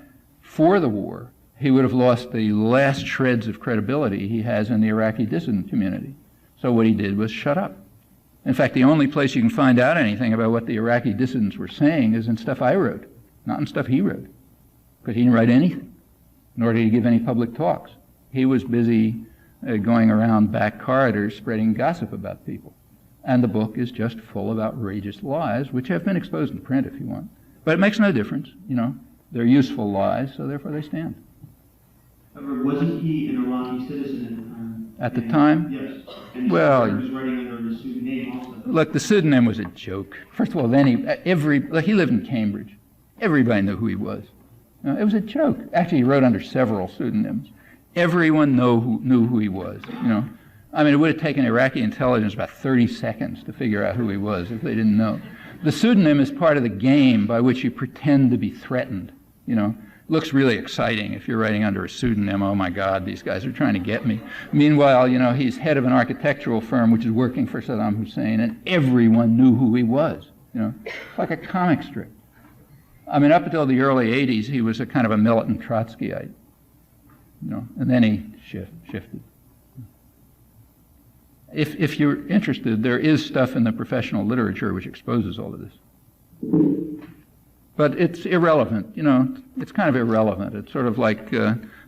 for the war, he would have lost the last shreds of credibility he has in the Iraqi dissident community. So what he did was shut up. In fact, the only place you can find out anything about what the Iraqi dissidents were saying is in stuff I wrote, not in stuff he wrote, because he didn't write anything, nor did he give any public talks. He was busy going around back corridors spreading gossip about people. And the book is just full of outrageous lies, which have been exposed in print if you want. But it makes no difference, They're useful lies, so therefore they stand. However, wasn't he an Iraqi citizen at the time? At the time? Yes. And he was writing under a pseudonym also. Look, the pseudonym was a joke. First of all, then he lived in Cambridge. Everybody knew who he was. It was a joke. Actually, he wrote under several pseudonyms. Everyone knew who he was. I mean, it would have taken Iraqi intelligence about 30 seconds to figure out who he was if they didn't know. The pseudonym is part of the game by which you pretend to be threatened. You know, looks really exciting if you're writing under a pseudonym. Oh my God, these guys are trying to get me. Meanwhile, you know, he's head of an architectural firm which is working for Saddam Hussein, and everyone knew who he was. You know, it's like a comic strip. I mean, up until the early 80s, he was a kind of a militant Trotskyite. You know, and then he shifted. If you're interested, there is stuff in the professional literature which exposes all of this. But it's irrelevant, you know, it's kind of irrelevant. It's sort of like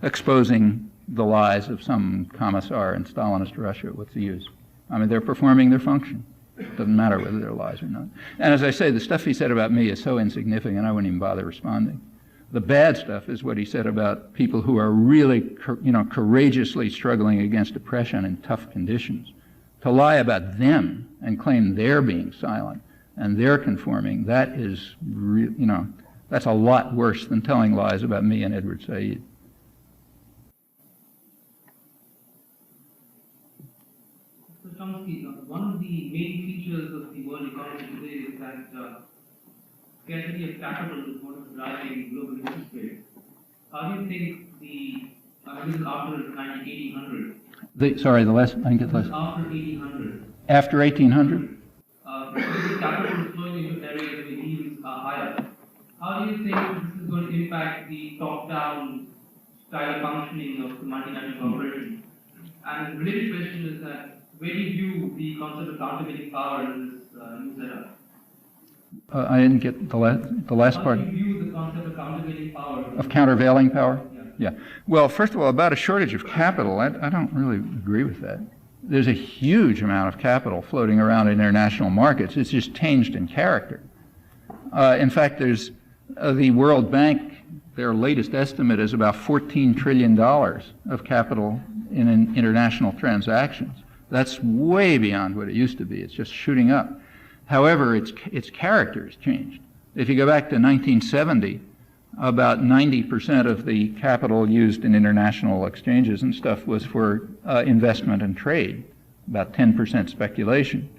exposing the lies of some commissar in Stalinist Russia. What's the use? I mean, they're performing their function. It doesn't matter whether they're lies or not. And as I say, the stuff he said about me is so insignificant, I wouldn't even bother responding. The bad stuff is what he said about people who are really, you know, courageously struggling against oppression in tough conditions. To lie about them and claim they're being silent and they're conforming, that is, you know, that's a lot worse than telling lies about me and Edward Said. Mr. Chomsky, one of the main features of the world economy today is that scarcity of capital is what is driving global interest rates. How do you think this is after 1800? Sorry, the last, I didn't get the last. After 1800. After 1800? Because capital is flowing into areas where yields are higher. How do you think this is going to impact the top-down style of functioning of the multinational corporation? And the related question is that where do you view the concept of countervailing power in this new setup? I didn't get the last part. How do you view the concept of countervailing power? Of countervailing power? Yeah. Yeah. Well, first of all, about a shortage of capital, I don't really agree with that. There's a huge amount of capital floating around in international markets. It's just changed in character. In fact, there's the World Bank, their latest estimate is about $14 trillion of capital in international transactions. That's way beyond what it used to be. It's just shooting up. However, its character has changed. If you go back to 1970, about 90% of the capital used in international exchanges and stuff was for investment and trade, about 10% speculation.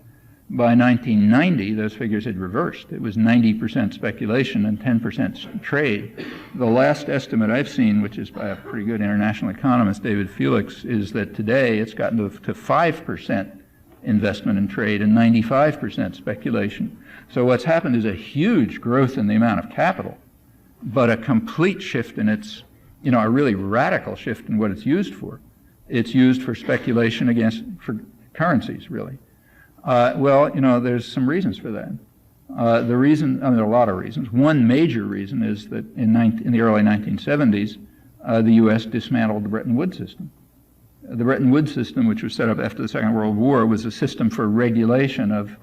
By 1990, those figures had reversed. It was 90% speculation and 10% trade. The last estimate I've seen, which is by a pretty good international economist, David Felix, is that today it's gotten to 5% investment and trade and 95% speculation. So what's happened is a huge growth in the amount of capital, but a complete shift in its, you know, a really radical shift in what it's used for. It's used for speculation for currencies, really. Well, you know, there's some reasons for that. The reason, I mean, there are a lot of reasons. One major reason is that in the early 1970s, the U.S. dismantled the Bretton Woods system. The Bretton Woods system, which was set up after the Second World War, was a system for regulation of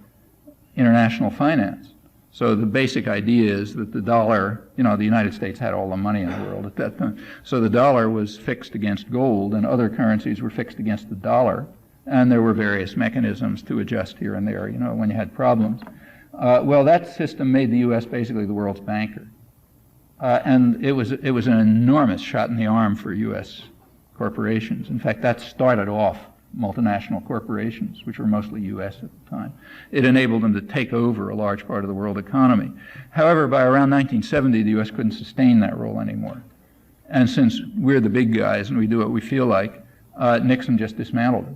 international finance. So the basic idea is that the dollar, you know, the United States had all the money in the world at that time. So the dollar was fixed against gold and other currencies were fixed against the dollar. And there were various mechanisms to adjust here and there, you know, when you had problems. Well, that system made the U.S. basically the world's banker. And it was an enormous shot in the arm for U.S. corporations. In fact, that started off multinational corporations, which were mostly U.S. at the time. It enabled them to take over a large part of the world economy. However, by around 1970, the U.S. couldn't sustain that role anymore. And since we're the big guys and we do what we feel like, Nixon just dismantled it,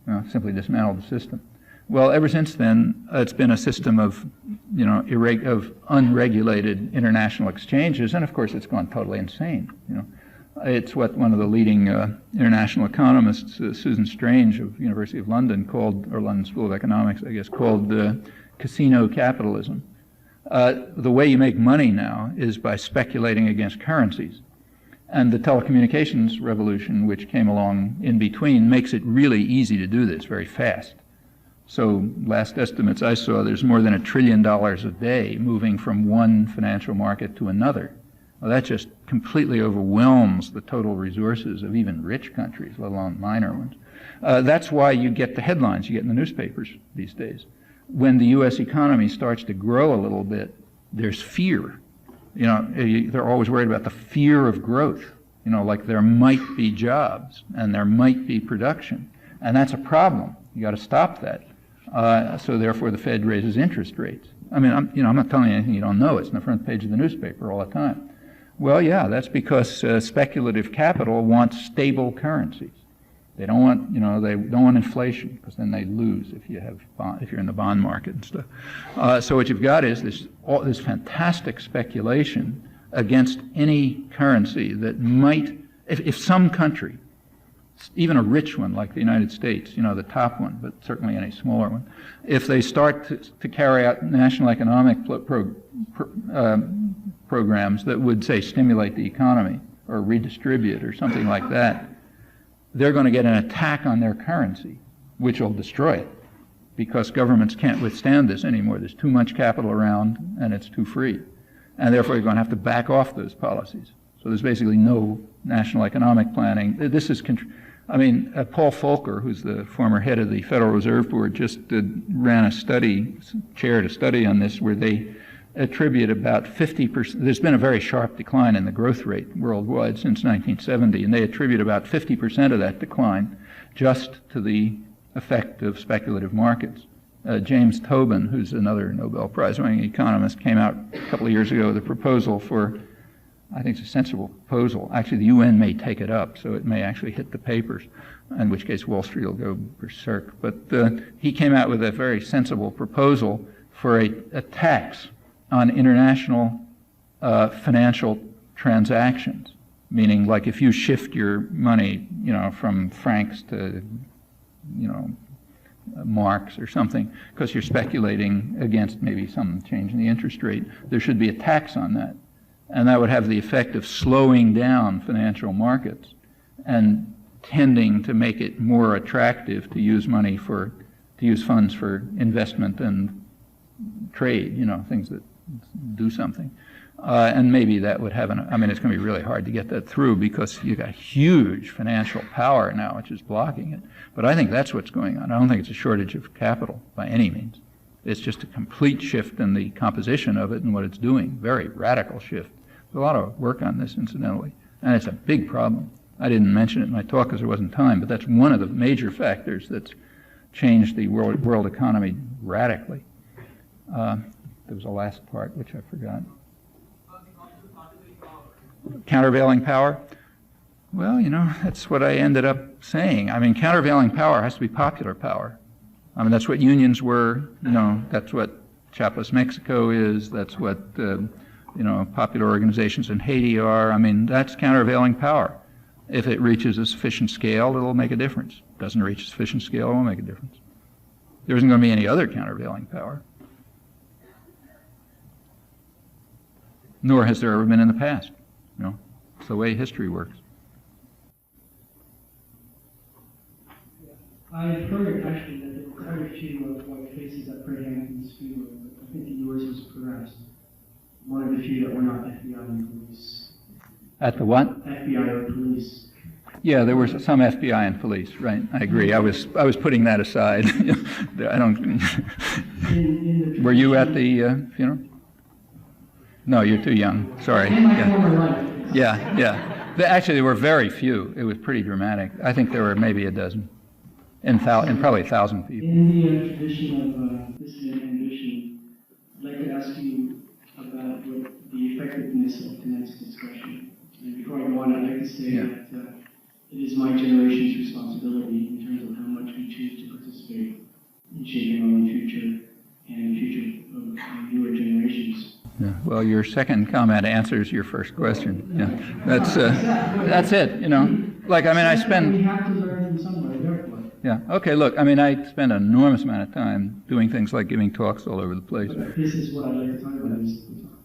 you know, simply dismantled the system. Well, ever since then, it's been a system of, you know, of unregulated international exchanges, and of course it's gone totally insane, you know. It's what one of the leading international economists, Susan Strange of University of London called, or London School of Economics, I guess, called casino capitalism. The way you make money now is by speculating against currencies. And the telecommunications revolution, which came along in between, makes it really easy to do this very fast. So last estimates I saw, there's more than $1 trillion a day moving from one financial market to another. Well, that just completely overwhelms the total resources of even rich countries, let alone minor ones. That's why you get the headlines you get in the newspapers these days. When the U.S. economy starts to grow a little bit, there's fear. You know, they're always worried about the fear of growth. You know, like there might be jobs and there might be production. And that's a problem. You got to stop that. So therefore, the Fed raises interest rates. I mean, I'm not telling you anything you don't know. It's on the front page of the newspaper all the time. Well, yeah, that's because speculative capital wants stable currencies. They don't want, they don't want inflation, because then they lose if you're in the bond market and stuff. So what you've got is this fantastic speculation against any currency that might, if some country, even a rich one like the United States, the top one, but certainly any smaller one, if they start to carry out national economic programs that would, say, stimulate the economy or redistribute or something like that, they're going to get an attack on their currency, which will destroy it, because governments can't withstand this anymore. There's too much capital around, and it's too free. And therefore, you're going to have to back off those policies. So there's basically no national economic planning. This is, Paul Volcker, who's the former head of the Federal Reserve Board, just chaired a study on this, where they attribute about 50%, there's been a very sharp decline in the growth rate worldwide since 1970, and they attribute about 50% of that decline just to the effect of speculative markets. James Tobin, who's another Nobel Prize-winning economist, came out a couple of years ago with a proposal for, I think it's a sensible proposal. Actually, the UN may take it up, so it may actually hit the papers, in which case Wall Street will go berserk. But he came out with a very sensible proposal for a tax on international financial transactions, meaning like if you shift your money, from francs to, marks or something, because you're speculating against maybe some change in the interest rate, there should be a tax on that. And that would have the effect of slowing down financial markets and tending to make it more attractive to use funds for investment and trade, things that do something. And maybe that would have it's going to be really hard to get that through, because you've got huge financial power now, which is blocking it. But I think that's what's going on. I don't think it's a shortage of capital by any means. It's just a complete shift in the composition of it and what it's doing. Very radical shift. There's a lot of work on this, incidentally. And it's a big problem. I didn't mention it in my talk because there wasn't time, but that's one of the major factors that's changed the world economy radically. There was a last part, which I forgot. Countervailing power? Well, that's what I ended up saying. Countervailing power has to be popular power. That's what unions were. That's what Chapless Mexico is. That's what, popular organizations in Haiti are. That's countervailing power. If it reaches a sufficient scale, it'll make a difference. Doesn't reach a sufficient scale, it won't make a difference. There isn't going to be any other countervailing power. Nor has there ever been in the past. It's the way history works. I've heard actually that there were quite a few white faces at Fred Hampton's funeral, but I think yours was perhaps one of the few that were not FBI and police. At the what? FBI or police. Yeah, there were some FBI and police, right? I agree. I was putting that aside. I don't. Were you at the funeral? No, you're too young. Sorry. In my former life. Yeah. Actually, there were very few. It was pretty dramatic. I think there were maybe a dozen, and probably 1,000 people. In the tradition of dissident ambition, I'd like to ask you about what the effectiveness of tonight's discussion. And before I go on, I'd like to say that it is my generation's responsibility in terms of how much we choose to participate in shaping our own future and the future of newer generations. Yeah. Well, your second comment answers your first question. Yeah, that's it. I spend. We have to learn from somewhere, therefore. Yeah. Okay. Look, I spend an enormous amount of time doing things like giving talks all over the place. But this is what I'd like to talk about. Is the talk.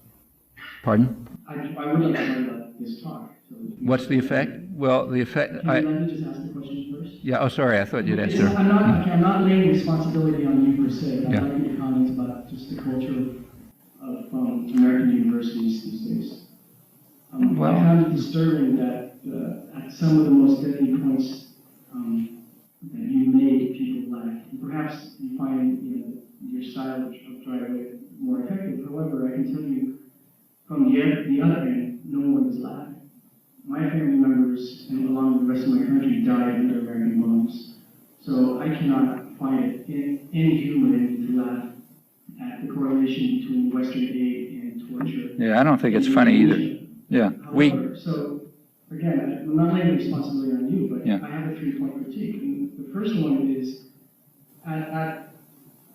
Pardon? I would like to talk about this talk. So What's the effect? Well, the effect. Can you let me just ask the question first? Yeah. Oh, sorry. I thought you'd ask. I'm not laying responsibility on you per se. I'd Yeah. like you to comment about just the culture of American universities these days. Well, I found it disturbing that at some of the most deadly points that you made, people laugh. And perhaps you find your style of driving more effective. However, I can tell you from the other end, no one was laughing. My family members, and along with the rest of my country, died under American bombs. So I cannot find it in any humor in me to laugh at the correlation between Western aid and torture. Yeah, I don't think it's funny either. Yeah, However, so again, I'm not laying the responsibility on you, but Yeah. I have a 3-point critique. And the first one is,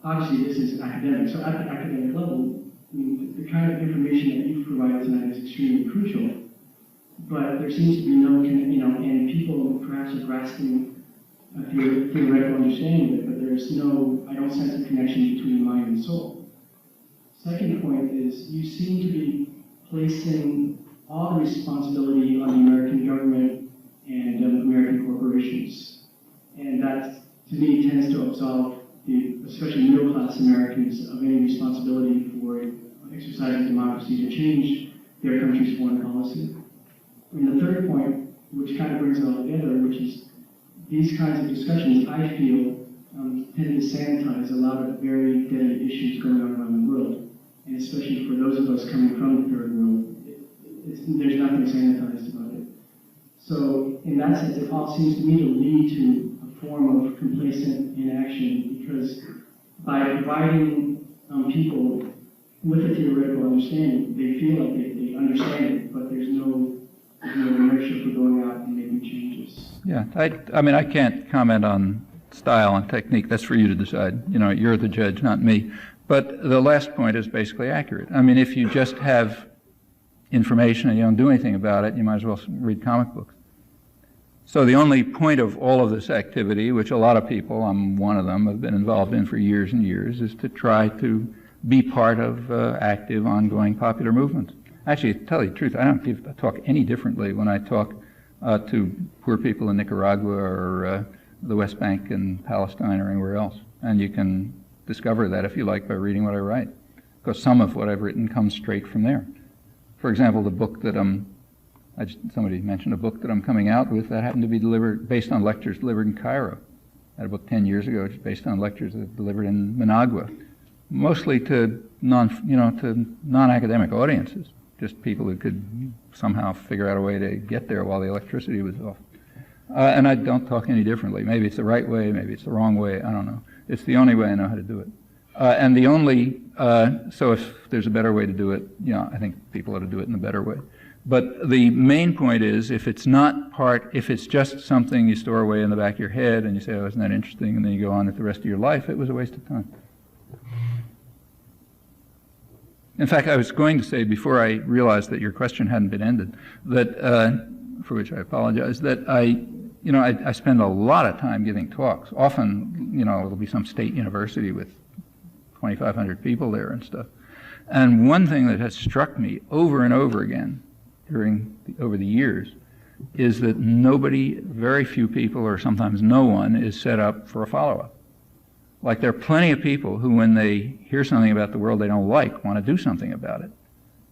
obviously this is academic, so at the academic level, I mean, the kind of information that you've provided tonight is extremely crucial, but there seems to be no, and people perhaps are grasping a theoretical understanding of it, but there's no, I don't sense a connection between mind and soul. Second point is, you seem to be placing all the responsibility on the American government and American corporations. And that, to me, tends to absolve the, especially middle-class Americans, of any responsibility for exercising democracy to change their country's foreign policy. And the third point, which kind of brings it all together, which is these kinds of discussions, I feel, tend to sanitize a lot of very deadly issues going on around the world. And especially for those of us coming from the third world, there's nothing sanitized about it. So in that sense, it all seems to me to lead to a form of complacent inaction, because by providing people with a theoretical understanding, they feel like they understand it, but there's no inertia for going out and making changes. yeah. I mean, I can't comment on style and technique. That's for you to decide. You know, you're the judge, not me. But the last point is basically accurate. I mean, if you just have information and you don't do anything about it, you might as well read comic books. So the only point of all of this activity, which a lot of people, I'm one of them, have been involved in for years and years, is to try to be part of active, ongoing popular movements. Actually, to tell you the truth, I don't talk any differently when I talk to poor people in Nicaragua or the West Bank and Palestine or anywhere else. And you can discover that, if you like, by reading what I write, because some of what I've written comes straight from there. For example, the book that somebody mentioned a book that I'm coming out with that happened to be based on lectures delivered in Cairo. I had a book 10 years ago, which is based on lectures that were delivered in Managua, mostly to non-academic audiences, just people who could somehow figure out a way to get there while the electricity was off. And I don't talk any differently. Maybe it's the right way, maybe it's the wrong way, I don't know. It's the only way I know how to do it. And the only, so if there's a better way to do it, I think people ought to do it in a better way. But the main point is, if it's just something you store away in the back of your head and you say, oh, isn't that interesting, and then you go on with the rest of your life, it was a waste of time. In fact, I was going to say, before I realized that your question hadn't been ended, that, for which I apologize, that I spend a lot of time giving talks. Often, it'll be some state university with 2,500 people there and stuff. And one thing that has struck me over and over again over the years is that very few people, or sometimes no one, is set up for a follow-up. Like, there are plenty of people who, when they hear something about the world they don't like, want to do something about it,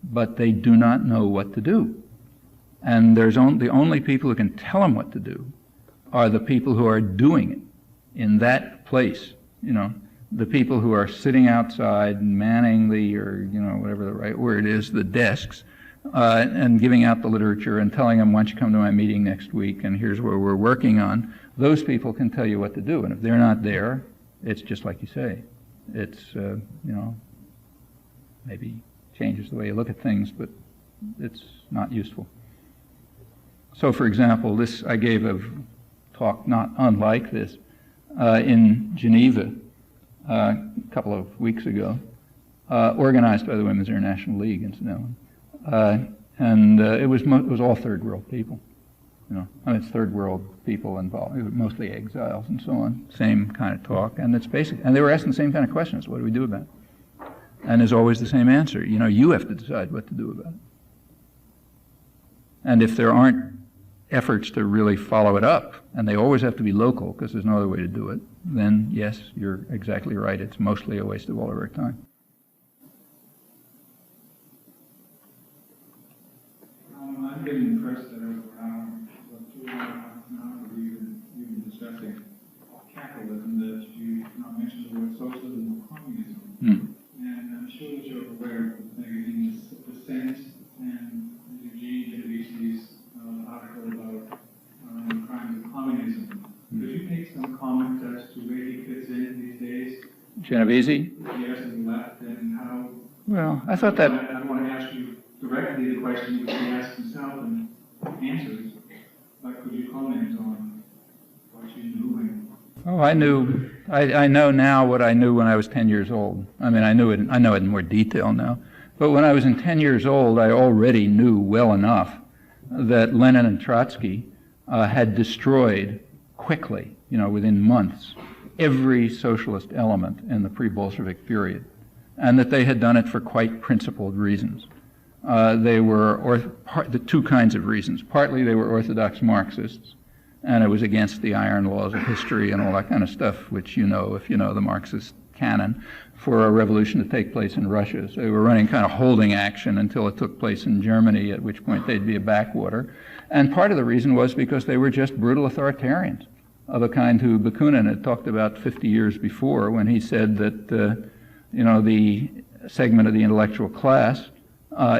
but they do not know what to do. And the only people who can tell them what to do are the people who are doing it in that place. The people who are sitting outside and manning whatever the right word is, the desks, and giving out the literature and telling them, why don't you come to my meeting next week and here's where we're working on. Those people can tell you what to do. And if they're not there, it's just like you say. It's, maybe changes the way you look at things, but it's not useful. So, for example, I gave a talk not unlike this in Geneva a couple of weeks ago, organized by the Women's International League, incidentally. And it was all third world people. It's third world people involved, mostly exiles and so on. Same kind of talk, and it's basic. And they were asking the same kind of questions. What do we do about it? And there's always the same answer. You have to decide what to do about it. And if there aren't efforts to really follow it up, and they always have to be local because there's no other way to do it, then yes, you're exactly right. It's mostly a waste of all of our time. I've been impressed that over about 2.5 hours we've been discussing capitalism, that you mentioned the word socialism or communism. And I'm sure that you're aware of the magazine's Dissent and Eugene Geneviese's article about the crimes of communism. Could you make some some comment as to where he fits in these days? Genovese? Yes, and left, and how? Well, I thought that. I don't want to ask you directly the question, which he asked himself and answers. But could you comment on what you knew and? Oh, I know now what I knew when I was 10 years old. I mean, I know it in more detail now. But when I was 10 years old, I already knew well enough that Lenin and Trotsky had destroyed quickly, within months, every socialist element in the pre-Bolshevik period, and that they had done it for quite principled reasons. They were the two kinds of reasons. Partly they were orthodox Marxists, and it was against the iron laws of history and all that kind of stuff, which you know if you know the Marxist canon, for a revolution to take place in Russia. So they were running kind of holding action until it took place in Germany, at which point they'd be a backwater. And part of the reason was because they were just brutal authoritarians of a kind who Bakunin had talked about 50 years before when he said that, the segment of the intellectual class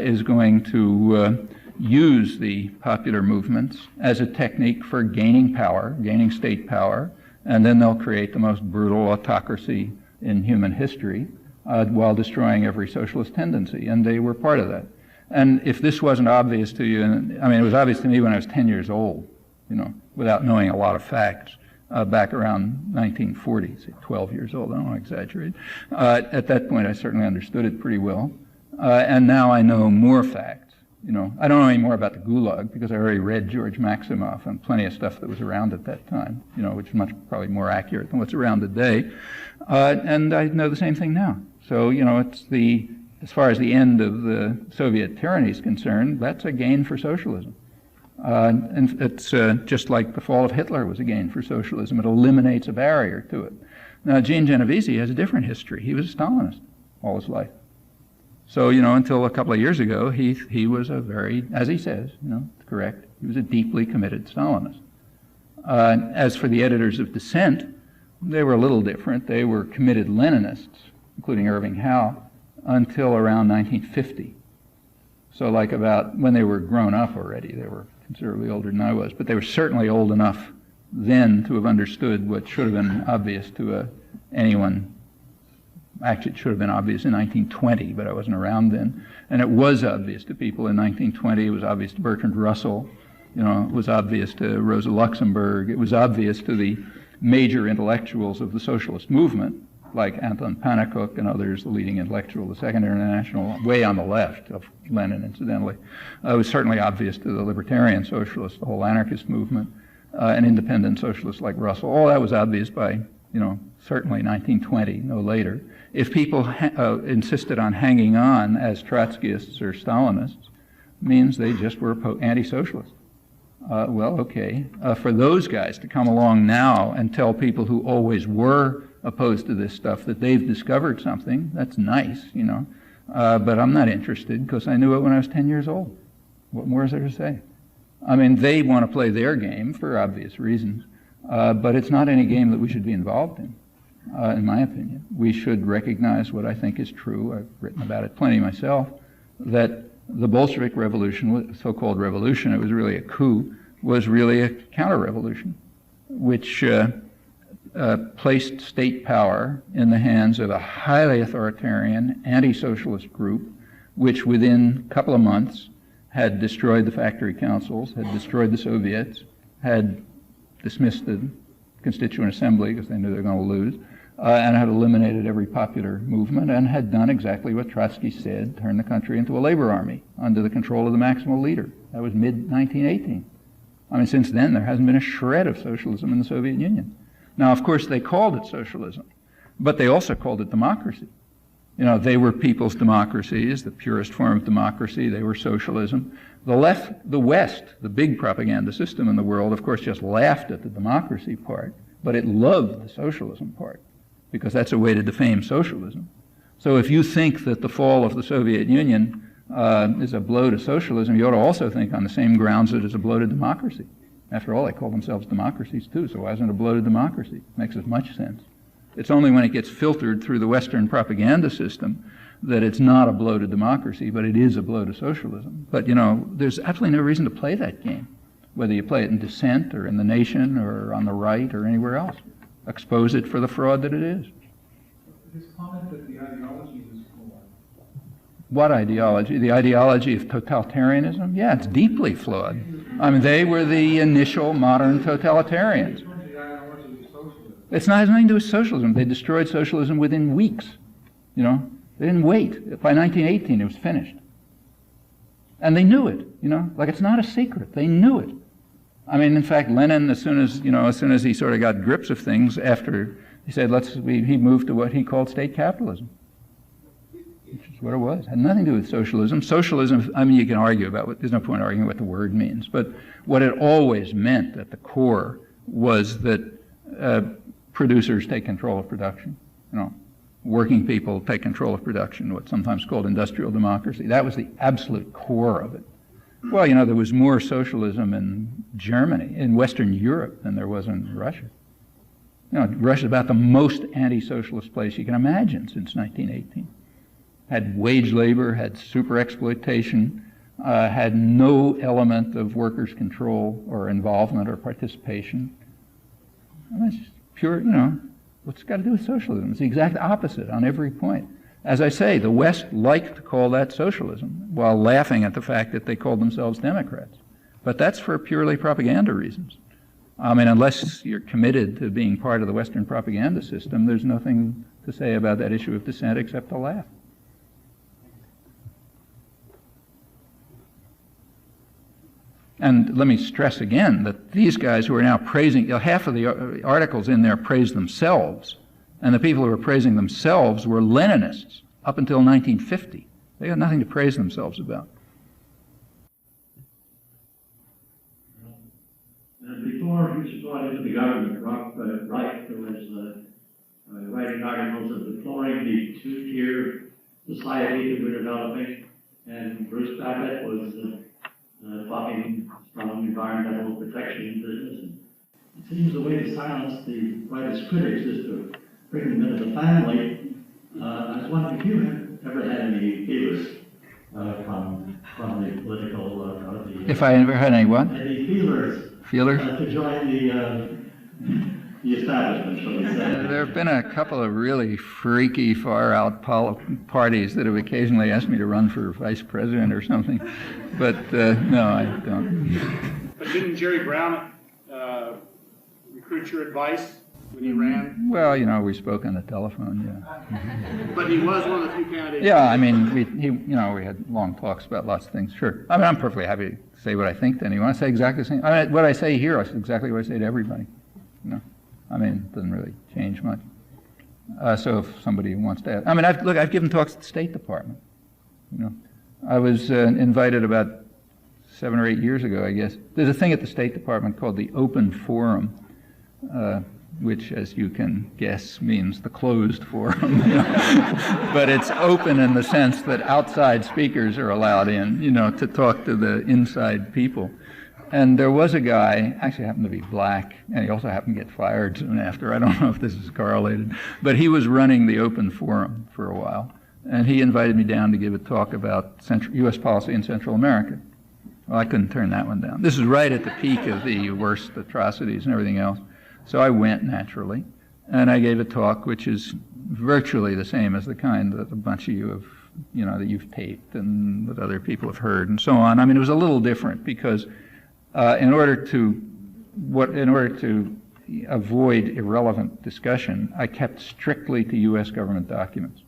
is going to use the popular movements as a technique for gaining power, gaining state power, and then they'll create the most brutal autocracy in human history while destroying every socialist tendency, and they were part of that. And if this wasn't obvious to you, it was obvious to me when I was 10 years old, without knowing a lot of facts, back around 1940, say 12 years old, I don't want to exaggerate. At that point, I certainly understood it pretty well. And now I know more facts. I don't know any more about the Gulag because I already read George Maximoff and plenty of stuff that was around at that time, which is probably more accurate than what's around today. And I know the same thing now. So, as far as the end of the Soviet tyranny is concerned, that's a gain for socialism. And it's just like the fall of Hitler was a gain for socialism. It eliminates a barrier to it. Now, Jean Genovese has a different history. He was a Stalinist all his life. So, until a couple of years ago, he was a very, as he says, correct, he was a deeply committed Stalinist. As for the editors of Dissent, they were a little different. They were committed Leninists, including Irving Howe, until around 1950. So like about when they were grown up already, they were considerably older than I was, but they were certainly old enough then to have understood what should have been obvious to anyone. Actually, it should have been obvious in 1920, but I wasn't around then. And it was obvious to people in 1920. It was obvious to Bertrand Russell. It was obvious to Rosa Luxemburg. It was obvious to the major intellectuals of the socialist movement, like Anton Pannekoek and others, the leading intellectual of the Second International, way on the left of Lenin, incidentally. It was certainly obvious to the libertarian socialists, the whole anarchist movement, and independent socialists like Russell. All that was obvious by, certainly 1920, no later. If people insisted on hanging on as Trotskyists or Stalinists, means they just were anti-socialist. Well, okay. For those guys to come along now and tell people who always were opposed to this stuff that they've discovered something, that's nice, but I'm not interested because I knew it when I was 10 years old. What more is there to say? They want to play their game for obvious reasons, but it's not any game that we should be involved in my opinion. We should recognize what I think is true. I've written about it plenty myself, that the Bolshevik Revolution, so-called revolution, it was really a coup, was really a counter-revolution, which placed state power in the hands of a highly authoritarian, anti-socialist group, which within a couple of months had destroyed the factory councils, had destroyed the Soviets, had dismissed the Constituent Assembly because they knew they were going to lose, and had eliminated every popular movement, and had done exactly what Trotsky said, turned the country into a labor army under the control of the maximal leader. That was mid-1918. Since then, there hasn't been a shred of socialism in the Soviet Union. Now, of course, they called it socialism, but they also called it democracy. They were people's democracies, the purest form of democracy. They were socialism. The left, the West, the big propaganda system in the world, of course, just laughed at the democracy part, but it loved the socialism part, because that's a way to defame socialism. So if you think that the fall of the Soviet Union is a blow to socialism, you ought to also think on the same grounds that it's a blow to democracy. After all, they call themselves democracies too, so why isn't it a blow to democracy? It makes as much sense. It's only when it gets filtered through the Western propaganda system that it's not a blow to democracy, but it is a blow to socialism. But, there's absolutely no reason to play that game, whether you play it in Dissent or in The Nation or on the right or anywhere else. expose it for the fraud that it is. His comment that the ideology is flawed. What ideology? The ideology of totalitarianism? Yeah, it's deeply flawed. I mean, they were the initial modern totalitarians. The ideology of socialism. It has nothing to do with socialism. They destroyed socialism within weeks. You know, they didn't wait. By 1918, it was finished. And they knew it, you know, like it's not a secret. They knew it. I mean, in fact, Lenin, as soon as he sort of got grips of things, after he said, he moved to what he called state capitalism, which is what it was. It had nothing to do with socialism. Socialism, I mean, you can argue about there's no point arguing what the word means, but what it always meant at the core was that producers take control of production, you know, working people take control of production, what's sometimes called industrial democracy. That was the absolute core of it. Well, you know, there was more socialism in Germany, in Western Europe, than there was in Russia. You know, Russia's about the most anti-socialist place you can imagine since 1918. Had wage labor, had super exploitation, had no element of workers' control or involvement or participation. And that's just pure, you know, what's it got to do with socialism? It's the exact opposite on every point. As I say, the West liked to call that socialism while laughing at the fact that they called themselves Democrats. But that's for purely propaganda reasons. I mean, unless you're committed to being part of the Western propaganda system, there's nothing to say about that issue of dissent except to laugh. And let me stress again that these guys who are now praising, half of the articles in there praise themselves. And the people who were praising themselves were Leninists up until 1950. They had nothing to praise themselves about. Before he was brought into the government, Reich was writing articles of deploring the two-tier society that we're developing, and Bruce Babbitt was talking from environmental protection business. It seems the way to silence the rightist critics is to bring them into the family. I was wondering if you have ever had any feelers from the political... If I ever had any what? Any feelers? Feelers? To join the establishment, shall we say. There have been a couple of really freaky, far-out parties that have occasionally asked me to run for vice president or something, but no, I don't. But didn't Jerry Brown recruit your advice when he ran? Well, you know, we spoke on the telephone, yeah. But he was one of the few candidates. Yeah, I mean, we had long talks about lots of things, sure. I mean, I'm perfectly happy to say what I think to anyone. I say exactly the same. I mean, what I say here is exactly what I say to everybody. You know, I mean, it doesn't really change much. So if somebody wants to ask, I mean, I've given talks at the State Department. You know, I was invited about 7 or 8 years ago, I guess. There's a thing at the State Department called the Open Forum, which, as you can guess, means the closed forum. You know? But it's open in the sense that outside speakers are allowed in, you know, to talk to the inside people. And there was a guy, actually happened to be black, and he also happened to get fired soon after. I don't know if this is correlated, but he was running the Open Forum for a while. And he invited me down to give a talk about U.S. policy in Central America. Well, I couldn't turn that one down. This is right at the peak of the worst atrocities and everything else. So I went, naturally, and I gave a talk which is virtually the same as the kind that a bunch of you have, you know, that you've taped and that other people have heard and so on. I mean, it was a little different because in order to avoid irrelevant discussion, I kept strictly to U.S. government documents.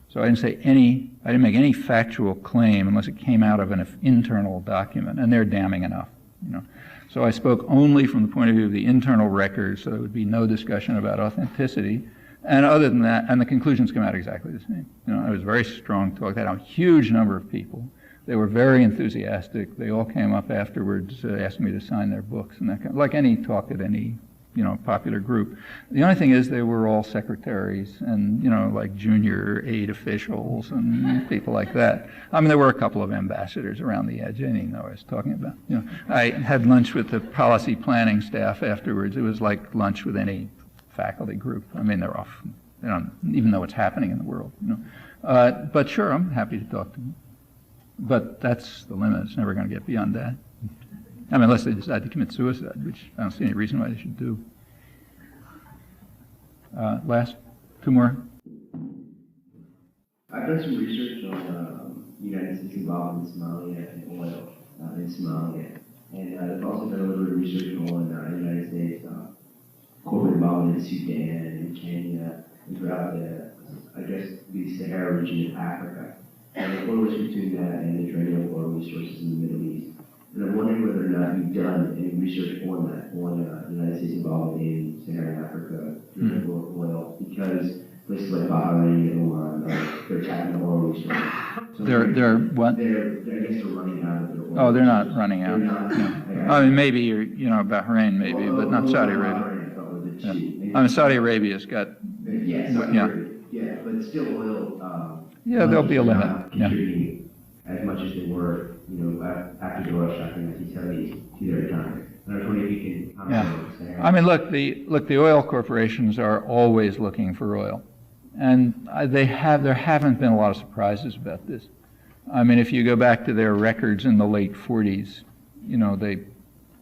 So I didn't make any factual claim unless it came out of an internal document, and they're damning enough, you know. So I spoke only from the point of view of the internal records, so there would be no discussion about authenticity. And other than that, and the conclusions come out exactly the same. You know, it was a very strong talk. That had a huge number of people. They were very enthusiastic. They all came up afterwards asking me to sign their books and that kind of, like any talk at any, you know, popular group. The only thing is they were all secretaries and, you know, like junior aid officials and people like that. I mean, there were a couple of ambassadors around the edge. I didn't even know what I was talking about. You know, I had lunch with the policy planning staff afterwards. It was like lunch with any faculty group. I mean, they're off. They don't even know what's happening in the world, you know. But sure, I'm happy to talk to them. But that's the limit. It's never going to get beyond that. I mean, unless they decide to commit suicide, which I don't see any reason why they should do. Last two more. I've done some research on United States involvement in Somalia and oil in Somalia. And I've also done a little bit of research on United States corporate involvement in Sudan and Kenya and throughout the, I guess, the Sahara region of Africa. And the correlation between that and the draining of oil resources in the Middle East. And I'm wondering whether or not you've done any research on that, on United States involvement in Saharan Africa, draining oil, because places like Bahrain and Oman, they're tapping the oil resources. So They're what? I guess they're running out of their oil. Oh, they're not running out. They're not. No. I mean, maybe Bahrain, maybe, but not Saudi Arabia. Bahrain, I thought was a Yeah. cheat. I mean, Saudi Arabia's got. Yes, yeah, but still oil. Yeah, there'll be a limit. Not Yeah. contributing as much as they were, after the oil shock in the 1970s to their economy. And I was wondering if you can comment Yeah. on this. I mean, look, the oil corporations are always looking for oil, and there haven't been a lot of surprises about this. I mean, if you go back to their records in the late 40s, they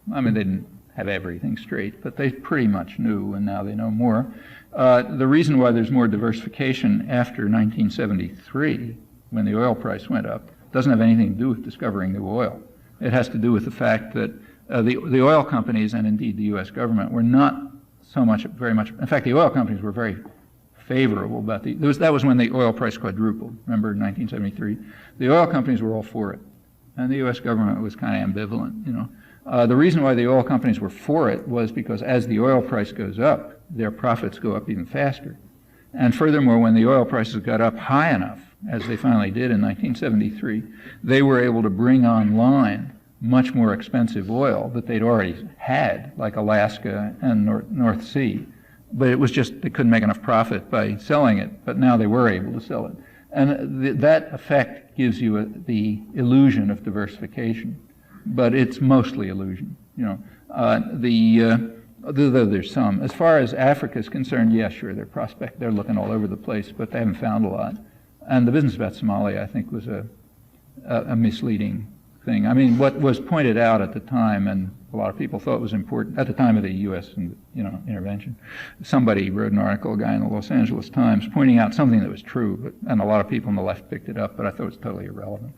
didn't have everything straight, but they pretty much knew, and now they know more. The reason why there's more diversification after 1973, when the oil price went up, doesn't have anything to do with discovering new oil. It has to do with the fact that the oil companies, and indeed the U.S. government, were not very much. In fact, the oil companies were very favorable about that was when the oil price quadrupled. Remember, in 1973, the oil companies were all for it, and the U.S. government was kind of ambivalent. The reason why the oil companies were for it was because as the oil price goes up, their profits go up even faster. And furthermore, when the oil prices got up high enough, as they finally did in 1973, they were able to bring online much more expensive oil that they'd already had, like Alaska and North Sea. But it was just they couldn't make enough profit by selling it, but now they were able to sell it. And that effect gives you the illusion of diversification, but it's mostly illusion. Though there's some. As far as Africa is concerned, yeah, sure, they're looking all over the place, but they haven't found a lot. And the business about Somalia, I think, was a misleading thing. I mean, what was pointed out at the time, and a lot of people thought was important at the time of the U.S. Intervention. Somebody wrote an article, a guy in the Los Angeles Times, pointing out something that was true, and a lot of people on the left picked it up, but I thought it was totally irrelevant.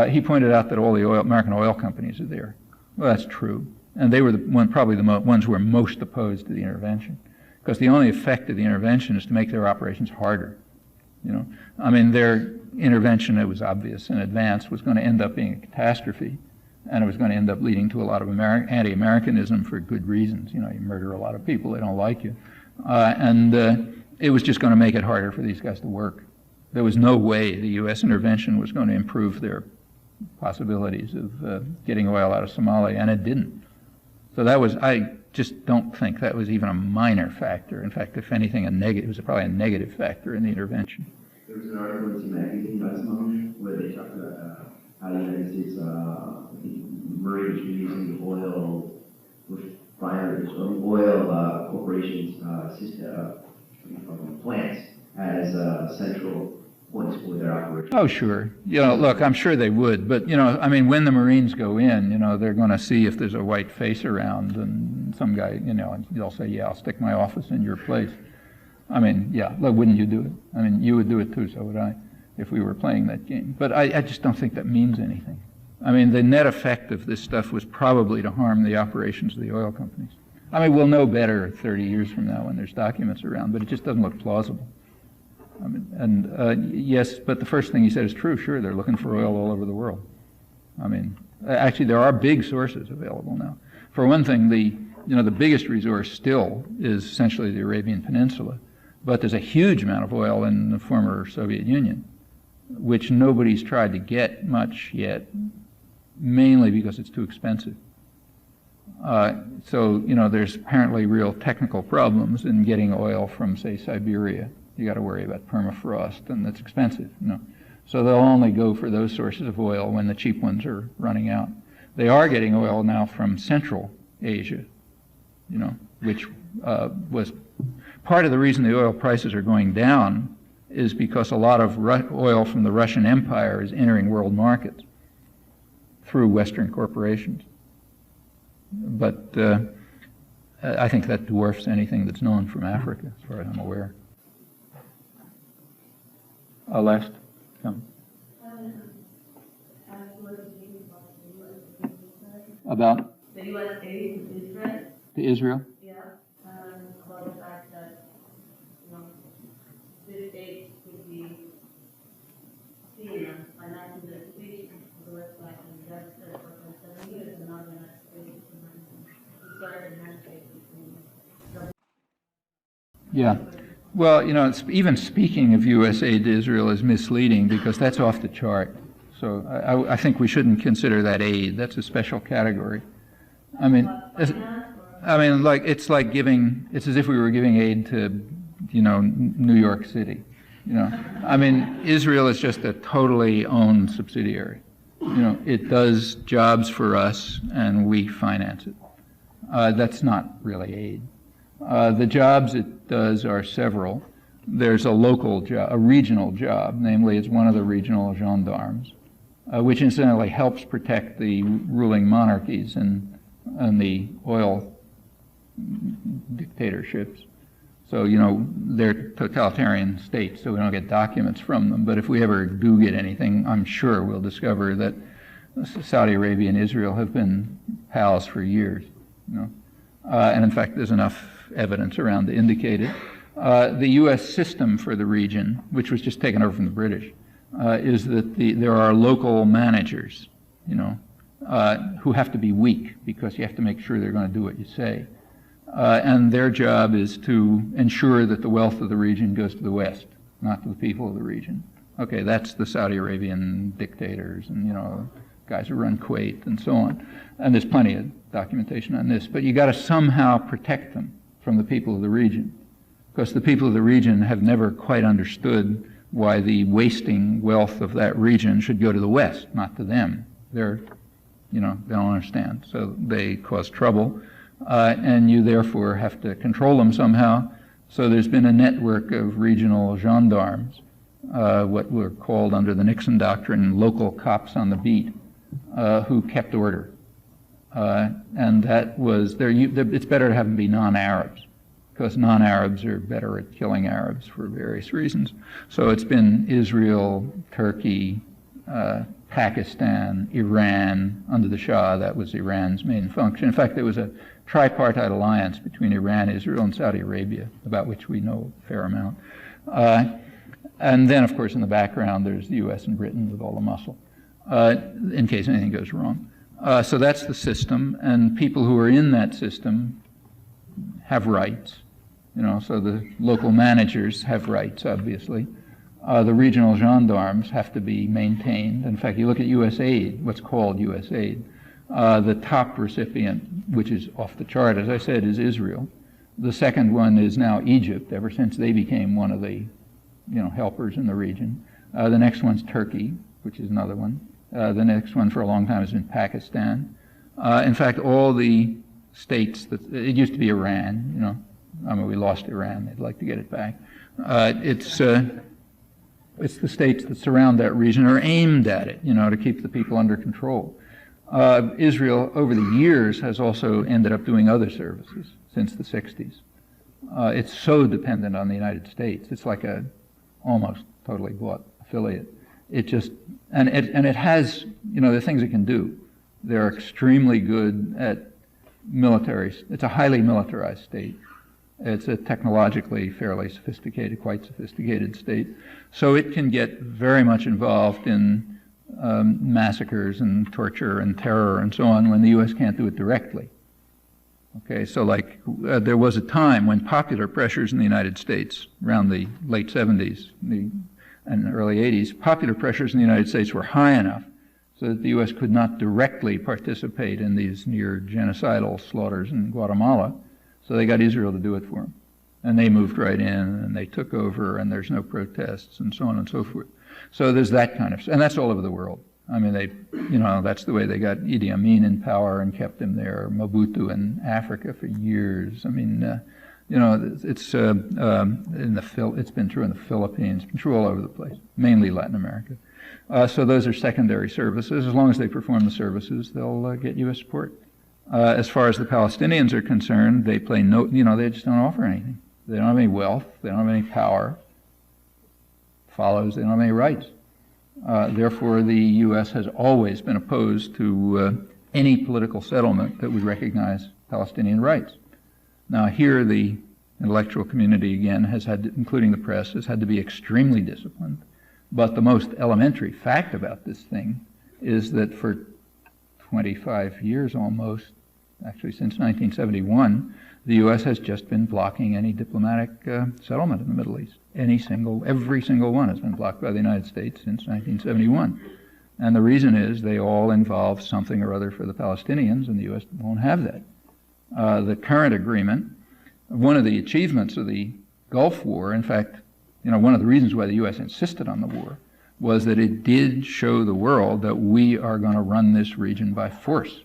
He pointed out that all the American oil companies are there. Well, that's true. And they were probably the ones who were most opposed to the intervention, because the only effect of the intervention is to make their operations harder. I mean, their intervention, it was obvious in advance, was going to end up being a catastrophe, and it was going to end up leading to a lot of anti-Americanism for good reasons. You murder a lot of people, they don't like you. And it was just going to make it harder for these guys to work. There was no way the U.S. intervention was going to improve their possibilities of getting oil out of Somalia, and it didn't. So I just don't think that was even a minor factor. In fact, if anything, it was probably a negative factor in the intervention. There was an article in some magazine about Somalia where they talked about how the United States Marines were using the oil refineries or oil corporations' plants as central points for their operation. Oh, sure. Look, I'm sure they would, but I mean, when the Marines go in, they're going to see if there's a white face around, and some guy, and they'll say, "Yeah, I'll stick my office in your place." I mean, yeah, wouldn't you do it? I mean, you would do it too, so would I, if we were playing that game. But I just don't think that means anything. I mean, the net effect of this stuff was probably to harm the operations of the oil companies. I mean, we'll know better 30 years from now when there's documents around, but it just doesn't look plausible. I mean, yes, but the first thing you said is true. Sure, they're looking for oil all over the world. I mean, actually, there are big sources available now. For one thing, the biggest resource still is essentially the Arabian Peninsula, but there's a huge amount of oil in the former Soviet Union, which nobody's tried to get much yet, mainly because it's too expensive. So there's apparently real technical problems in getting oil from, say, Siberia. You got to worry about permafrost, and that's expensive. So they'll only go for those sources of oil when the cheap ones are running out. They are getting oil now from Central Asia, which was part of the reason the oil prices are going down is because a lot of oil from the Russian Empire is entering world markets through Western corporations. But I think that dwarfs anything that's known from Africa, as far as I'm aware. Last, come. About the U.S. aid to Israel? to Israel? Yeah, about the fact that, this aid could be seen as financial justification for the West Bank and Gaza for 7 years, and now the United States is started a handshake between. Yeah. Well, even speaking of U.S. aid to Israel is misleading because that's off the chart. So I think we shouldn't consider that aid. That's a special category. I mean, it's as if we were giving aid to, New York City. I mean, Israel is just a totally owned subsidiary. It does jobs for us and we finance it. That's not really aid. The jobs it does are several. There's a local job, a regional job, namely it's one of the regional gendarmes, which incidentally helps protect the ruling monarchies and the oil dictatorships. So, they're totalitarian states, so we don't get documents from them. But if we ever do get anything, I'm sure we'll discover that Saudi Arabia and Israel have been pals for years. And in fact, there's enough evidence around to indicate it. The U.S. system for the region, which was just taken over from the British, is that there are local managers, who have to be weak because you have to make sure they're going to do what you say. And their job is to ensure that the wealth of the region goes to the West, not to the people of the region. Okay, that's the Saudi Arabian dictators and, guys who run Kuwait and so on. And there's plenty of documentation on this. But you got to somehow protect them from the people of the region, because the people of the region have never quite understood why the wasting wealth of that region should go to the West, not to them. They don't understand. So they cause trouble. And you therefore have to control them somehow. So there's been a network of regional gendarmes, what were called under the Nixon doctrine local cops on the beat, who kept order. And that was, it's better to have them be non-Arabs, because non-Arabs are better at killing Arabs for various reasons. So it's been Israel, Turkey, Pakistan, Iran. Under the Shah, that was Iran's main function. In fact, there was a tripartite alliance between Iran, Israel, and Saudi Arabia, about which we know a fair amount. And then, of course, in the background, there's the U.S. and Britain with all the muscle, in case anything goes wrong. So that's the system, and people who are in that system have rights. So the local managers have rights, obviously. The regional gendarmes have to be maintained. In fact, you look at U.S. aid, what's called U.S. aid. The top recipient, which is off the chart, as I said, is Israel. The second one is now Egypt, ever since they became one of the helpers in the region. The next one's Turkey, which is another one. The next one for a long time has been Pakistan. In fact, all the states it used to be Iran, we lost Iran. They'd like to get it back. It's the states that surround that region are aimed at it, to keep the people under control. Israel, over the years, has also ended up doing other services since the 60s. It's so dependent on the United States. It's like a almost totally bought affiliate. It has, the things it can do. They're extremely good at military. It's a highly militarized state. It's a technologically fairly sophisticated, quite sophisticated state. So it can get very much involved in massacres and torture and terror and so on when the U.S. can't do it directly. Okay, so there was a time when popular pressures in the United States around the late 70s and early 80s, popular pressures in the United States were high enough so that the U.S. could not directly participate in these near genocidal slaughters in Guatemala. So they got Israel to do it for them. And they moved right in, and they took over, and there's no protests, and so on and so forth. So there's that kind of, and that's all over the world. I mean, that's the way they got Idi Amin in power and kept him there, Mobutu in Africa for years. I mean, it's been true in the Philippines, it's been true all over the place, mainly Latin America. So those are secondary services. As long as they perform the services, they'll get U.S. support. As far as the Palestinians are concerned, they play no, they just don't offer anything. They don't have any wealth, they don't have any power, follows, they don't have any rights. Therefore, the U.S. has always been opposed to any political settlement that would recognize Palestinian rights. Now here the intellectual community, again, has had to, including the press, has had to be extremely disciplined. But the most elementary fact about this thing is that for 25 years almost, actually since 1971, the U.S. has just been blocking any diplomatic settlement in the Middle East. Every single one has been blocked by the United States since 1971. And the reason is they all involve something or other for the Palestinians, and the U.S. won't have that. The current agreement, one of the achievements of the Gulf War, in fact, one of the reasons why the U.S. insisted on the war, was that it did show the world that we are going to run this region by force.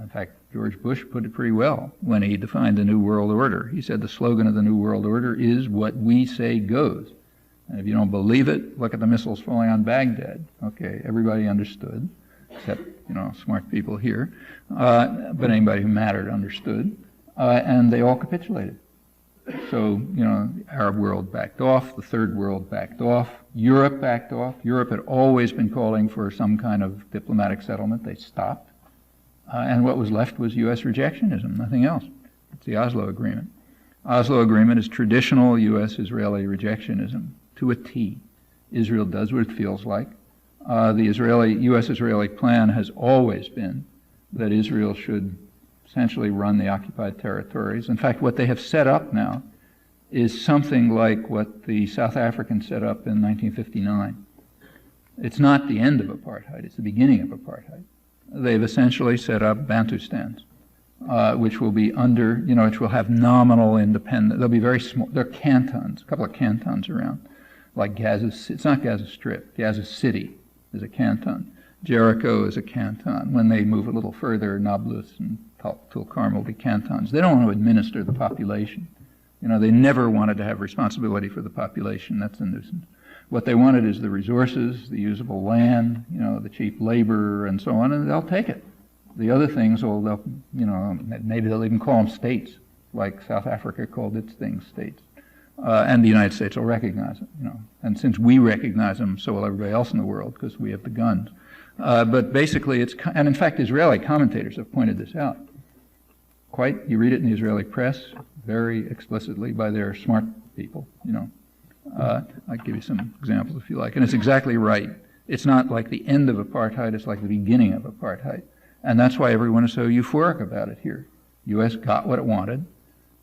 In fact, George Bush put it pretty well when he defined the New World Order. He said the slogan of the New World Order is what we say goes. And if you don't believe it, look at the missiles falling on Baghdad. Okay, everybody understood, except, smart people here. But anybody who mattered understood. And they all capitulated. So, Arab world backed off, the Third World backed off, Europe backed off. Europe had always been calling for some kind of diplomatic settlement. They stopped. And what was left was U.S. rejectionism, nothing else. It's the Oslo Agreement. Oslo Agreement is traditional U.S.-Israeli rejectionism to a T. Israel does what it feels like. The U.S.-Israeli plan has always been that Israel should essentially run the occupied territories. In fact, what they have set up now is something like what the South Africans set up in 1959. It's not the end of apartheid, it's the beginning of apartheid. They've essentially set up Bantustans, which will be under, which will have nominal independence. They'll be very small. They're cantons, a couple of cantons around, like Gaza. It's not Gaza Strip. Gaza City is a canton. Jericho is a canton. When they move a little further, Nablus and Tulkarm will be cantons. They don't want to administer the population. They never wanted to have responsibility for the population. That's a nuisance. What they wanted is the resources, the usable land, the cheap labor, and so on, and they'll take it. The other things, maybe they'll even call them states, like South Africa called its things states. And the United States will recognize them, And since we recognize them, so will everybody else in the world, because we have the guns. But basically, and in fact, Israeli commentators have pointed this out. You read it in the Israeli press very explicitly by their smart people, I'll give you some examples if you like. And it's exactly right. It's not like the end of apartheid, it's like the beginning of apartheid. And that's why everyone is so euphoric about it here. U.S. got what it wanted,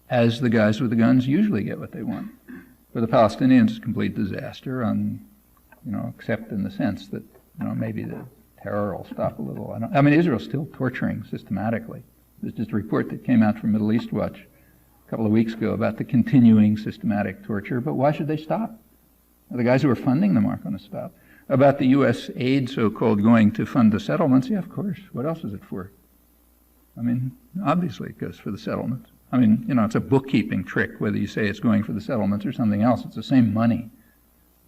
as the guys with the guns usually get what they want. For the Palestinians, it's a complete disaster, except in the sense that, maybe the terror will stop a little. Israel's still torturing systematically. There's just a report that came out from Middle East Watch a couple of weeks ago about the continuing systematic torture, but why should they stop? The guys who are funding them aren't going to stop. About the U.S. aid, so-called, going to fund the settlements, yeah, of course. What else is it for? Obviously it goes for the settlements. It's a bookkeeping trick, whether you say it's going for the settlements or something else. It's the same money.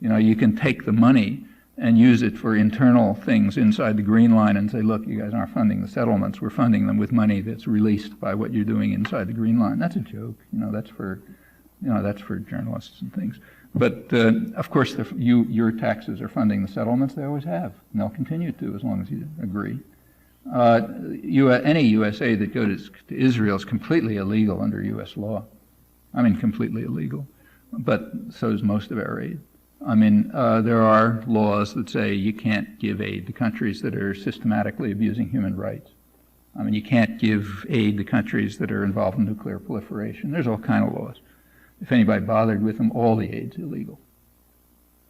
You can take the money and use it for internal things inside the Green Line and say, look, you guys aren't funding the settlements. We're funding them with money that's released by what you're doing inside the Green Line. That's a joke. That's for journalists and things. But of course, your taxes are funding the settlements. They always have, and they'll continue to as long as you agree. Any U.S. aid that goes to Israel is completely illegal under U.S. law. Completely illegal. But so is most of our aid. There are laws that say you can't give aid to countries that are systematically abusing human rights. You can't give aid to countries that are involved in nuclear proliferation. There's all kind of laws. If anybody bothered with them, all the aid's illegal.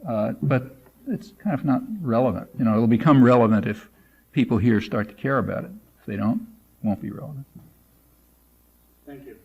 But it's kind of not relevant. It'll become relevant if people here start to care about it. If they don't, it won't be relevant. Thank you.